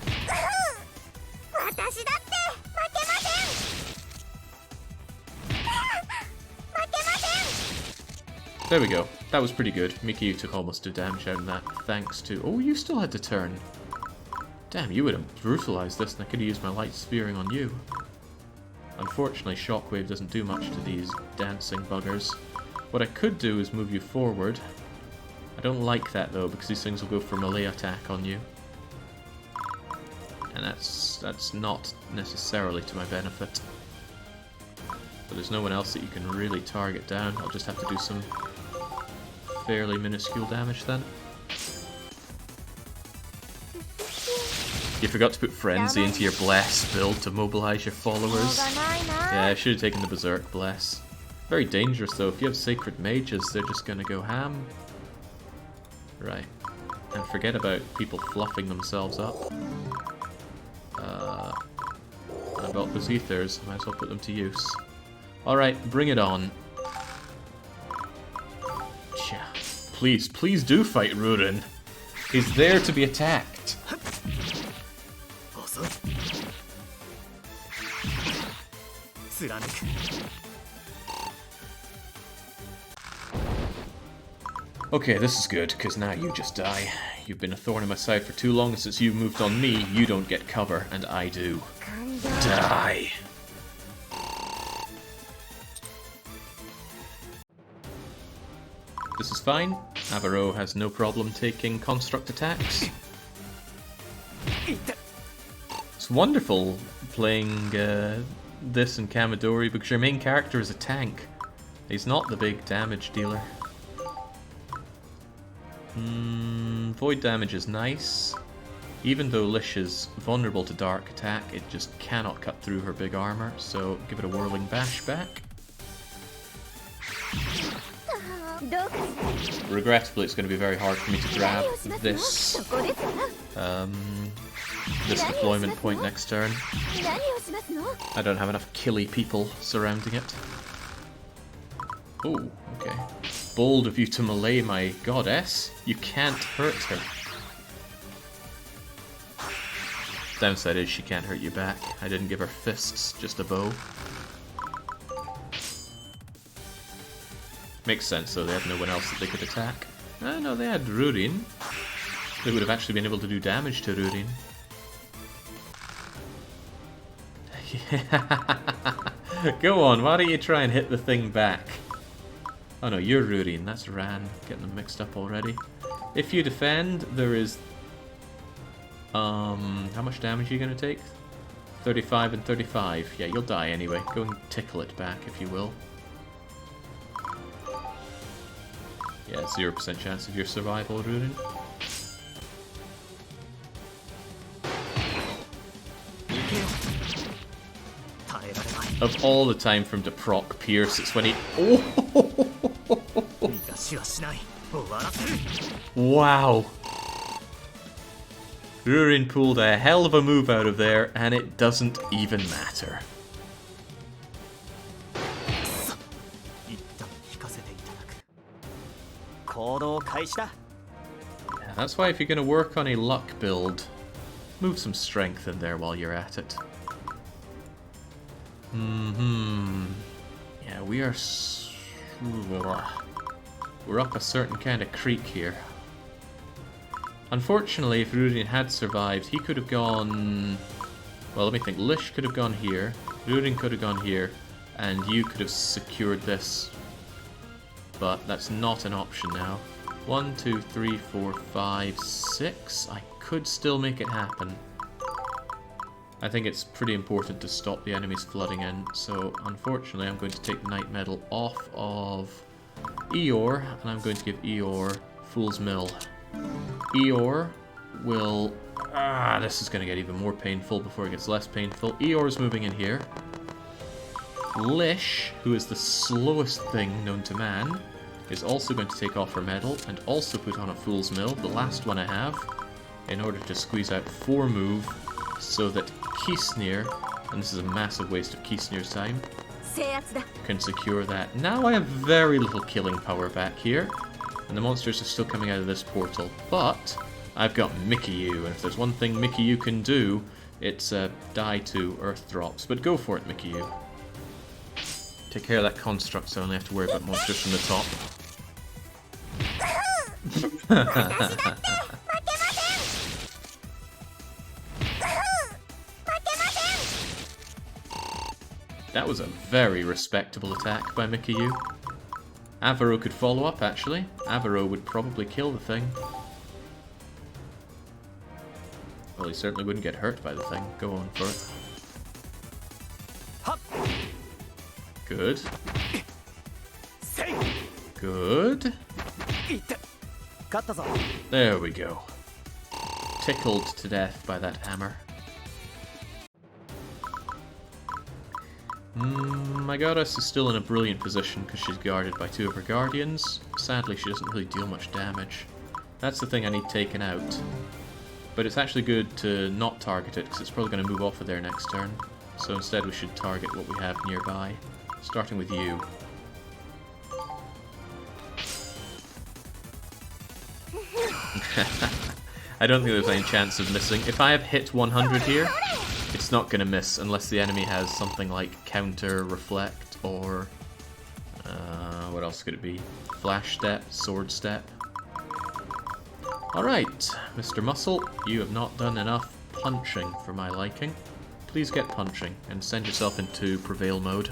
There we go. That was pretty good. Mikiyu took almost 2 damage out of that, thanks to... Oh, you still had to turn. Damn, you would have brutalized this, and I could have used my light spearing on you. Unfortunately, Shockwave doesn't do much to these dancing buggers. What I could do is move you forward. I don't like that, though, because these things will go for melee attack on you. And that's not necessarily to my benefit. But there's no one else that you can really target down. I'll just have to do some fairly minuscule damage then. You forgot to put Frenzy into your Bless build to mobilize your followers. Yeah, I should have taken the Berserk Bless. Very dangerous though. If you have Sacred Mages, they're just gonna go ham. Right. And forget about people fluffing themselves up. I got those ethers. Might as well put them to use. Alright, bring it on. Please, please do fight Rurin. He's there to be attacked. Okay, this is good, because now you just die. You've been a thorn in my side for too long, and since you've moved on me, you don't get cover, and I do. Die! This is fine. Avaro has no problem taking construct attacks. It's wonderful playing this in Kamidori because your main character is a tank. He's not the big damage dealer. Void damage is nice. Even though Lish is vulnerable to dark attack, it just cannot cut through her big armor, so give it a whirling bash back. Regrettably, it's going to be very hard for me to grab this this deployment point next turn. I don't have enough killy people surrounding it. Oh, okay. Bold of you to melee my goddess. You can't hurt her. Downside is she can't hurt you back. I didn't give her fists, just a bow. Makes sense though, they had no one else that they could attack. No, they had Rurin. They would have actually been able to do damage to Rurin. Go on, why don't you try and hit the thing back? Oh no, you're Rurin, that's Ran. Getting them mixed up already. If you defend, there is... how much damage are you going to take? 35 and 35. Yeah, you'll die anyway. Go and tickle it back, if you will. Yeah, 0% chance of your survival, Rurin. Of all the time from to proc Pierce, it's when he... Oh! Wow! Rurin pulled a hell of a move out of there, and it doesn't even matter. Yeah, that's why if you're going to work on a luck build, move some strength in there while you're at it. Yeah, we're up a certain kind of creek here. Unfortunately, if Rurin had survived, he could have gone... Well, let me think. Lish could have gone here, Rurin could have gone here, and you could have secured this. But that's not an option now. 1, 2, 3, 4, 5, 6. I could still make it happen. I think it's pretty important to stop the enemies flooding in, so unfortunately I'm going to take the Night Medal off of Eeyore, and I'm going to give Eeyore Fool's Mill. Eeyore will... this is going to get even more painful before it gets less painful. Eeyore's moving in here. Lish, who is the slowest thing known to man, is also going to take off her medal and also put on a Fool's Mill, the last one I have, in order to squeeze out 4 move so that Kisnir, and this is a massive waste of Kisnir's time, can secure that. Now I have very little killing power back here, and the monsters are still coming out of this portal, but I've got Mikiyu, and if there's one thing Mikiyu can do, it's die to earth drops. But go for it, Mikiyu. Take care of that construct so I only have to worry about monsters from the top. That was a very respectable attack by Mikiyu. Avaro could follow up, actually. Avaro would probably kill the thing. Well, he certainly wouldn't get hurt by the thing. Go on for it. Good. Good. There we go. Tickled to death by that hammer. My goddess is still in a brilliant position because she's guarded by 2 of her guardians. Sadly, she doesn't really deal much damage. That's the thing I need taken out. But it's actually good to not target it because it's probably going to move off of there next turn. So instead we should target what we have nearby. Starting with you. I don't think there's any chance of missing. If I have hit 100 here, it's not going to miss unless the enemy has something like counter, reflect, or what else could it be? Flash step, sword step. Alright, Mr. Muscle, you have not done enough punching for my liking. Please get punching and send yourself into prevail mode.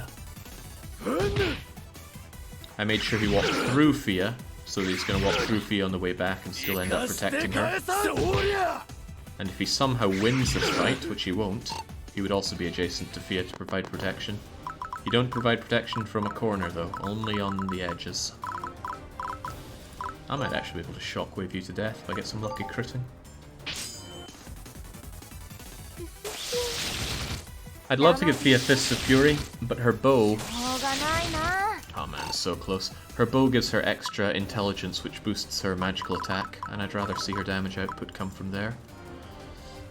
I made sure he walked through Fia, so that he's going to walk through Fia on the way back and still end up protecting her. And if he somehow wins this fight, which he won't, he would also be adjacent to Fia to provide protection. You don't provide protection from a corner though, only on the edges. I might actually be able to shockwave you to death if I get some lucky critting. I'd love to give Fia Fists of Fury, but her bow... Oh man, so close. Her bow gives her extra intelligence which boosts her magical attack, and I'd rather see her damage output come from there.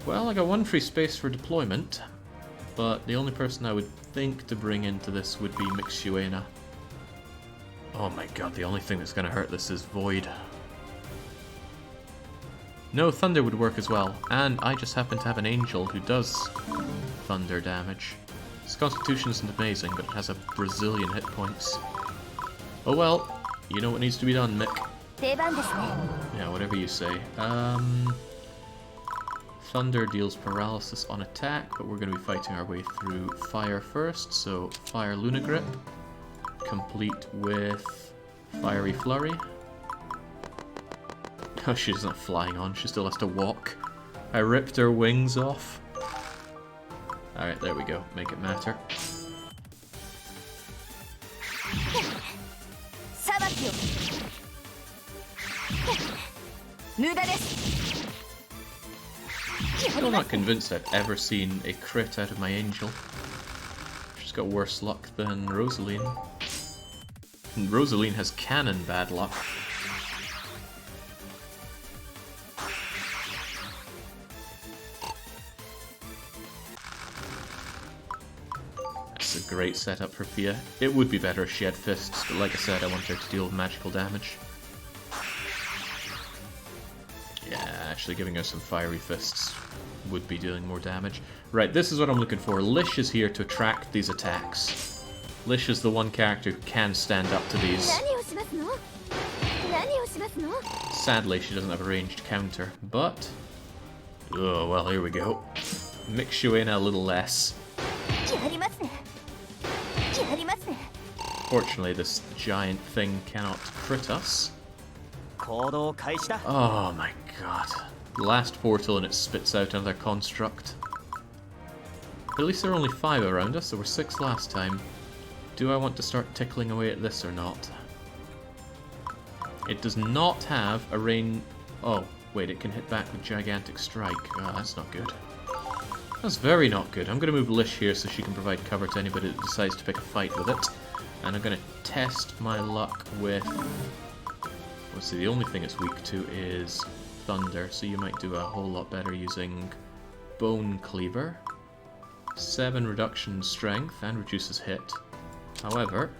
Well, I got 1 free space for deployment, but the only person I would think to bring into this would be Mixuena. Oh my god, the only thing that's going to hurt this is Void. No, Thunder would work as well, and I just happen to have an Angel who does Thunder damage. His Constitution isn't amazing, but it has a Brazilian hit points. Oh well, you know what needs to be done, Mick. Yeah, whatever you say. Thunder deals paralysis on attack, but we're going to be fighting our way through Fire first, so Fire Luna Grip, complete with Fiery Flurry. Oh, she's not flying on, she still has to walk. I ripped her wings off. Alright, there we go, make it matter. I'm not convinced I've ever seen a crit out of my Angel. She's got worse luck than Rosaline. And Rosaline has canon bad luck. That's a great setup for Fia. It would be better if she had fists, but like I said, I want her to deal with magical damage. Yeah, actually giving her some fiery fists would be dealing more damage. Right, this is what I'm looking for. Lish is here to attract these attacks. Lish is the one character who can stand up to these. Sadly, she doesn't have a ranged counter, but... oh, well, here we go. Mixuena a little less. Fortunately, this giant thing cannot crit us. Oh my god. Last portal and it spits out another construct. At least there are only 5 around us, there were 6 last time. Do I want to start tickling away at this or not? It does not have a rain... oh, wait, it can hit back with Gigantic Strike. Oh, that's not good. That's very not good. I'm going to move Lish here so she can provide cover to anybody that decides to pick a fight with it. And I'm going to test my luck with... let's see, the only thing it's weak to is Thunder, so you might do a whole lot better using Bone Cleaver. 7 reduction in strength and reduces hit. However,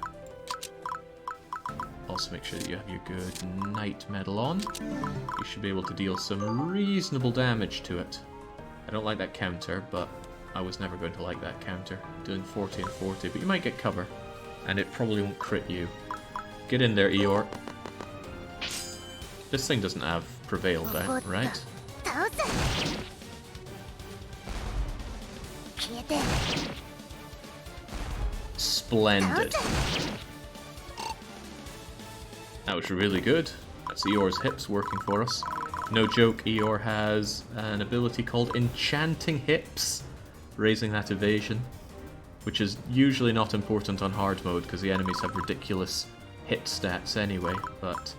also make sure that you have your good Knight Medal on. You should be able to deal some reasonable damage to it. I don't like that counter, but I was never going to like that counter. Doing 40 and 40, but you might get cover. And it probably won't crit you. Get in there, Eeyore. This thing doesn't have Prevail down, right? 倒す。消えて。 Splendid. That was really good. That's Eeyore's hips working for us. No joke, Eeyore has an ability called Enchanting Hips, raising that evasion, which is usually not important on hard mode because the enemies have ridiculous hit stats anyway, but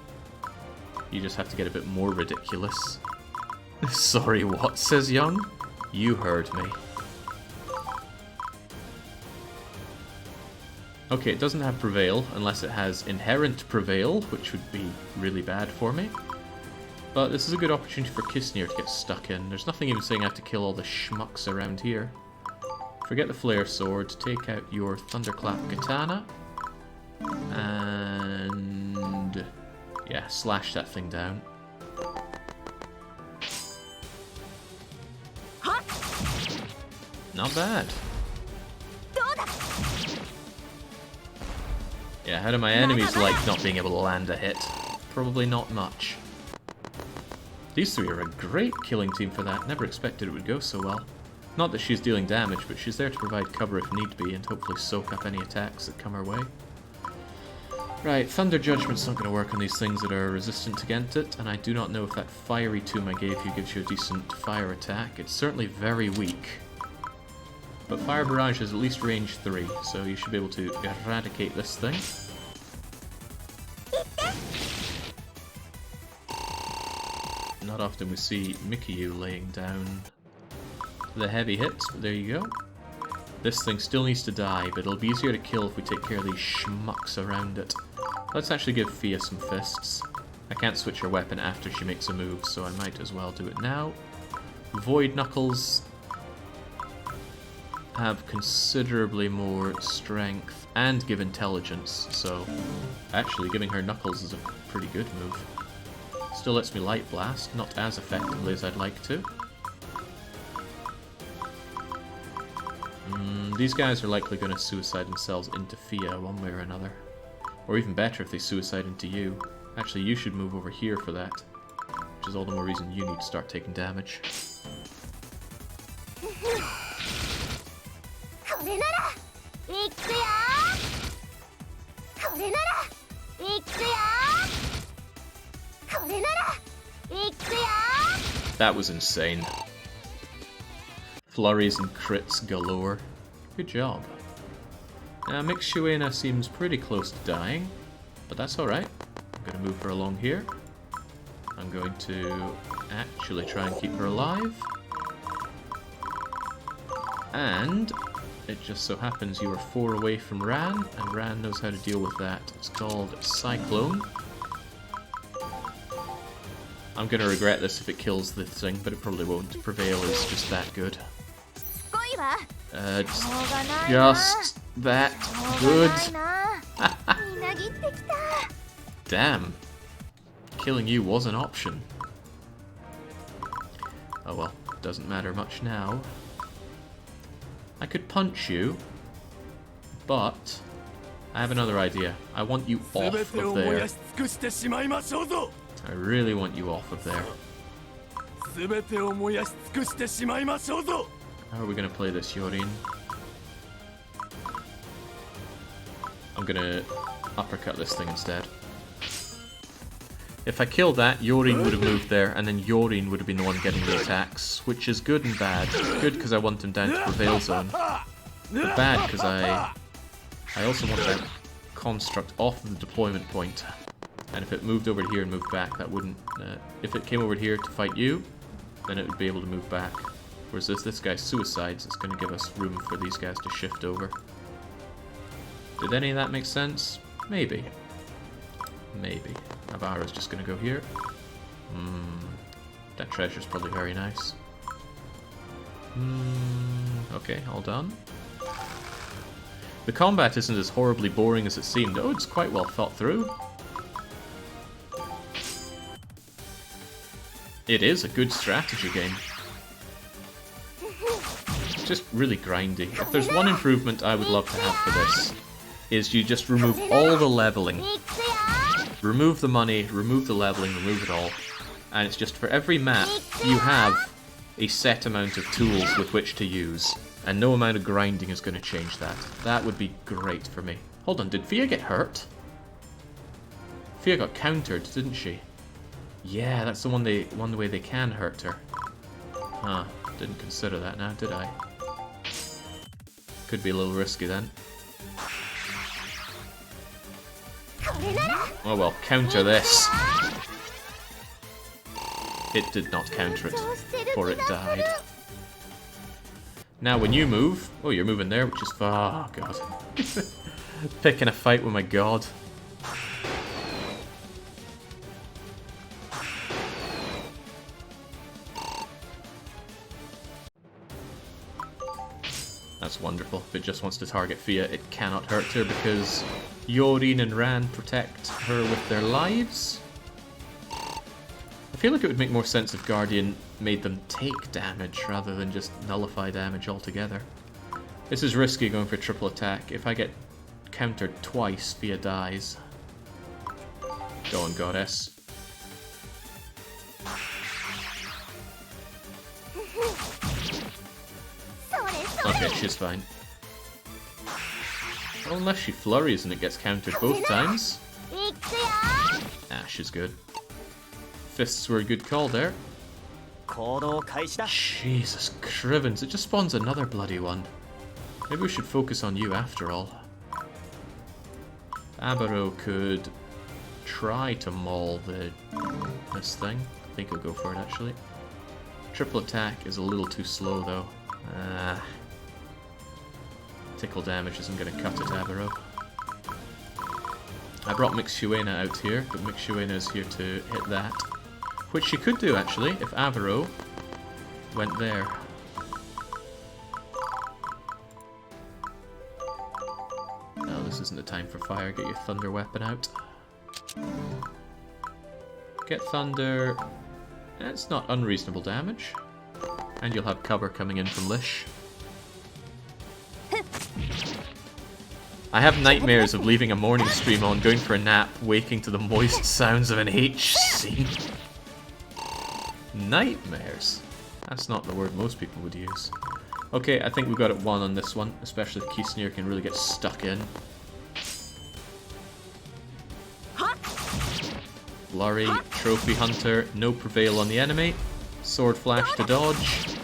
you just have to get a bit more ridiculous. Sorry, what, says Young? You heard me. Okay, it doesn't have Prevail, unless it has Inherent Prevail, which would be really bad for me. But this is a good opportunity for Kisnir to get stuck in. There's nothing even saying I have to kill all the schmucks around here. Forget the Flare Sword, take out your Thunderclap Katana, and yeah, slash that thing down. Not bad. Yeah, how do my enemies like not being able to land a hit? Probably not much. These three are a great killing team for that. Never expected it would go so well. Not that she's dealing damage, but she's there to provide cover if need be and hopefully soak up any attacks that come her way. Right, Thunder Judgment's not going to work on these things that are resistant against it, and I do not know if that Fiery Tomb I gave you gives you a decent fire attack. It's certainly very weak. But Fire Barrage is at least range 3, so you should be able to eradicate this thing. Not often we see Mikyu laying down the heavy hits, but there you go. This thing still needs to die, but it'll be easier to kill if we take care of these schmucks around it. Let's actually give Fia some fists. I can't switch her weapon after she makes a move, so I might as well do it now. Void Knuckles have considerably more strength and give intelligence, so actually giving her Knuckles is a pretty good move. Still lets me Light Blast, not as effectively as I'd like to. These guys are likely going to suicide themselves into Fia one way or another. Or even better if they suicide into you. Actually, you should move over here for that. Which is all the more reason you need to start taking damage. That was insane. Flurries and crits galore. Good job. Now, Mixuena seems pretty close to dying, but that's alright. I'm going to move her along here. I'm going to actually try and keep her alive. And it just so happens you are 4 away from Ran, and Ran knows how to deal with that. It's called Cyclone. I'm going to regret this if it kills this thing, but it probably won't. Prevail is just that good. Just that good. Damn. Killing you was an option. Oh well, doesn't matter much now. I could punch you, but I have another idea. I want you off of there. I really want you off of there. How are we going to play this, Yorin? I'm going to uppercut this thing instead. If I killed that, Yorin would have moved there, and then Yorin would have been the one getting the attacks, which is good and bad. Good because I want him down to Prevail Zone, but bad because I also want that construct off of the deployment point. And if it moved over here and moved back, that wouldn't... if it came over here to fight you, then it would be able to move back. Whereas if this guy suicides, it's going to give us room for these guys to shift over. Did any of that make sense? Maybe. Maybe. Navara's just going to go here. That treasure's probably very nice. Okay, all done. The combat isn't as horribly boring as it seemed. Oh, it's quite well thought through. It is a good strategy game. It's just really grindy. If there's one improvement I would love to have for this, is you just remove all the leveling. remove the money, remove the leveling, remove it all, and it's just for every map you have a set amount of tools with which to use, and no amount of grinding is going to change that. That would be great for me. Hold on, did Fia get hurt? Fia got countered, didn't she? Yeah, that's the one way they can hurt her. Huh, didn't consider that now, did I? Could be a little risky then. Oh well, counter this. It did not counter it, for it died. Now when you move... Oh, you're moving there, which is... Oh, God. Picking a fight with my god. That's wonderful. If it just wants to target Fia, it cannot hurt her because Yorin and Ran protect her with their lives. I feel like it would make more sense if Guardian made them take damage rather than just nullify damage altogether. This is risky going for triple attack. If I get countered twice, Fia dies. Go on, Goddess. Okay, she's fine. Oh, unless she flurries and it gets countered both times. Ah, she's good. Fists were a good call there. Jesus Crivens, it just spawns another bloody one. Maybe we should focus on you after all. Abaro could try to maul this thing. I think he'll go for it actually. Triple attack is a little too slow though. Tickle damage isn't going to cut it, Abaro. I brought Mixuena out here, but Mixuena is here to hit that. Which she could do, actually, if Avaro went there. No, this isn't the time for fire. Get your thunder weapon out. Get thunder. That's not unreasonable damage. And you'll have cover coming in from Lish. I have nightmares of leaving a morning stream on, going for a nap, waking to the moist sounds of an H scene. Nightmares? That's not the word most people would use. Okay, I think we got it won on this one, especially if Kisnir can really get stuck in. Flurry, Trophy Hunter, no prevail on the enemy. Sword Flash to dodge.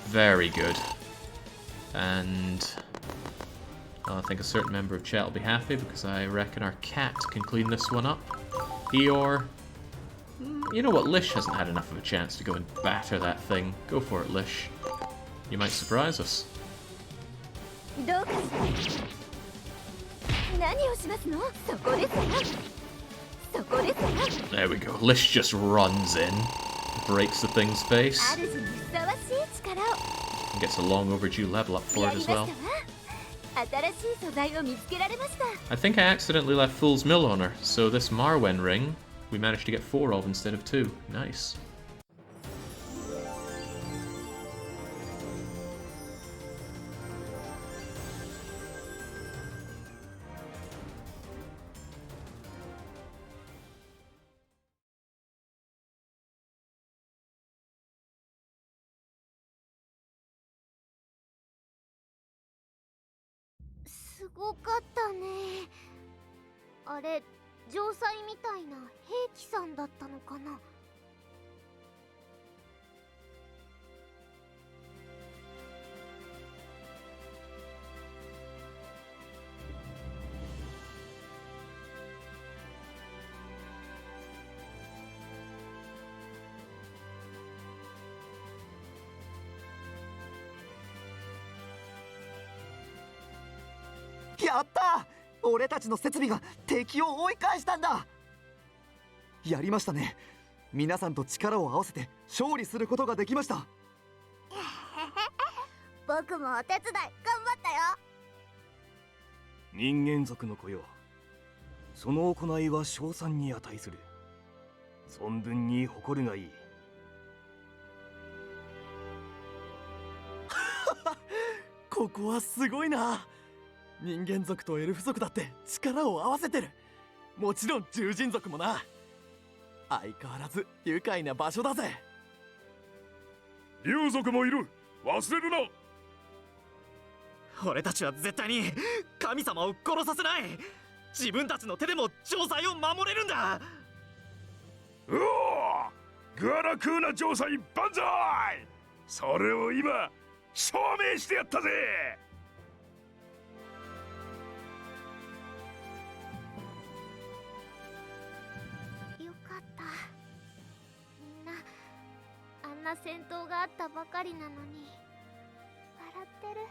Very good. And I think a certain member of chat will be happy because I reckon our cat can clean this one up. Eeyore. You know what, Lish hasn't had enough of a chance to go and batter that thing. Go for it, Lish. You might surprise us. There we go. Lish just runs in, breaks the thing's face, and gets a long overdue level up for it as well. I think I accidentally left Fool's Mill on her, so this Marwen ring we managed to get 4 of instead of 2. Nice.すごかったね。あれ、城塞みたいな兵器さんだったのかな。やった！俺たちの設備が敵を追い返したんだ。やりましたね。皆さんと力を合わせて勝利することができました。僕もお手伝い頑張ったよ。人間族の子よ、その行いは称賛に値する。存分に誇るがいい。ここはすごいな。人間族とエルフ族だって力を合わせてる。もちろん獣人族もな。相変わらず愉快な場所だぜ。竜族もいる、忘れるな。俺たちは絶対に神様を殺させない。自分たちの手でも城塞を守れるんだ。うおー、グアラクーナ城塞万歳。それを今証明してやったぜ。よかった。みんなあんな戦闘があったばかりなのに笑ってる。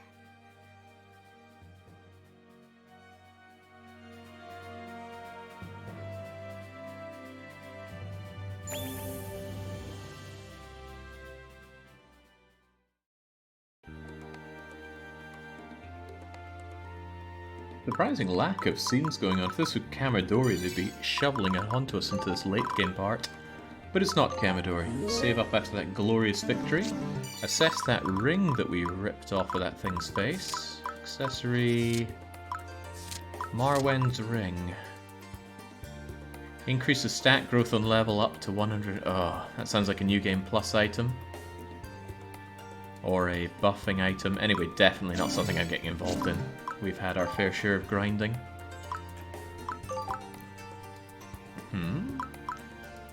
Surprising lack of scenes going on. If this was Kamadori, they'd be shoveling it onto us into this late game part. But it's not Kamadori. Save up after that glorious victory. Assess that ring that we ripped off of that thing's face. Accessory... Marwen's ring. Increases stat growth on level up to 100... Oh, that sounds like a new game plus item. Or a buffing item. Anyway, definitely not something I'm getting involved in. We've had our fair share of grinding.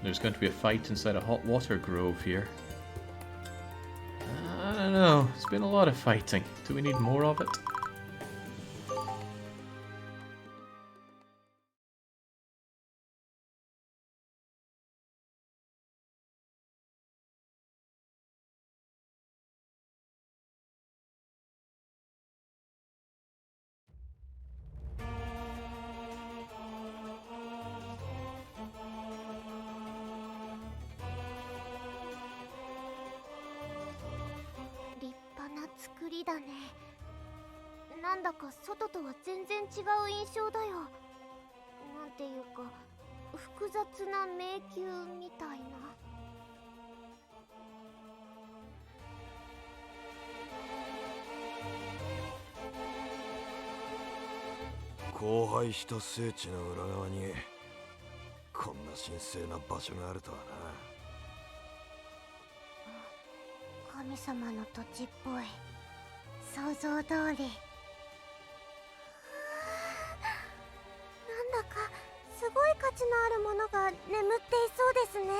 There's going to be a fight inside a hot water grove here. I don't know. It's been a lot of fighting. Do we need more of it?作りだね。なんだか外とは全然違う印象だよ。なんていうか複雑な迷宮みたいな。荒廃した聖地の裏側にこんな神聖な場所があるとはな。神様の土地っぽい。想像通り。なんだかすごい価値のあるものが眠っていそうですね。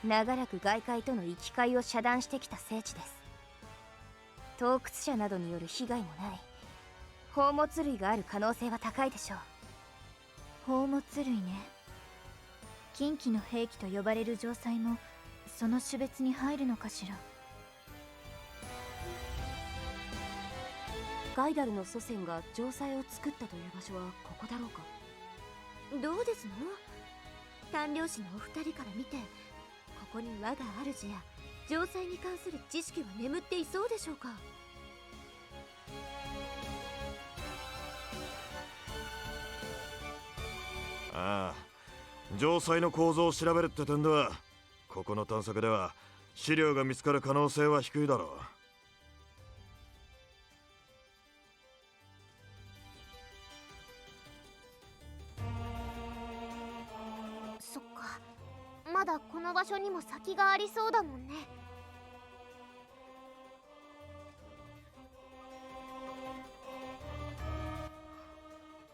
長らく外界との行き交いを遮断してきた聖地です。盗掘者などによる被害もない。宝物類がある可能性は高いでしょう。宝物類ね。近畿の兵器と呼ばれる城塞もその種別に入るのかしら。ガイダルの祖先が城塞を作ったという場所はここだろうか。どうですの？丹領師のお二人から見て、ここに我が主や城塞に関する知識は眠っていそうでしょうか。ああ、城塞の構造を調べるって点ではここの探索では資料が見つかる可能性は低いだろう。そっか、まだこの場所にも先がありそうだもんね。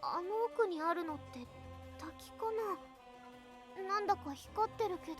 あの奥にあるのって滝かな。なんだか光ってるけど。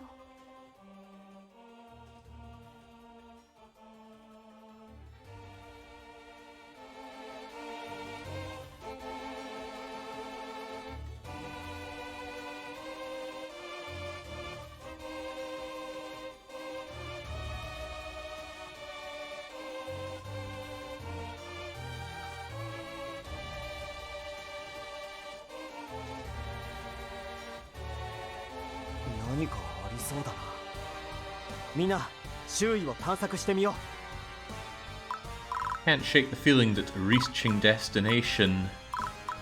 何かありそうだな。みんな周囲を探索してみよう。 Can't shake the feeling that reaching destination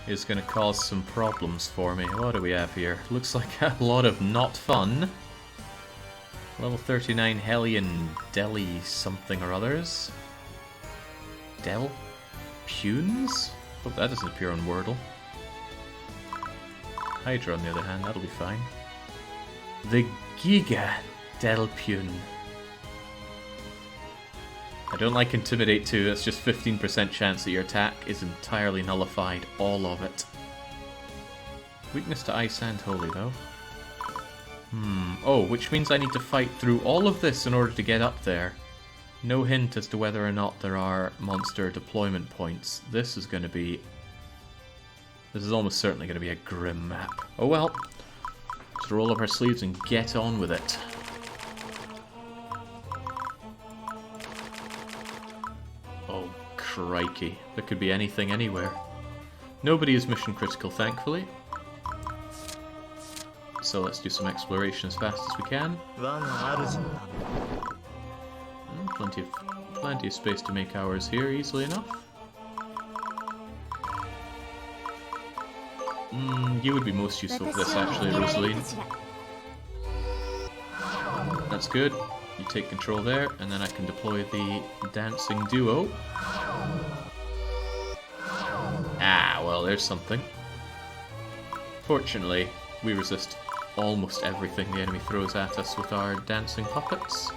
is going to cause some problems for me. What do we have here? Looks like a lot of not fun. Level 39 Hellion Deli something or others. Del? Punes? Hope that doesn't appear on Wordle. Hydra, on the other hand, that'll be fine. The Giga Delpune. I don't like Intimidate 2, that's just 15% chance that your attack is entirely nullified, all of it. Weakness to Ice and Holy, though. Oh, which means I need to fight through all of this in order to get up there. No hint as to whether or not there are monster deployment points. This is going to be... This is almost certainly going to be a grim map. Oh well. Let's roll up our sleeves and get on with it. Oh, crikey. There could be anything anywhere. Nobody is mission critical, thankfully. So let's do some exploration as fast as we can. Plenty of space to make ours here, easily enough. You would be most useful for this, actually, Rosaline. That's good. You take control there, and then I can deploy the dancing duo. Ah, well, there's something. Fortunately, we resist almost everything the enemy throws at us with our dancing puppets.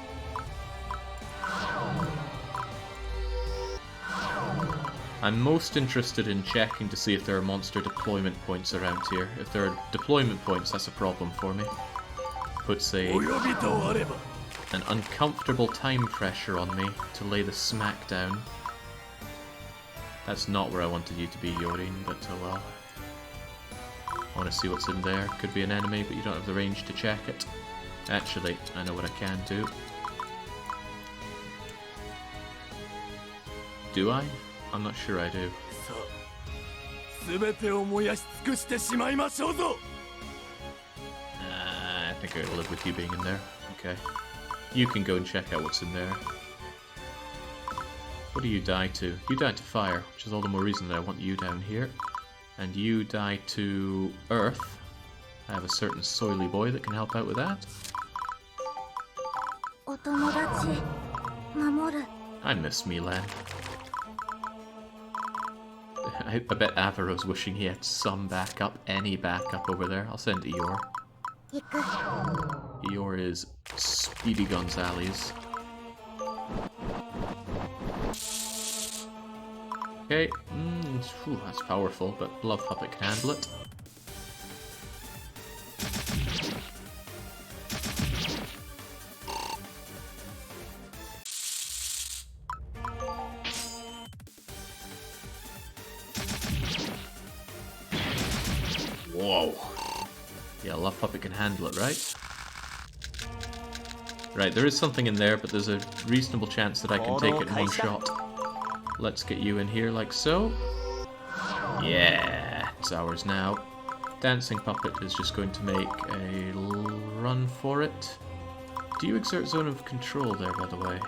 I'm most interested in checking to see if there are monster deployment points around here. If there are deployment points, that's a problem for me. Puts an uncomfortable time pressure on me to lay the smack down. That's not where I wanted you to be, Yorin, but oh well. I want to see what's in there. Could be an enemy, but you don't have the range to check it. Actually, I know what I can do. Do I? I'm not sure I do. I think I'll live with you being in there. Okay. You can go and check out what's in there. What do you die to? You die to fire, which is all the more reason that I want you down here. And you die to earth. I have a certain soily boy that can help out with that. I miss Milan. I bet Avaro's wishing he had some backup, any backup over there. I'll send Eeyore. Eeyore is Speedy Gonzales. Okay, that's powerful, but Love Puppet can handle it. Whoa. Yeah, Love Puppet can handle it, right? Right, there is something in there, but there's a reasonable chance that I can take it in one shot. Let's get you in here like so. Yeah, it's ours now. Dancing Puppet is just going to make a run for it. Do you exert zone of control there, by the way?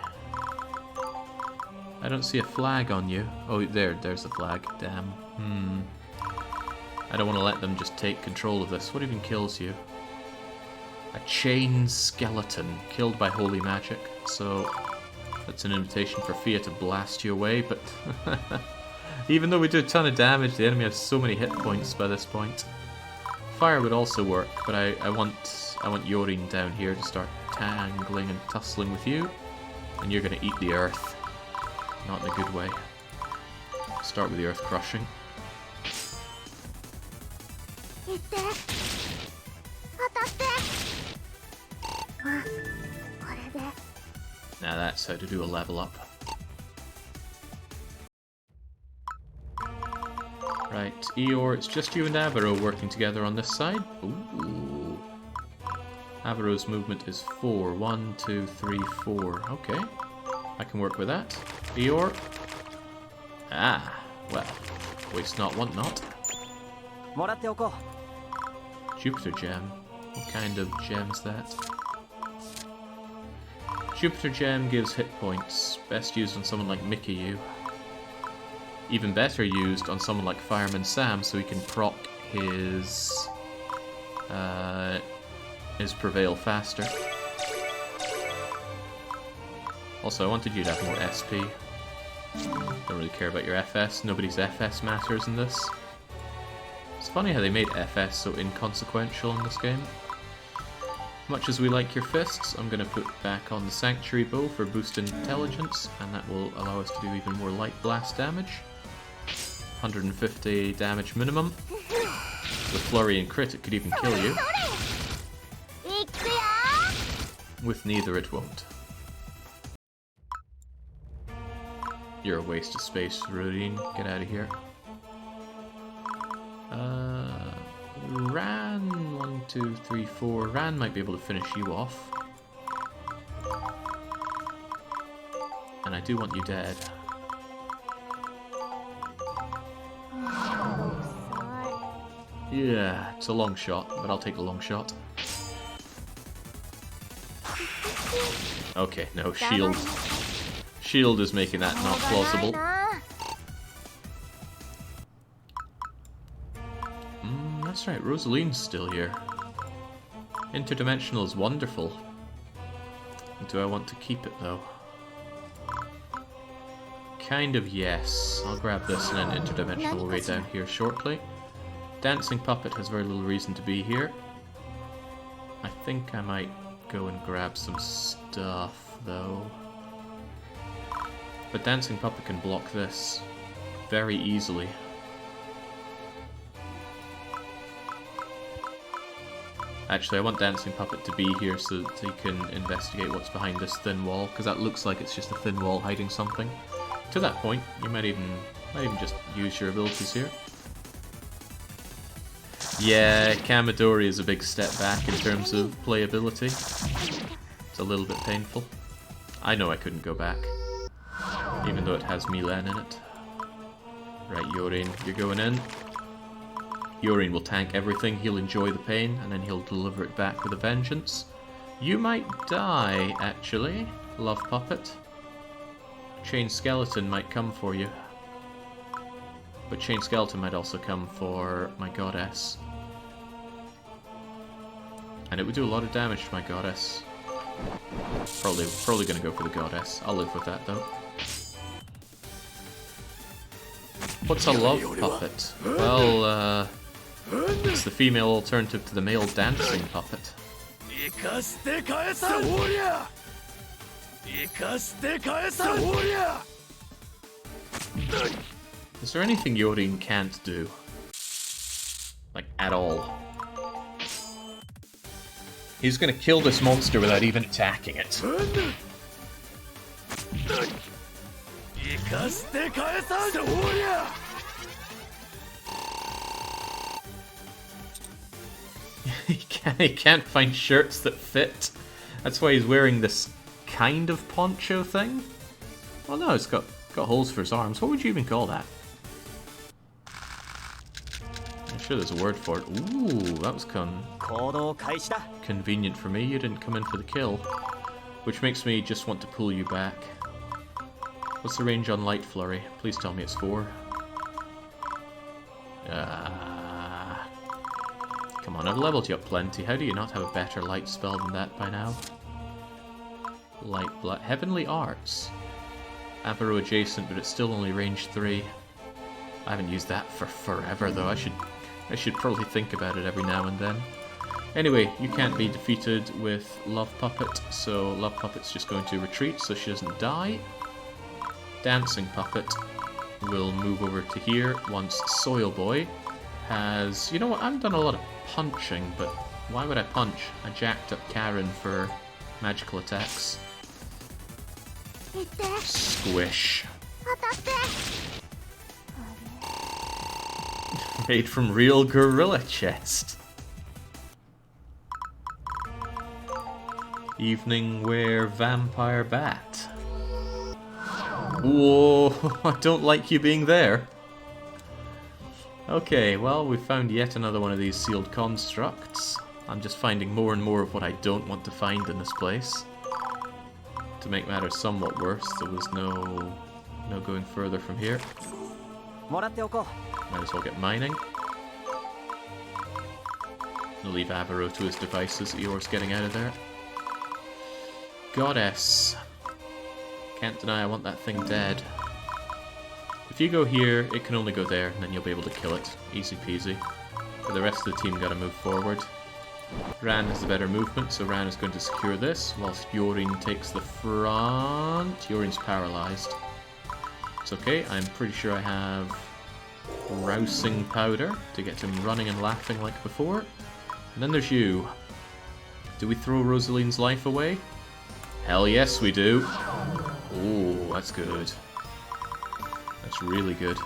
I don't see a flag on you. Oh, there's the flag. Damn. I don't want to let them just take control of this. What even kills you? A chain skeleton killed by holy magic. So that's an invitation for Fia to blast you away, but even though we do a ton of damage, the enemy has so many hit points by this point. Fire would also work, but I want Yorin down here to start tangling and tussling with you, and you're going to eat the earth. Not in a good way. Start with the earth crushing. Now that's how to do a level up. Right, Eeyore, it's just you and Avaro working together on this side. Ooh. Avaro's movement is 4. 1, 2, 3, 4. Okay. I can work with that. Eeyore. Ah, well. Waste not, want not. Jupiter Gem. What kind of gem's that? Jupiter Gem gives hit points. Best used on someone like Mickey. Even better used on someone like Fireman Sam, so he can proc his Prevail faster. Also, I wanted you to have more SP. Don't really care about your FS. Nobody's FS matters in this. It's funny how they made FS so inconsequential in this game. Much as we like your fists, I'm going to put back on the Sanctuary Bow for boost intelligence, and that will allow us to do even more light blast damage. 150 damage minimum. With Flurry and Crit it could even kill you. With neither it won't. You're a waste of space, Rodine. Get out of here. Ran, 1, 2, 3, 4. Ran might be able to finish you off. And I do want you dead. Yeah, it's a long shot, but I'll take the long shot. Okay, no, shield. Shield is making that not plausible. That's right, Rosaline's still here. Interdimensional is wonderful. Do I want to keep it though? Kind of yes. I'll grab this and then Interdimensional will raid down here shortly. Dancing Puppet has very little reason to be here. I think I might go and grab some stuff though. But Dancing Puppet can block this very easily. Actually, I want Dancing Puppet to be here so that he can investigate what's behind this thin wall, because that looks like it's just a thin wall hiding something. To that point, you might even just use your abilities here. Yeah, Kamidori is a big step back in terms of playability. It's a little bit painful. I know I couldn't go back, even though it has Milan in it. Right, Yorin, you're going in. Yorin will tank everything, he'll enjoy the pain, and then he'll deliver it back with a vengeance. You might die, actually, Love Puppet. Chain Skeleton might come for you. But Chain Skeleton might also come for my goddess. And it would do a lot of damage to my goddess. Probably gonna go for the goddess. I'll live with that, though. What's a Love Puppet? Well, it's the female alternative to the male Dancing Puppet. Is there anything Yorin can't do? Like, at all? He's gonna kill this monster without even attacking it. He can't find shirts that fit. That's why he's wearing this kind of poncho thing. Well, no, it's got holes for his arms. What would you even call that? I'm sure there's a word for it. Ooh, that was convenient for me. You didn't come in for the kill. Which makes me just want to pull you back. What's the range on Light Flurry? Please tell me it's 4. Come on, I've leveled you up plenty. How do you not have a better light spell than that by now? Light Blood. Heavenly Arts. Avaro adjacent, but it's still only range 3. I haven't used that for forever, though. I should probably think about it every now and then. Anyway, you can't be defeated with Love Puppet, so Love Puppet's just going to retreat so she doesn't die. Dancing Puppet will move over to here once Soil Boy has... You know what, I've done a lot of punching, but why would I punch? I jacked up Karen for magical attacks. Squish. Made from real gorilla chest. Evening Wear Vampire Bat. Whoa, I don't like you being there. Okay, well, we've found yet another one of these sealed constructs. I'm just finding more and more of what I don't want to find in this place. To make matters somewhat worse, there was no going further from here. Might as well get mining. I'll leave Avaro to his devices. Eeyore's getting out of there. Goddess. Can't deny I want that thing dead. If you go here, it can only go there, and then you'll be able to kill it. Easy peasy. But the rest of the team gotta move forward. Ran has the better movement, so Ran is going to secure this, whilst Yorin takes the front. Yorin's paralysed. It's okay, I'm pretty sure I have rousing powder to get him running and laughing like before. And then there's you. Do we throw Rosaline's life away? Hell yes we do. Oh, that's good. That's really good.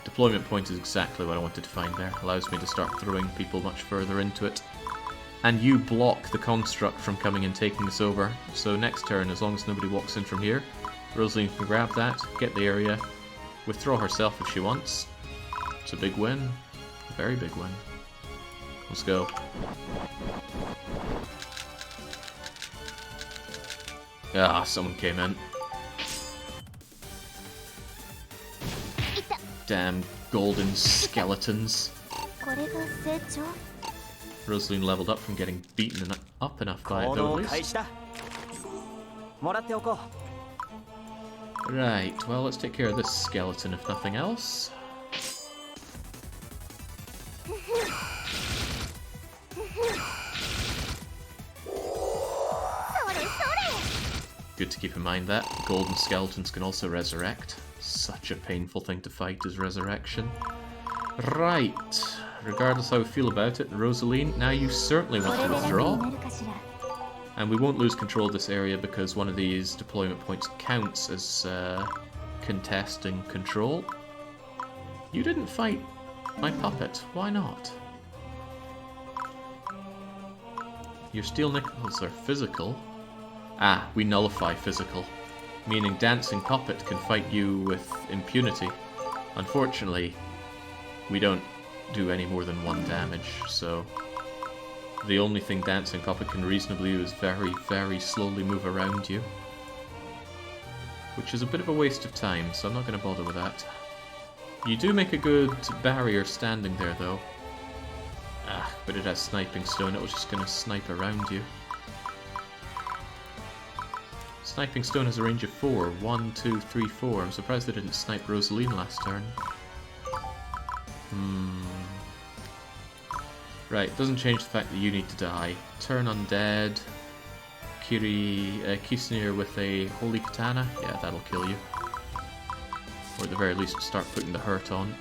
Deployment point is exactly what I wanted to find there. Allows me to start throwing people much further into it. And you block the construct from coming and taking this over. So next turn, as long as nobody walks in from here, Rosaline can grab that, get the area, withdraw herself if she wants. It's a big win. A very big win. Let's go. Ah, someone came in. Damn golden skeletons. Rosaline leveled up from getting beaten up enough by it though, at least. Right, well, let's take care of this skeleton if nothing else. Good to keep in mind that. Golden skeletons can also resurrect. Such a painful thing to fight is resurrection. Right. Regardless how we feel about it, Rosaline, now you certainly want to withdraw. And we won't lose control of this area because one of these deployment points counts as contesting control. You didn't fight my puppet. Why not? Your steel nickels are physical. Ah, we nullify physical. Meaning dancing puppet can fight you with impunity. Unfortunately, we don't do any more than 1 damage, so the only thing dancing puppet can reasonably do is very, very slowly move around you. Which is a bit of a waste of time, so I'm not going to bother with that. You do make a good barrier standing there, though. Ah, but it has sniping stone, it was just going to snipe around you. Sniping stone has a range of 4. 1, 2, 3, 4. I'm surprised they didn't snipe Rosaline last turn. Right, doesn't change the fact that you need to die. Turn undead. Kisnir with a holy katana. Yeah, that'll kill you. Or at the very least start putting the hurt on.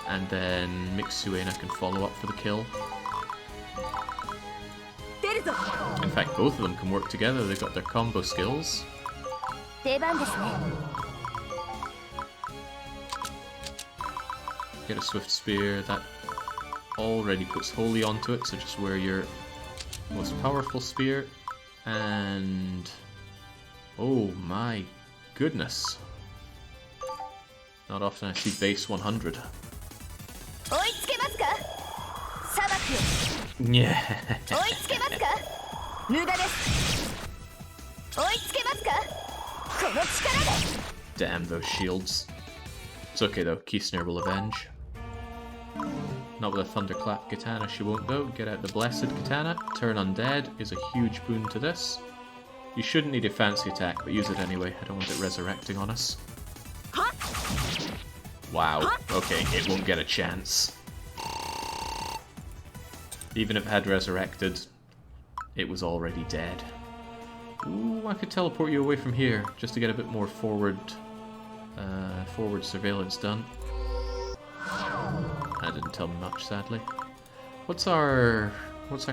And then Mitsuena can follow up for the kill. In fact, both of them can work together. They've got their combo skills. Get a swift spear. That already puts holy onto it, so just wear your most powerful spear. And oh my goodness. Not often I see base 100. Yeah. Damn those shields. It's okay though, Kisnir will avenge. Not with a thunderclap katana she won't though. Get out the blessed katana. Turn undead is a huge boon to this. You shouldn't need a fancy attack, but use it anyway. I don't want it resurrecting on us. Wow, okay, it won't get a chance. Even if it had resurrected, it was already dead. Ooh, I could teleport you away from here, just to get a bit more forward surveillance done. That didn't tell me much, sadly. What's our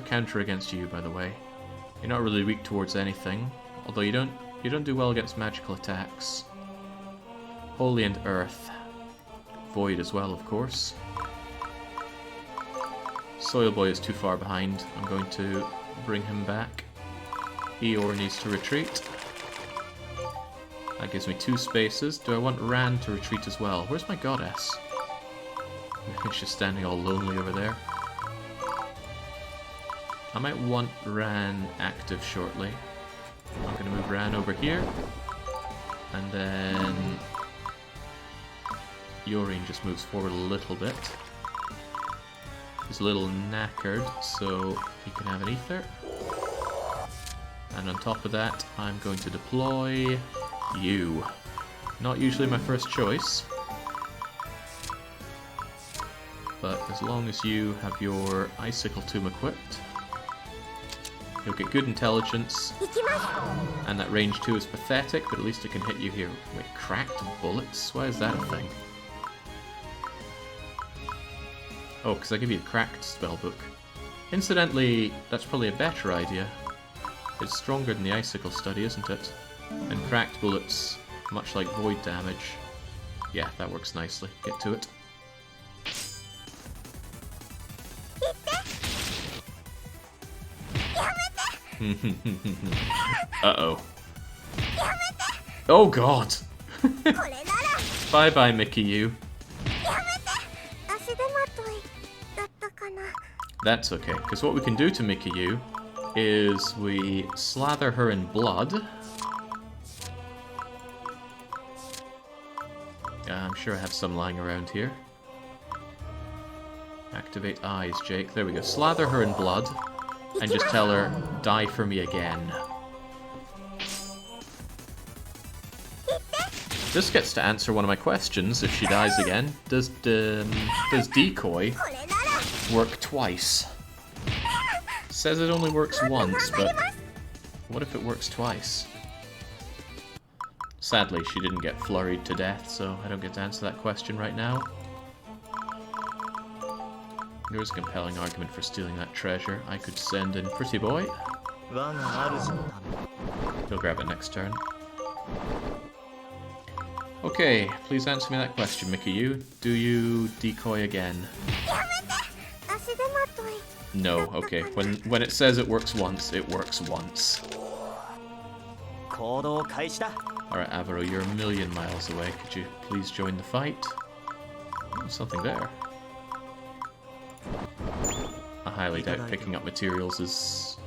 counter against you, by the way? You're not really weak towards anything, although you don't do well against magical attacks. Holy and Earth. Void as well, of course. Soil Boy is too far behind. I'm going to bring him back. Eeyore needs to retreat. That gives me 2 spaces. Do I want Ran to retreat as well? Where's my goddess? She's standing all lonely over there. I might want Ran active shortly. I'm going to move Ran over here. And then Yorin just moves forward a little bit. He's a little knackered, so he can have an ether. And on top of that, I'm going to deploy you. Not usually my first choice. But as long as you have your Icicle Tomb equipped, you'll get good intelligence. And that range 2 is pathetic, but at least it can hit you here. Wait, cracked bullets? Why is that a thing? Oh, because I give you a cracked spellbook. Incidentally, that's probably a better idea. It's stronger than the Icicle Study, isn't it? And cracked bullets, much like void damage. Yeah, that works nicely. Get to it. Uh-oh. Oh god! Bye-bye, Mickey U. That's okay, because what we can do to Mickey U is we slather her in blood. I'm sure I have some lying around here. Activate eyes, Jake. There we go. Slather her in blood, and just tell her, die for me again. This gets to answer one of my questions if she dies again. Does decoy work twice? Says it only works once, but what if it works twice? Sadly, she didn't get flurried to death, so I don't get to answer that question right now. There is a compelling argument for stealing that treasure. I could send in Pretty Boy. He'll grab it next turn. Okay, please answer me that question, Mickey U. Do you decoy again? No, okay. When it says it works once, it works once. Alright, Avaro, you're a million miles away. Could you please join the fight? There's something there. I highly doubt picking up materials is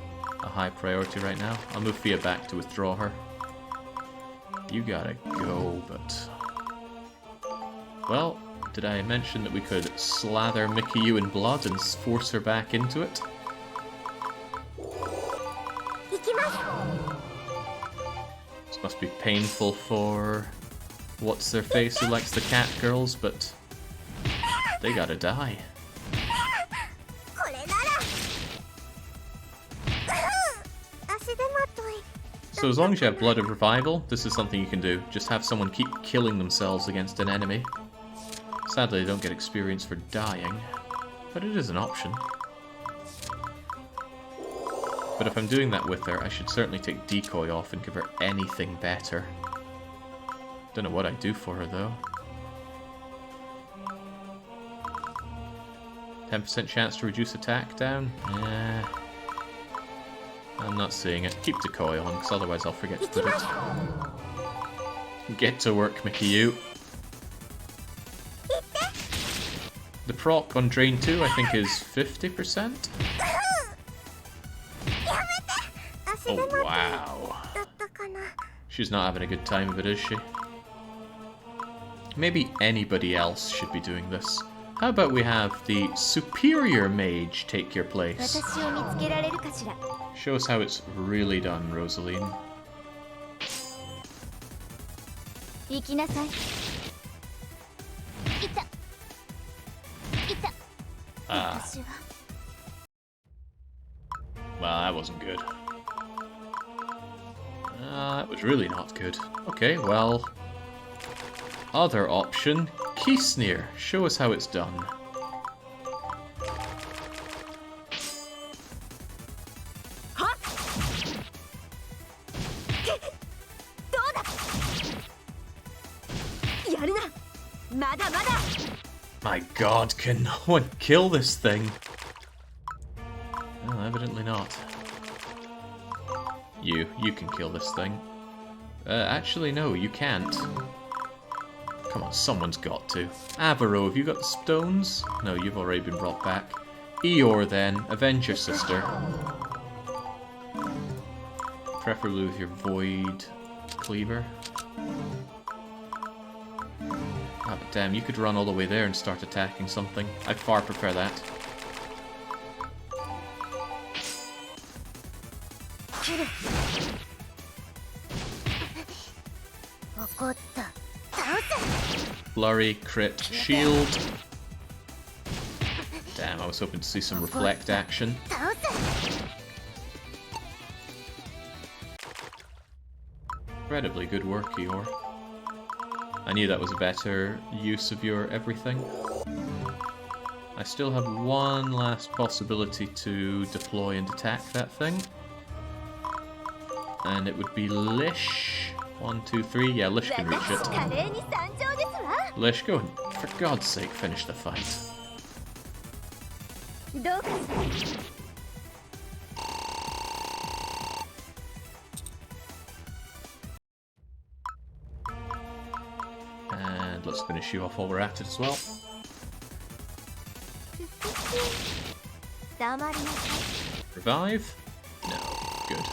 a high priority right now. I'll move Fia back to withdraw her. You gotta go, but... Well, did I mention that we could slather Mickey U in blood and force her back into it? This must be painful for... What's-their-face who likes the cat girls, but... They gotta die. So as long as you have Blood of Revival, this is something you can do. Just have someone keep killing themselves against an enemy. Sadly, they don't get experience for dying, but it is an option. But if I'm doing that with her, I should certainly take Decoy off and give her anything better. Don't know what I'd do for her, though. 10% chance to reduce attack down? Nah. I'm not seeing it. Keep Decoy on, because otherwise I'll forget to put it. Get to work, Mickey U. The proc on Drain 2, I think, is 50%? Oh, wow. She's not having a good time of it, is she? Maybe anybody else should be doing this. How about we have the superior mage take your place? Show us how it's really done, Rosaline. Ah. Well, that wasn't good. That was really not good. Okay, well... Other option, Keysneer. Show us how it's done. My god, can no one kill this thing? Well, evidently not. You can kill this thing. Actually no, you can't. Come on, someone's got to. Avaro, have you got the stones? No, you've already been brought back. Eeyore then, avenge your sister. Preferably with your void cleaver. Ah, but damn, you could run all the way there and start attacking something. I far prefer that. Flurry, crit, shield. Damn, I was hoping to see some reflect action. Incredibly good work, Eeyore. I knew that was a better use of your everything. I still have one last possibility to deploy and attack that thing. And it would be Lish. 1, 2, 3. Yeah, Lish can reach it. Lish, go and, for God's sake, finish the fight. And let's finish you off while we're at it as well. Revive? No, good.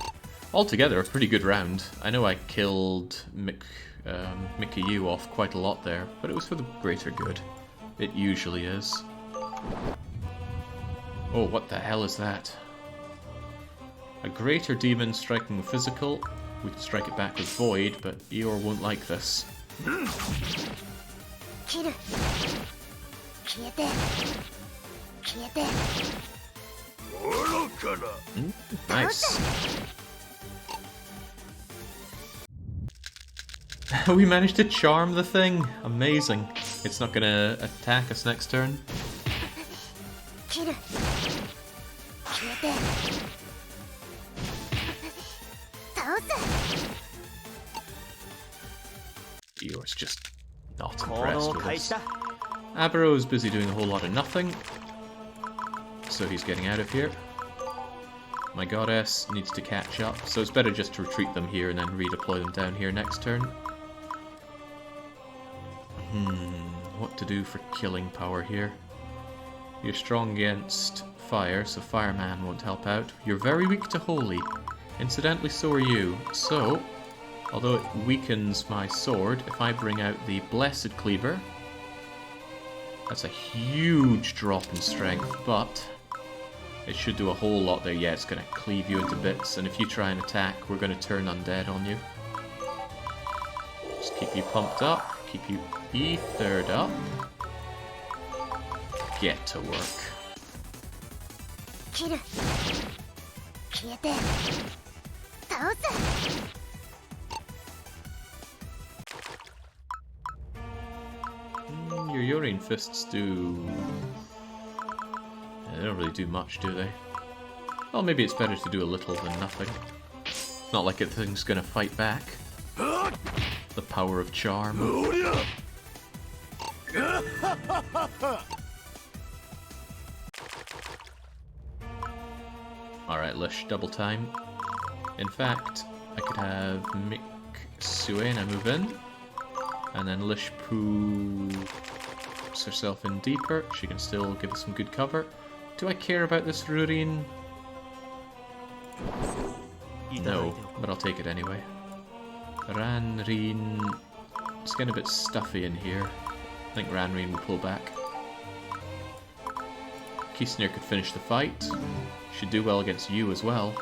Altogether, a pretty good round. I know I killed Mickey off quite a lot there, but it was for the greater good. It usually is. Oh, what the hell is that? A greater demon striking with physical. We can strike it back with void, but Eeyore won't like this. Nice. We managed to charm the thing. Amazing. It's not gonna attack us next turn. Eeyore's just not impressed with us. Abaro's busy doing a whole lot of nothing, so he's getting out of here. My goddess needs to catch up, so it's better just to retreat them here and then redeploy them down here next turn. What to do for killing power here? You're strong against fire, so Fireman won't help out. You're very weak to Holy. Incidentally, so are you. So, although it weakens my sword, if I bring out the Blessed Cleaver, that's a huge drop in strength, but it should do a whole lot there. Yeah, it's going to cleave you into bits, and if you try and attack, we're going to turn undead on you. Just keep you pumped up, keep you ethered up. Get to work. Your Urine Fists do... They don't really do much, do they? Well, maybe it's better to do a little than nothing. It's not like the thing's gonna fight back. The power of charm. Alright, Lish, double time. In fact, I could have Mick Suena move in, and then Lish puts herself in deeper. She can still give us some good cover. Do I care about this Rurin? No, but I'll take it anyway. Ranrin... It's getting a bit stuffy in here. I think Ranrin will pull back. Kisnir could finish the fight. Should do well against you as well.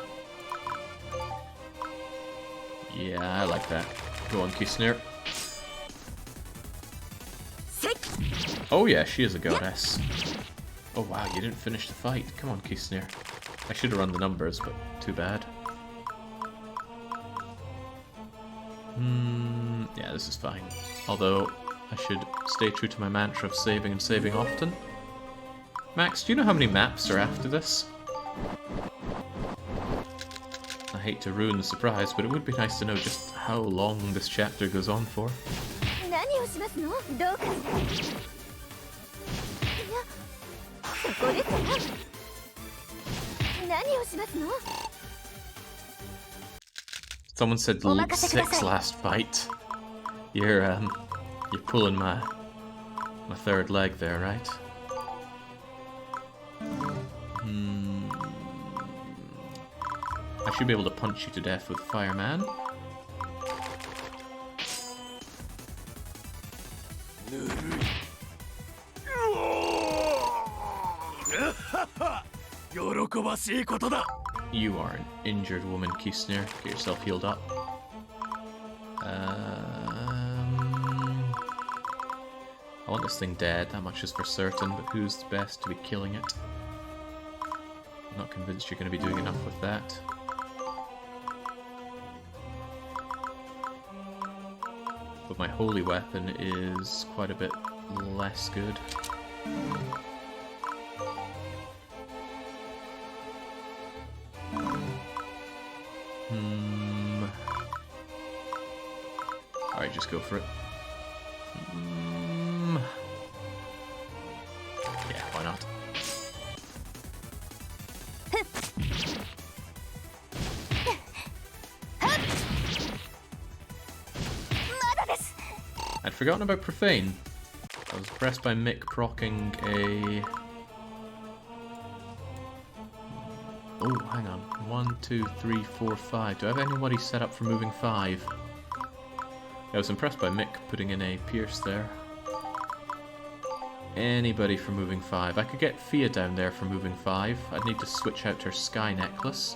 Yeah, I like that. Go on, Kisnir. Oh yeah, she is a goddess. Oh wow, you didn't finish the fight. Come on, Kisnir. I should have run the numbers, but too bad. Yeah, this is fine. Although, I should stay true to my mantra of saving and saving often. Max, do you know how many maps are after this? I hate to ruin the surprise, but it would be nice to know just how long this chapter goes on for. Someone said 6 last fight. You're pulling my third leg there, right? I should be able to punch you to death with Fireman. You are an injured woman, Kisnir. Get yourself healed up. I want this thing dead, that much is for certain, but who's best to be killing it? I'm not convinced you're going to be doing enough with that. But my holy weapon is quite a bit less good. Alright, just go for it. Yeah, why not? I'd forgotten about Profane. I was pressed by Mick proccing a... Oh, hang on. 1, 2, 3, 4, 5. Do I have anybody set up for moving 5? I was impressed by Mick putting in a Pierce there. Anybody for moving 5? I could get Fia down there for moving 5. I'd need to switch out her Sky Necklace.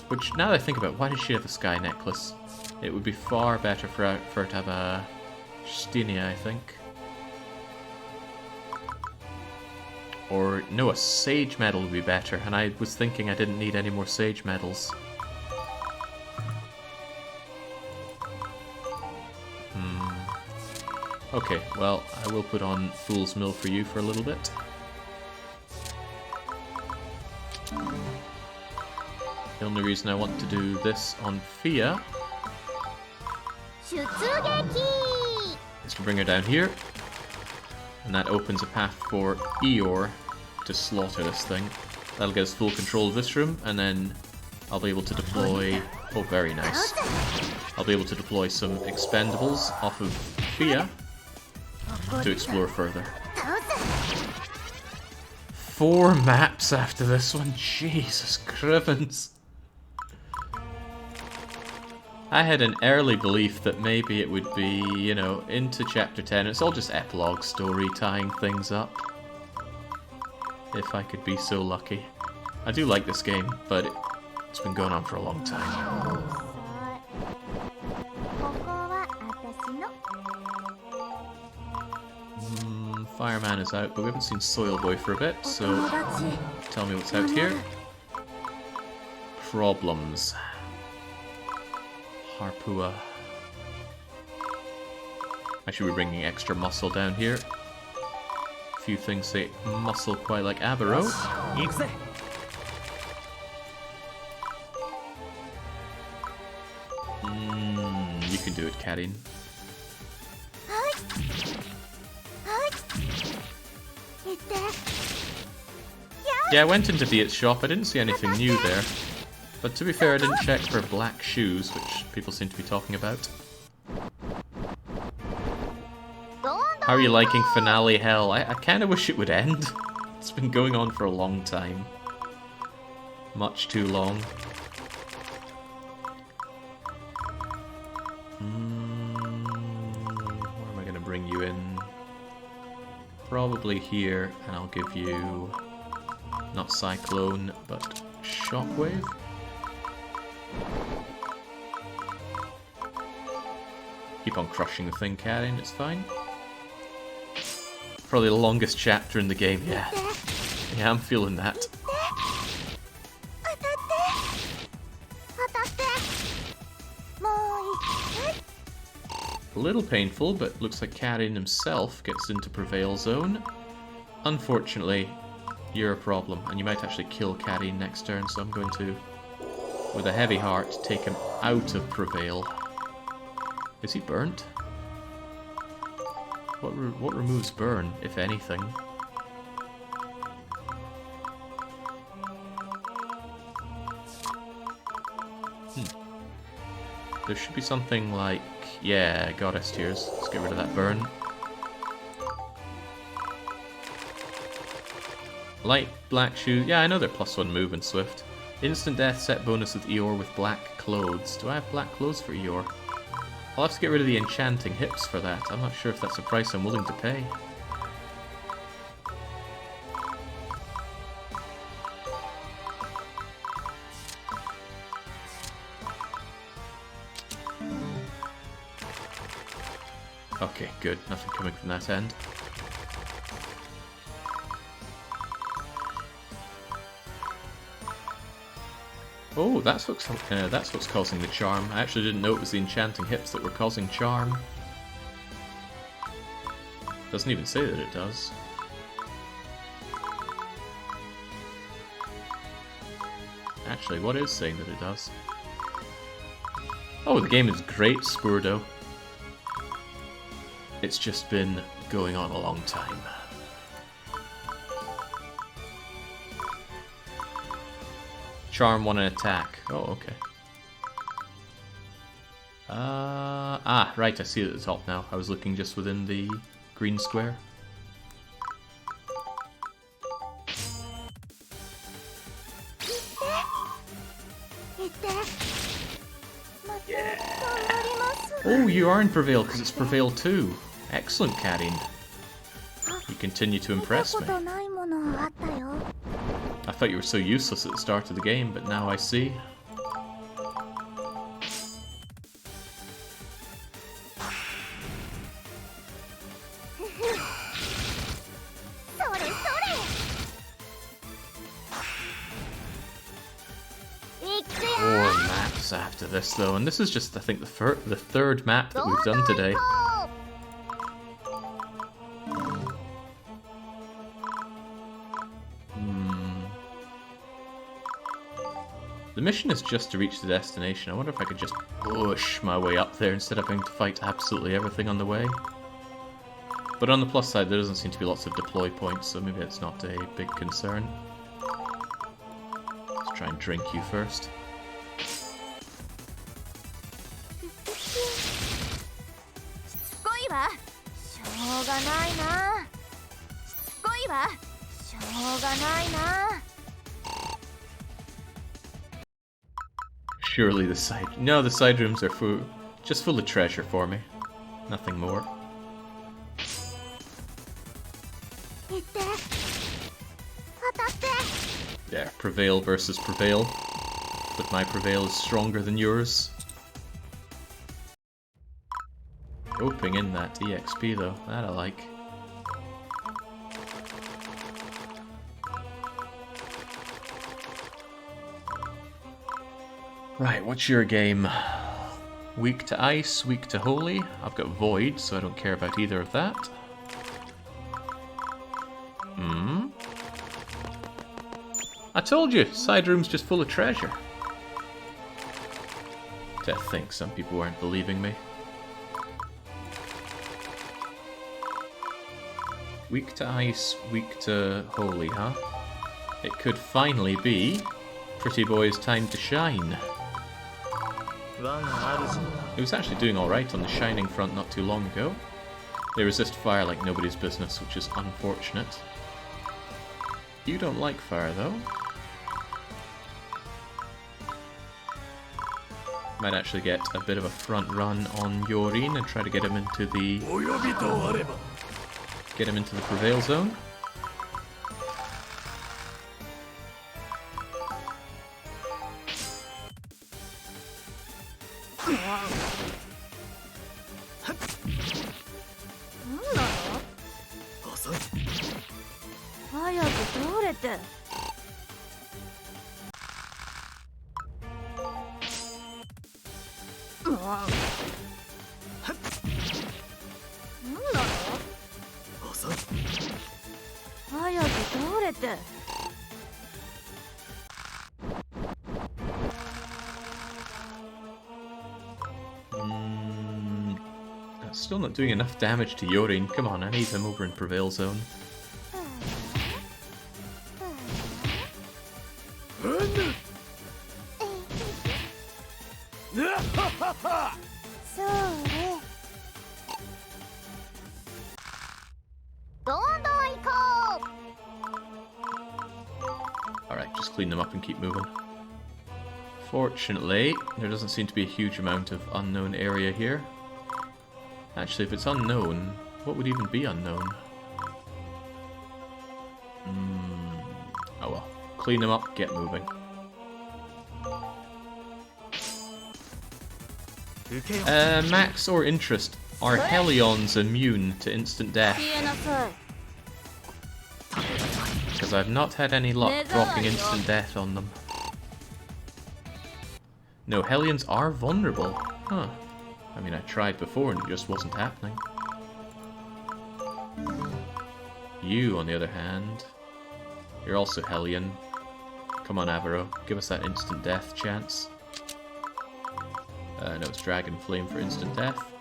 Which, now that I think about it, why does she have a Sky Necklace? It would be far better for her to have a Stinia, I think. Or, no, a Sage Medal would be better, and I was thinking I didn't need any more Sage Medals. Okay, well, I will put on Fool's Mill for you for a little bit. The only reason I want to do this on Fia is to bring her down here, and that opens a path for Eeyore to slaughter this thing. That'll get us full control of this room, and then I'll be able to deploy... Oh, very nice. I'll be able to deploy some expendables off of Fia to explore further. 4 maps after this one, Jesus Crivens. I had an early belief that maybe it would be, you know, into chapter 10. It's all just epilogue story tying things up. If I could be so lucky. I do like this game, but it's been going on for a long time. Fireman is out, but we haven't seen Soil Boy for a bit, so tell me what's out here. Problems. Harpua. I should be bringing extra muscle down here. A few things say muscle quite like Abaro. You can do it, Karin. Yeah, I went into Diet's shop. I didn't see anything new there. But to be fair, I didn't check for black shoes, which people seem to be talking about. How are you liking Finale Hell? I kind of wish it would end. It's been going on for a long time. Much too long. Where am I going to bring you in? Probably here, and I'll give you... not Cyclone, but Shockwave? Keep on crushing the thing, Karin, it's fine. Probably the longest chapter in the game, yeah. Yeah, I'm feeling that. A little painful, but looks like Karin himself gets into Prevail Zone. Unfortunately, you're a problem, and you might actually kill Karin next turn, so I'm going to, with a heavy heart, take him out of Prevail. Is he burnt? What removes burn, if anything? There should be something like... yeah, Goddess Tears. Let's get rid of that burn. Light black shoes. Yeah, I know they're +1 move and swift. Instant death set bonus with Eeyore with black clothes. Do I have black clothes for Eeyore? I'll have to get rid of the enchanting hips for that. I'm not sure if that's a price I'm willing to pay. Okay, good. Nothing coming from that end. Oh, that's what's causing the charm. I actually didn't know it was the enchanting hips that were causing charm. Doesn't even say that it does. Actually, what is saying that it does? Oh, the game is great, Spurdo. It's just been going on a long time. Charm 1 and attack. Oh, okay. Right, I see it at the top now. I was looking just within the green square. Oh, you are in Prevail because it's Prevail 2. Excellent, Karin. You continue to impress me. I thought you were so useless at the start of the game, but now I see. More maps after this, though, and this is just, I think, the third map that we've done today. The mission is just to reach the destination. I wonder if I could just push my way up there instead of having to fight absolutely everything on the way. But on the plus side, there doesn't seem to be lots of deploy points, so maybe it's not a big concern. Let's try and drink you first. Surely the side... No, the side rooms are just full of treasure for me. Nothing more. There, Prevail versus Prevail. But my Prevail is stronger than yours. Roping in that EXP though, that I like. Right, what's your game? Weak to ice, weak to holy. I've got void, so I don't care about either of that. I told you, side room's just full of treasure. To think some people weren't believing me. Weak to ice, weak to holy, huh? It could finally be Pretty Boy's time to shine. It was actually doing alright on the shining front not too long ago. They resist fire like nobody's business, which is unfortunate. You don't like fire, though. Might actually get a bit of a front run on Yorin and try to get him into the Prevail zone. That's still not doing enough damage to Yorin. Come on, I need him over in Prevail zone. Alright, just clean them up and keep moving. Fortunately, there doesn't seem to be a huge amount of unknown area here. Actually, if it's unknown, what would even be unknown? Oh well. Clean them up, get moving. Max or interest, are Helions immune to instant death? Because I've not had any luck dropping instant death on them. No, Hellions are vulnerable. Huh. I mean, I tried before and it just wasn't happening. You, on the other hand, you're also Hellion. Come on, Avaro, give us that instant death chance. No, it's Dragon Flame for instant death.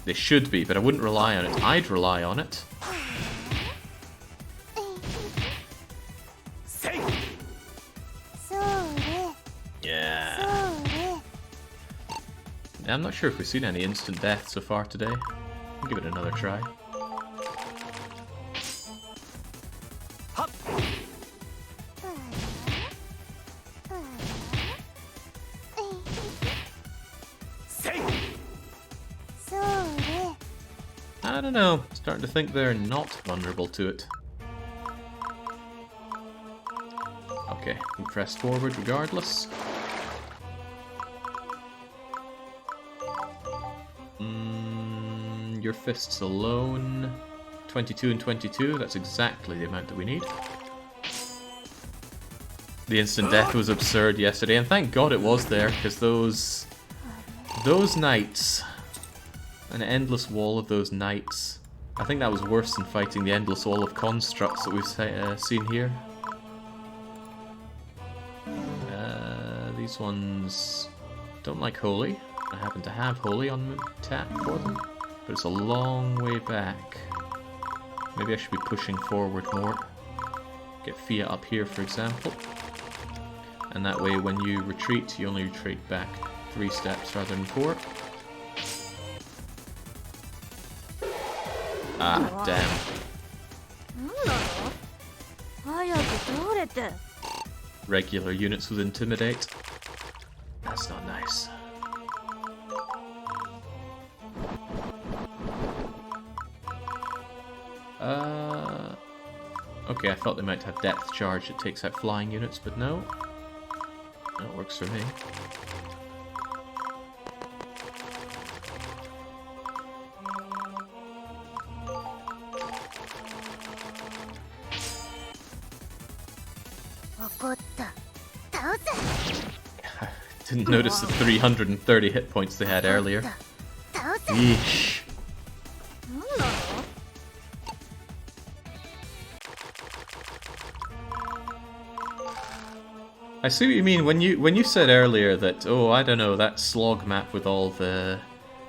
They should be, but I wouldn't rely on it. I'd rely on it. Yeah. I'm not sure if we've seen any instant death so far today. I'll give it another try. I don't know, starting to think they're not vulnerable to it. Okay, we press forward regardless. Your fists alone. 22 and 22, that's exactly the amount that we need. The instant death was absurd yesterday, and thank God it was there, because those knights, an endless wall of those knights, I think that was worse than fighting the endless wall of constructs that we've seen here. These ones don't like holy. I happen to have holy on tap for them, but it's a long way back. Maybe I should be pushing forward more. Get Fia up here, for example. And that way when you retreat, you only retreat back 3 steps rather than 4. Ah, damn. Regular units with Intimidate. That's not nice. Okay, I thought they might have depth charge that takes out flying units, but no. That works for me. Didn't notice the 330 hit points they had earlier. Yeesh. I see what you mean when you said earlier that, oh, I don't know, that slog map with all the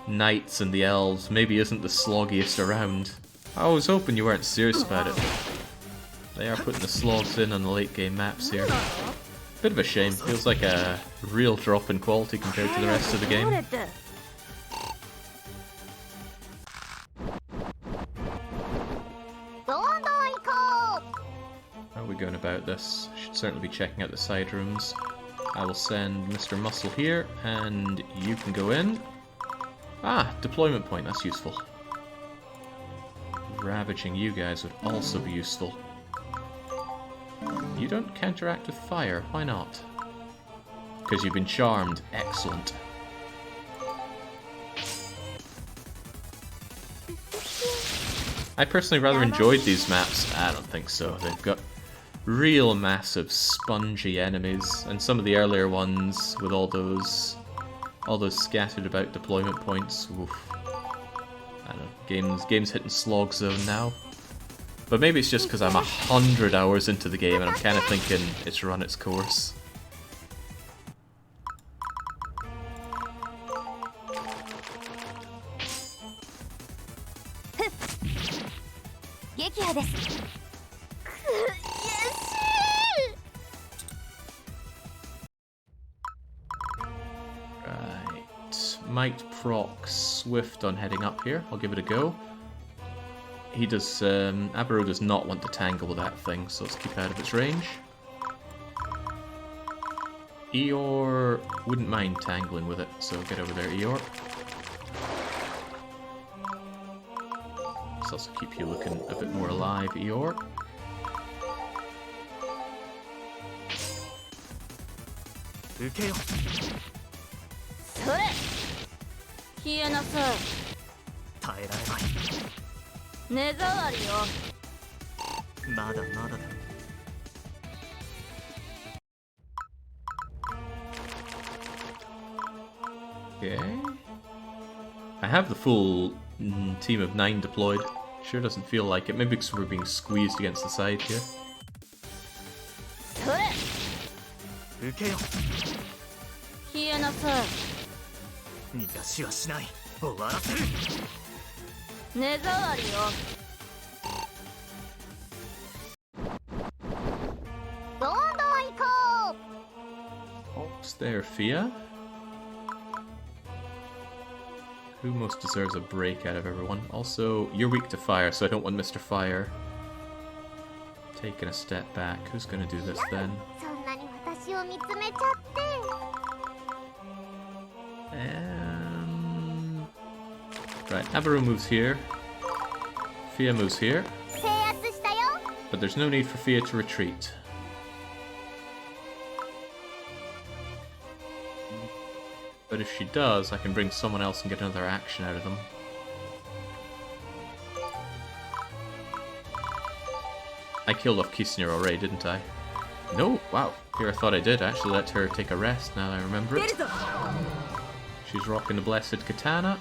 knights and the elves maybe isn't the sloggiest around. I was hoping you weren't serious about it. They are putting the slogs in on the late game maps here. Bit of a shame, feels like a real drop in quality compared to the rest of the game. How are we going about this? Should certainly be checking out the side rooms. I will send Mr. Muscle here, and you can go in. Ah, deployment point, that's useful. Ravaging you guys would also be useful. You don't counteract with fire, why not? Because you've been charmed. Excellent. I personally rather enjoyed these maps. I don't think so. They've got real massive spongy enemies, and some of the earlier ones with all those scattered about deployment points. Oof. I don't know, game's hitting slog zone now. But maybe it's just because I'm 100 hours into the game and I'm kind of thinking it's run its course. Right, might proc Swift on heading up here. I'll give it a go. He does, Abaro does not want to tangle with that thing, so let's keep out of its range. Eeyore wouldn't mind tangling with it, so get over there, Eeyore. Let's also keep you looking a bit more alive, Eeyore. Okay. I have the full team of 9 deployed. Sure doesn't feel like it. Maybe because we're being squeezed against the side here. 受けよ。消えなさい。逃がしはしない。終わらせる。目障りよ。どんどん行こう。 Is there Fia? Who most deserves a break out of everyone? Also, you're weak to fire, so I don't want Mr. Fire taking a step back. Who's gonna do this then? そんなに私を見つめちゃって。Right, Nabaru moves here. Fia moves here. 制圧したよ。 But there's no need for Fia to retreat. But if she does, I can bring someone else and get another action out of them. I killed off Kisner already, didn't I? No, wow. Here I thought I did. I actually let her take a rest now that I remember it. She's rocking the Blessed Katana.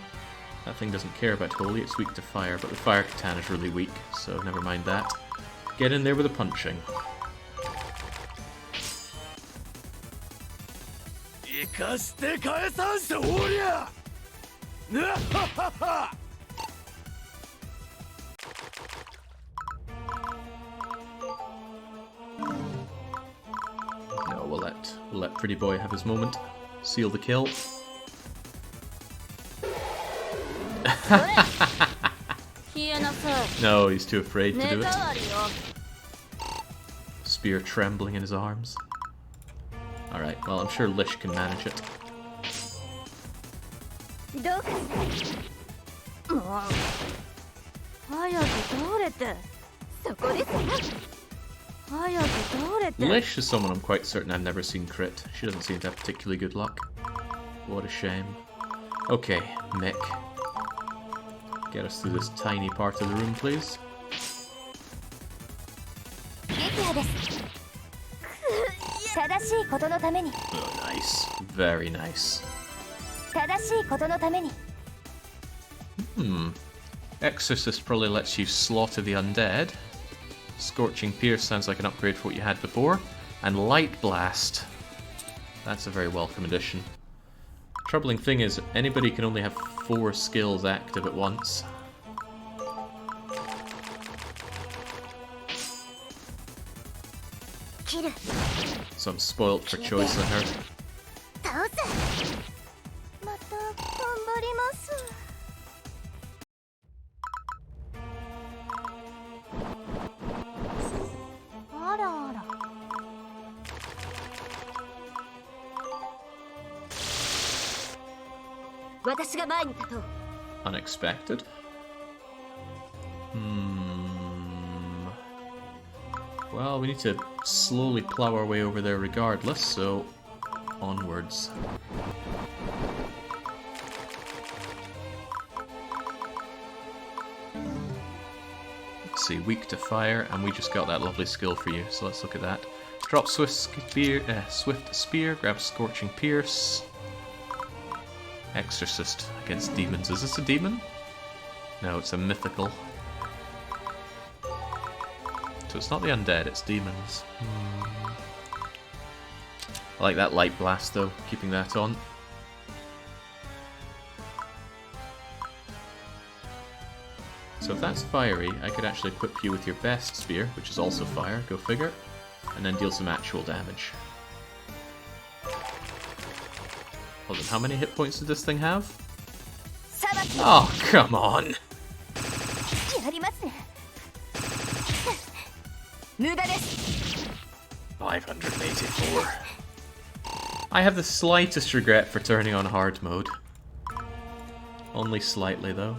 That thing doesn't care about Holy, it's weak to fire, but the Fire Katana is really weak, so never mind that. Get in there with the punching. 生かして返さんしておりゃ。なははは。No, we'll let Pretty Boy have his moment. Seal the kill. No, he's too afraid to do it. Spear trembling in his arms. Alright, well, I'm sure Lish can manage it. どうかもう早く倒れてそこです早く倒れて Lish is someone I'm quite certain I've never seen crit. She doesn't seem to have particularly good luck. What a shame. Okay, Mick. Get us through this tiny part of the room, please. 撃破です正しいことのために Oh, nice. Very nice. 正しいことのために Exorcist probably lets you slaughter the undead. Scorching Pierce sounds like an upgrade for what you had before. And Light Blast. That's a very welcome addition. Troubling thing is, anybody can only have 4 skills active at once. So I'm spoilt for choice on her. 倒すまた頑張りますあらあら 私が前に立とう Unexpected? Well, we need to slowly plow our way over there regardless, so onwards. Let's see, weak to fire, and we just got that lovely skill for you, so let's look at that. Drop Swift Spear, grab Scorching Pierce. Exorcist against demons. Is this a demon? No, it's a mythical. So it's not the undead, it's demons. I like that light blast though, keeping that on. So if that's fiery, I could actually equip you with your best spear, which is also fire, go figure, and then deal some actual damage. Hold on, how many hit points did this thing have? Oh, come on! やりますね無駄です 584. I have the slightest regret for turning on hard mode. Only slightly, though.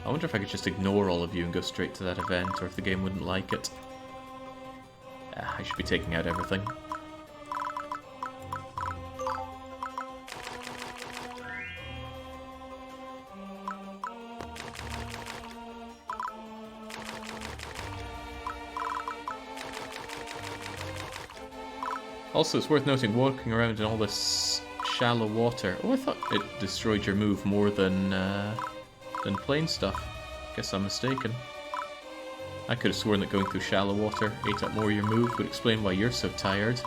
I wonder if I could just ignore all of you and go straight to that event, or if the game wouldn't like it. I should be taking out everything. Also, it's worth noting, walking around in all this shallow water. Oh, I thought it destroyed your move more than plain stuff. Guess I'm mistaken. I could have sworn that going through shallow water ate up more of your move. Would explain why you're so tired.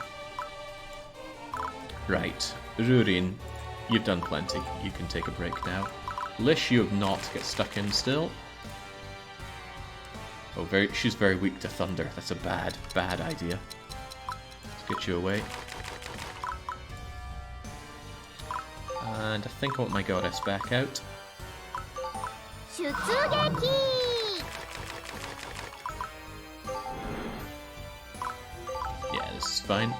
Right, Rurin, you've done plenty. You can take a break now. Lish, you have not. Get stuck in still. Oh, she's very weak to thunder. That's a bad idea. Let's get you away. And I think I want my goddess back out. Yeah, this is fine.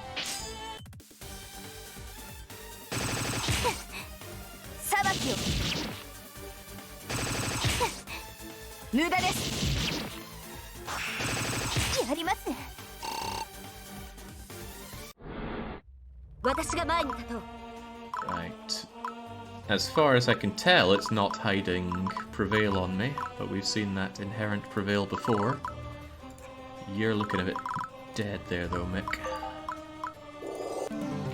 Right. As far as I can tell, it's not hiding Prevail on me, but we've seen that inherent Prevail before. You're looking a bit dead there though, Mick.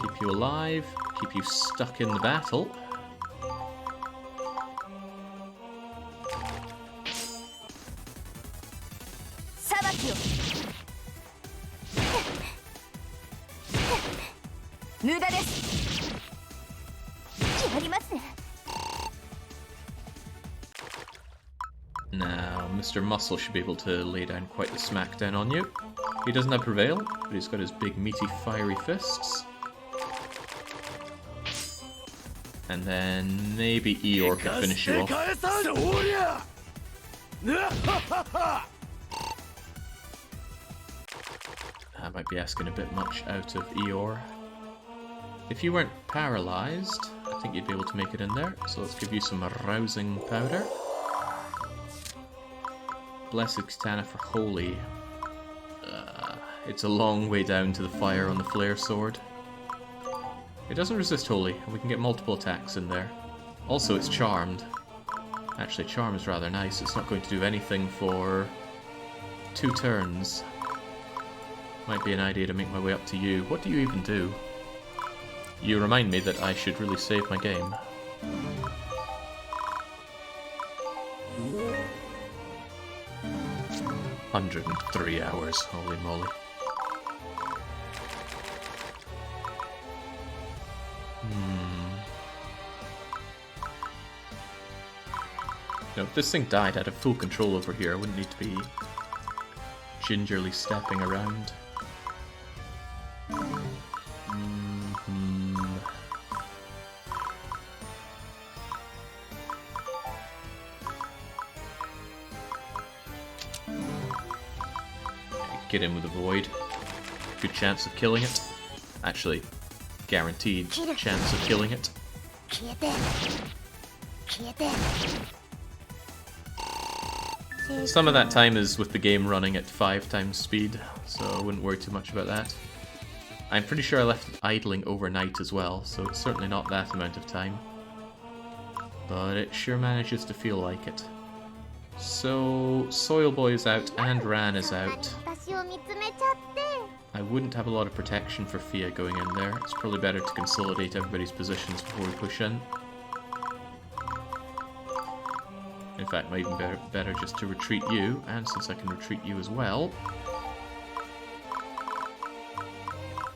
Keep you alive, keep you stuck in the battle. Now, Mr. Muscle should be able to lay down quite the smackdown on you. He doesn't have Prevail, but he's got his big meaty fiery fists. And then maybe Eeyore can finish you off. I might be asking a bit much out of Eeyore. If you weren't paralyzed, I think you'd be able to make it in there. So let's give you some rousing powder. Blessed Katana for Holy. It's a long way down to the fire on the Flare Sword. It doesn't resist Holy, and we can get multiple attacks in there. Also, it's Charmed. Actually, Charm is rather nice. It's not going to do anything for 2 turns. Might be an idea to make my way up to you. What do you even do? You remind me that I should really save my game. "103 hours, holy moly." No, if this thing died, I'd have full control over here. I wouldn't need to be gingerly stepping around. Get in with a Void. Good chance of killing it. Actually, guaranteed chance of killing it. Some of that time is with the game running at 5 times speed, so I wouldn't worry too much about that. I'm pretty sure I left it idling overnight as well, so it's certainly not that amount of time. But it sure manages to feel like it. So, Soil Boy is out and Ran is out. I wouldn't have a lot of protection for Fia going in there. It's probably better to consolidate everybody's positions before we push in. In fact, might even better just to retreat you, and since I can retreat you as well...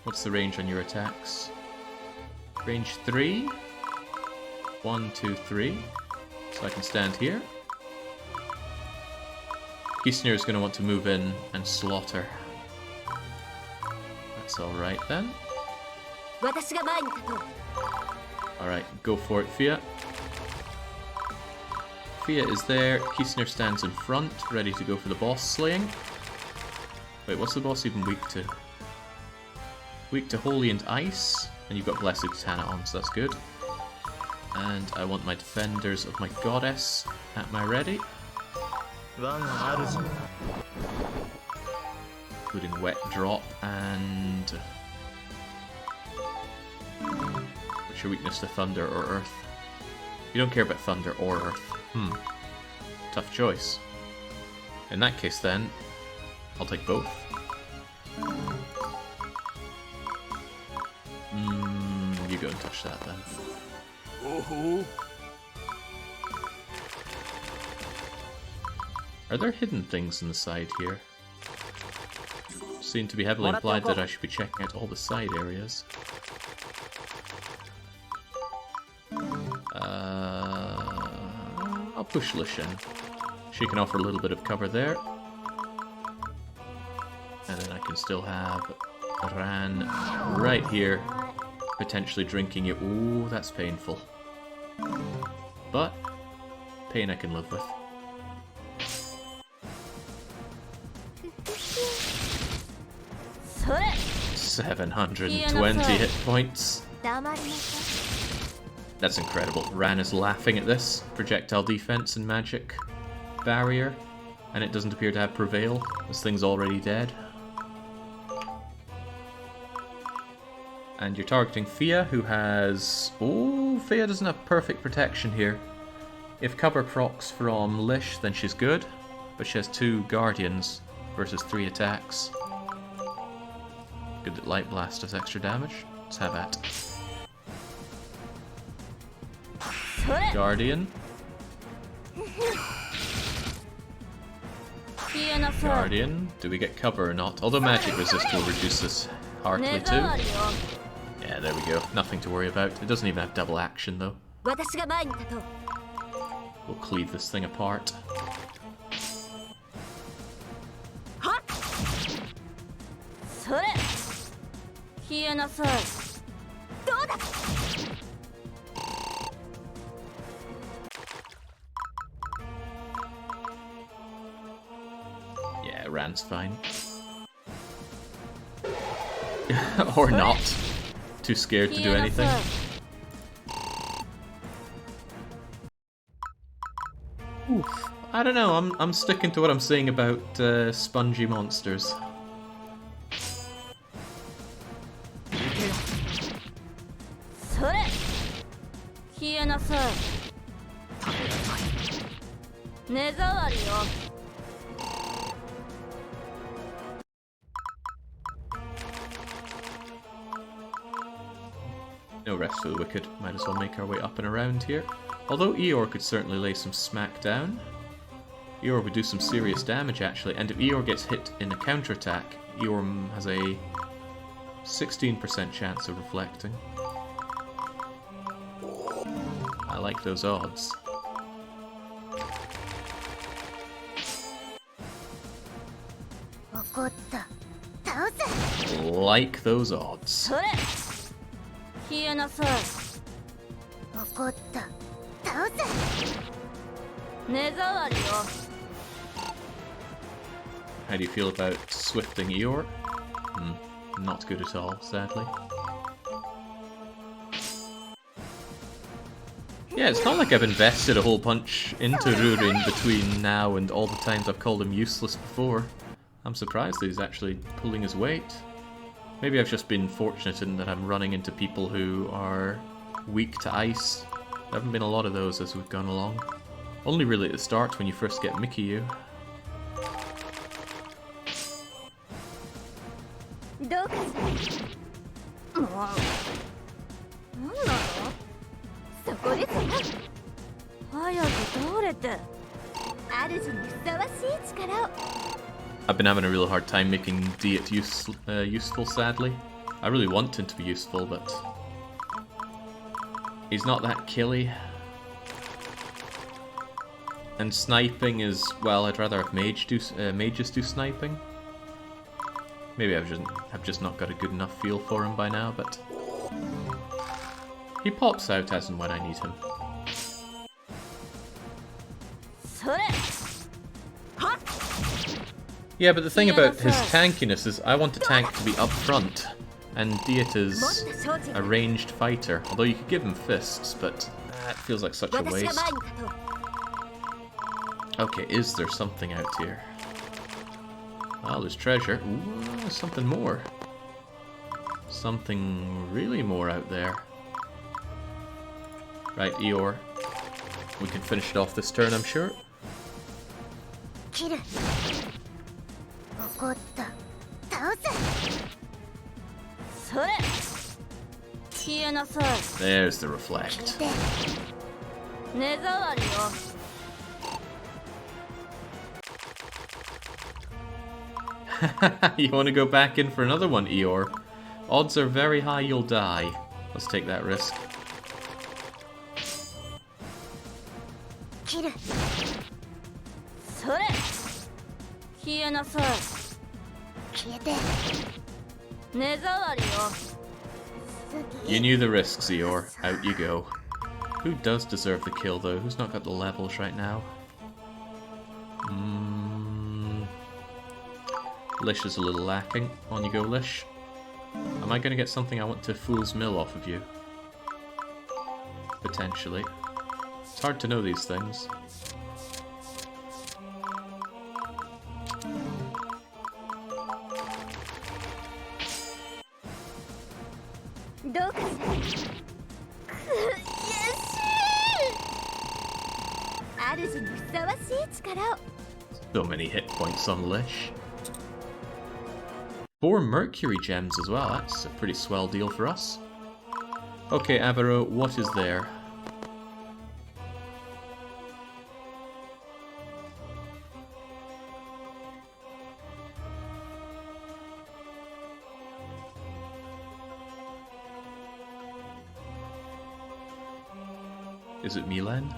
What's the range on your attacks? Range 3? 1, 2, 3. So I can stand here. Kisner is going to want to move in and slaughter. That's alright then. Alright, go for it, Fia. Fia is there, Kisner stands in front, ready to go for the boss slaying. Wait, what's the boss even weak to? Weak to Holy and Ice, and you've got Blessed Katana on, so that's good. And I want my defenders of my goddess at my ready. Including Wet Drop and... What's your weakness to Thunder or Earth? You don't care about Thunder or Earth. Tough choice. In that case then, I'll take both. go and touch that then. Oh. Are there hidden things in the side here? Seem to be heavily implied that I should be checking out all the side areas. I'll push Lish in. She can offer a little bit of cover there. And then I can still have Ran right here, potentially drinking it. Ooh, that's painful. But, pain I can live with. 720 hit points. That's incredible. Ran is laughing at this. Projectile defense and magic barrier. And it doesn't appear to have prevail. This thing's already dead. And you're targeting Fia, who has... Oh, Fia doesn't have perfect protection here. If cover procs from Lish, then she's good. But she has 2 Guardians versus 3 attacks. Good that Light Blast does extra damage. Let's have at. Guardian. Guardian. Do we get cover or not? Although magic resist will reduce this hardly too. Yeah, there we go. Nothing to worry about. It doesn't even have double action though. We'll cleave this thing apart. Yeah, Ran's fine. Or not. Too scared to do anything. Oof. I don't know, I'm sticking to what I'm saying about spongy monsters. No rest for the wicked. Might as well make our way up and around here. Although Eeyore could certainly lay some smack down. Eeyore would do some serious damage actually, and if Eeyore gets hit in a counterattack, Eeyore has a 16% chance of reflecting. I like those odds. Like those odds. How do you feel about swifting Eeyore? Not good at all, sadly. Yeah, it's not like I've invested a whole bunch into Rurin between now and all the times I've called him useless before. I'm surprised that he's actually pulling his weight. Maybe I've just been fortunate in that I'm running into people who are weak to ice. There haven't been a lot of those as we've gone along. Only really at the start when you first get Mickey-U. I've been having a real hard time making Diet useful, sadly. I really want him to be useful, but he's not that killy. And sniping is, well, I'd rather have mages do sniping. Maybe I've just not got a good enough feel for him by now, but he pops out as and when I need him. Yeah, but the thing about his tankiness is I want the tank to be up front, and Diet is a ranged fighter. Although you could give him fists, but that feels like such a waste. Okay, is there something out here? Well, there's treasure. Ooh, there's something more. Something really more out there. Right, Eeyore. We can finish it off this turn, I'm sure. 消えなさい。 There's the reflect. 目障りよ。 You want to go back in for another one, Eeyore? Odds are very high you'll die. Let's take that risk. 切る。それ。消えなさい。消えて。目障りよ。 You knew the risks, Eeyore. Out you go. Who does deserve the kill, though? Who's not got the levels right now? Lish is a little lacking. On you go, Lish. Am I going to get something I want to Fool's Mill off of you? Potentially. It's hard to know these things. So many hit points on Lish. 4 Mercury gems as well. That's a pretty swell deal for us. Okay, Avaro, what is there? Is it Milan?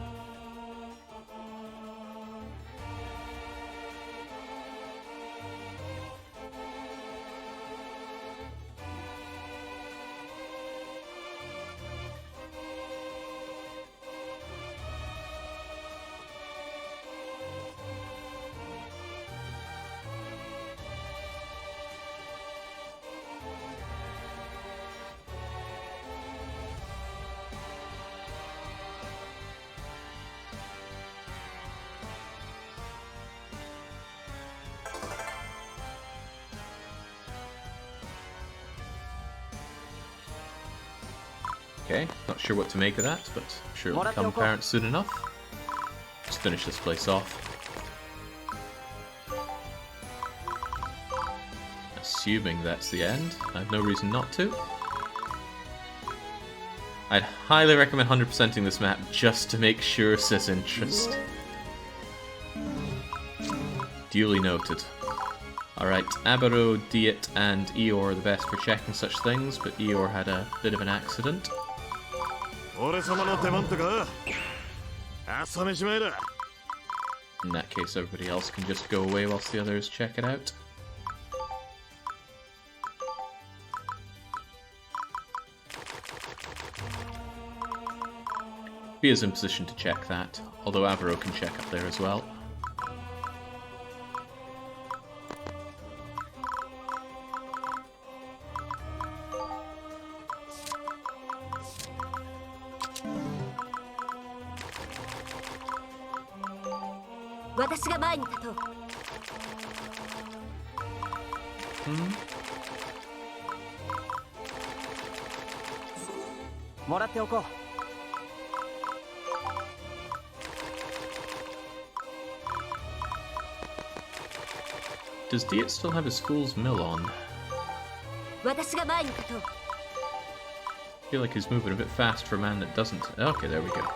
Okay, not sure what to make of that, but I'm sure it'll become apparent soon enough. Let's finish this place off. Assuming that's the end, I have no reason not to. I'd highly recommend 100%ing this map just to make sure says interest. Duly noted. Alright, Abaro, Diet, and Eeyore are the best for checking such things, but Eeyore had a bit of an accident. In that case, everybody else can just go away whilst the others check it out. He is in position to check that, although Avaro can check up there as well. Does Diet still have his Fool's Mill on? I feel like he's moving a bit fast for a man that doesn't. Okay, there we go.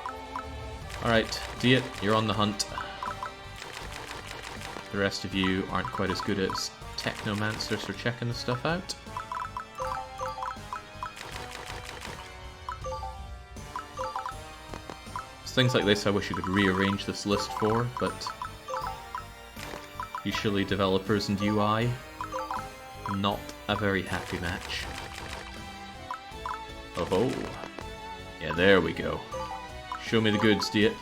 Alright, Diet, you're on the hunt. The rest of you aren't quite as good as Technomancers for checking the stuff out. It's things like this I wish you could rearrange this list for, but usually developers and UI, not a very happy match. Oh ho. Yeah, there we go. Show me the goods, Diet.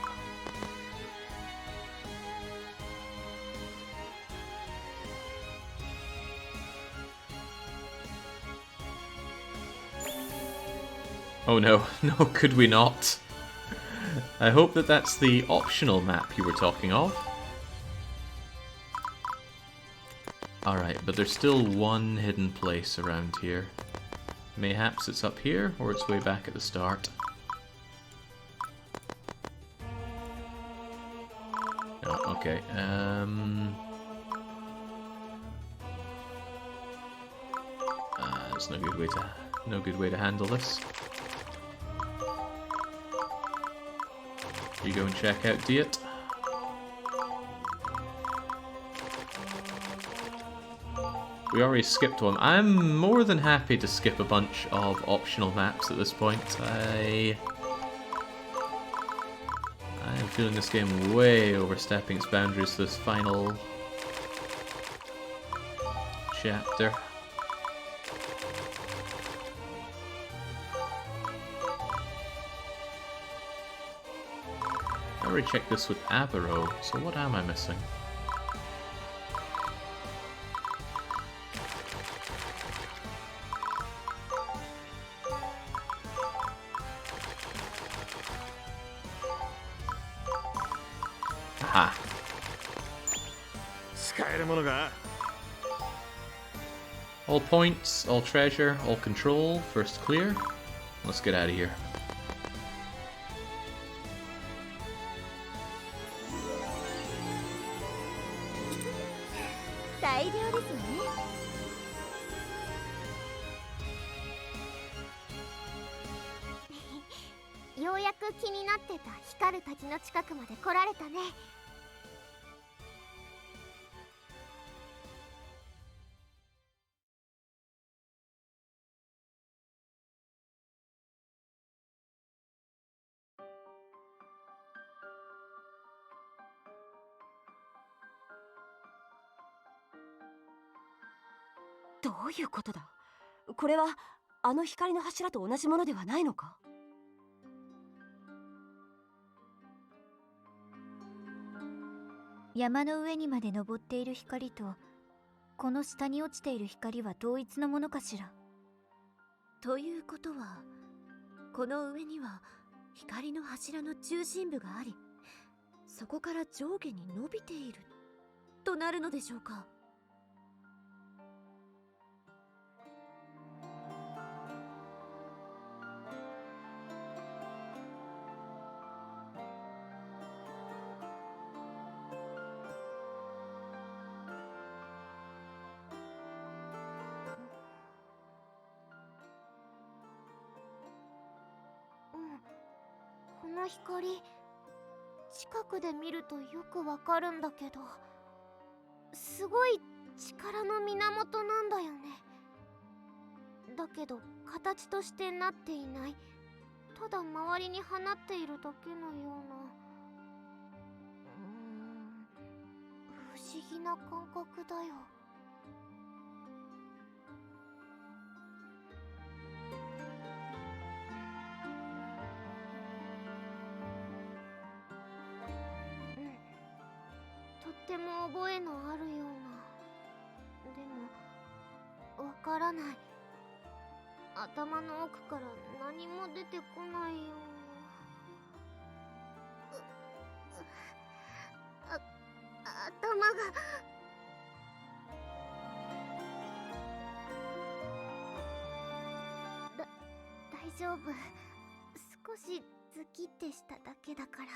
Oh no, no, could we not? I hope that that's the optional map you were talking of. Alright, but there's still one hidden place around here. Mayhaps it's up here, or it's way back at the start. Oh, okay, there's no good way to handle this. you go and check out Diet. We already skipped one. I'm more than happy to skip a bunch of optional maps at this point. I am feeling this game way overstepping its boundaries for this final chapter. I already checked this with Abaro, so what am I missing? Aha. 使えるものが All points, all treasure, all control, first clear. Let's get out of here. Nice. ようやく気になってた光る滝の近くまで来られたね。どういうことだ？これはあの光の柱と同じものではないのか？山の上にまで登っている光とこの下に落ちている光は同一のものかしら。ということは、この上には光の柱の中心部があり、そこから上下に伸びているとなるのでしょうか。この光、近くで見るとよくわかるんだけど、すごい力の源なんだよね。だけど形としてなっていない、ただ周りに放っているだけのような、不思議な感覚だよ。とっても覚えのあるような。でもわからない。頭の奥から何も出てこないような。頭が大丈夫。少しズキってしただけだから。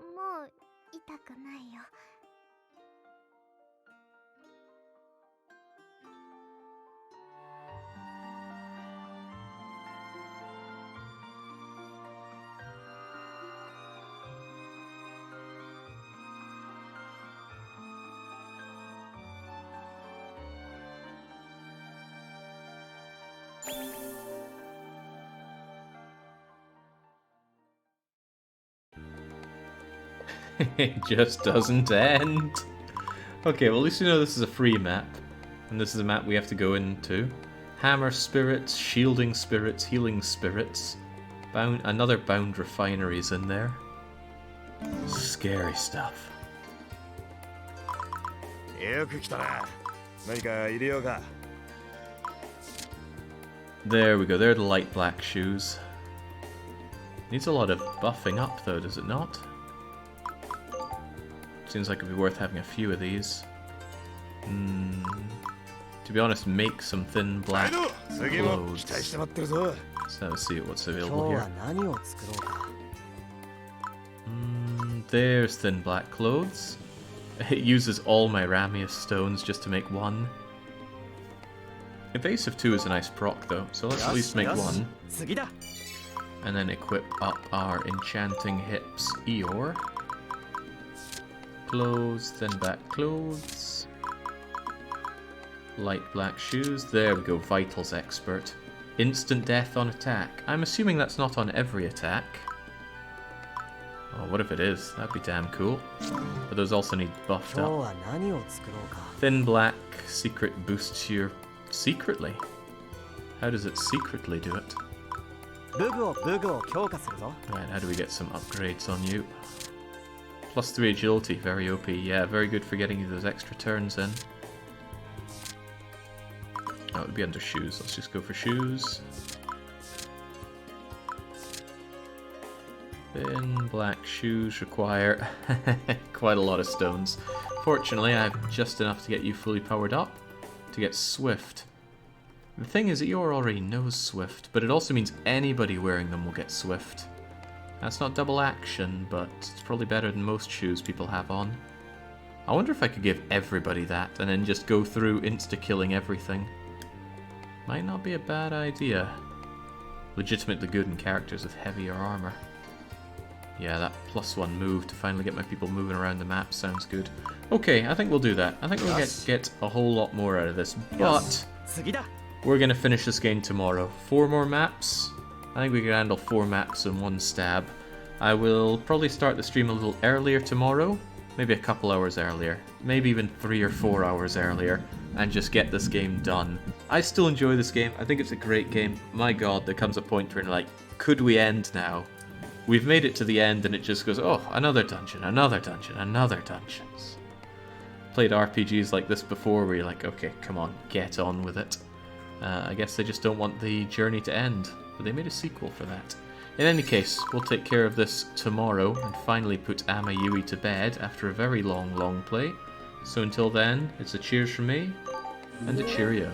もう痛くないよ。It just doesn't end. Okay, well at least you know this is a free map. And this is a map we have to go into. Hammer spirits, shielding spirits, healing spirits. Another bound refinery is in there. Scary stuff. よく来たな。何か入れようか。 There we go, they're the light black shoes. Needs a lot of buffing up though, does it not? Seems like it'd be worth having a few of these. To be honest, make some thin black clothes. So let's see what's available here. There's thin black clothes. It uses all my Ramius stones just to make one. Evasive 2 is a nice proc though, so let's at least make one. And then equip up our enchanting hips Eeyore. Clothes, then back clothes. Light black shoes. There we go, Vitals Expert. Instant death on attack. I'm assuming that's not on every attack. Oh, what if it is? That'd be damn cool. But those also need buffed up. Thin black, secret boosts your... Secretly? How does it secretly do it? Right, how do we get some upgrades on you? +3 agility, very OP. Yeah, very good for getting you those extra turns in. Oh, it would be under shoes. Let's just go for shoes. Thin black shoes require quite a lot of stones. Fortunately, I have just enough to get you fully powered up to get Swift. The thing is that Eeyore already knows Swift, but it also means anybody wearing them will get Swift. That's not double action, but it's probably better than most shoes people have on. I wonder if I could give everybody that and then just go through insta-killing everything. Might not be a bad idea. Legitimately good in characters with heavier armor. Yeah, that +1 move to finally get my people moving around the map sounds good. Okay, I think we'll do that. I think we'll get a whole lot more out of this, but we're going to finish this game tomorrow. 4 more maps. I think we can handle 4 maps in one stab. I will probably start the stream a little earlier tomorrow. Maybe a couple hours earlier. Maybe even 3 or 4 hours earlier. And just get this game done. I still enjoy this game. I think it's a great game. My god, there comes a point where you're like, could we end now? We've made it to the end and it just goes, oh, another dungeon, another dungeon, another dungeons. Played RPGs like this before where you're like, okay, come on, get on with it. I guess they just don't want the journey to end, but they made a sequel for that. In any case, we'll take care of this tomorrow and finally put Amayui to bed after a very long play. So until then, it's a cheers from me and a cheerio.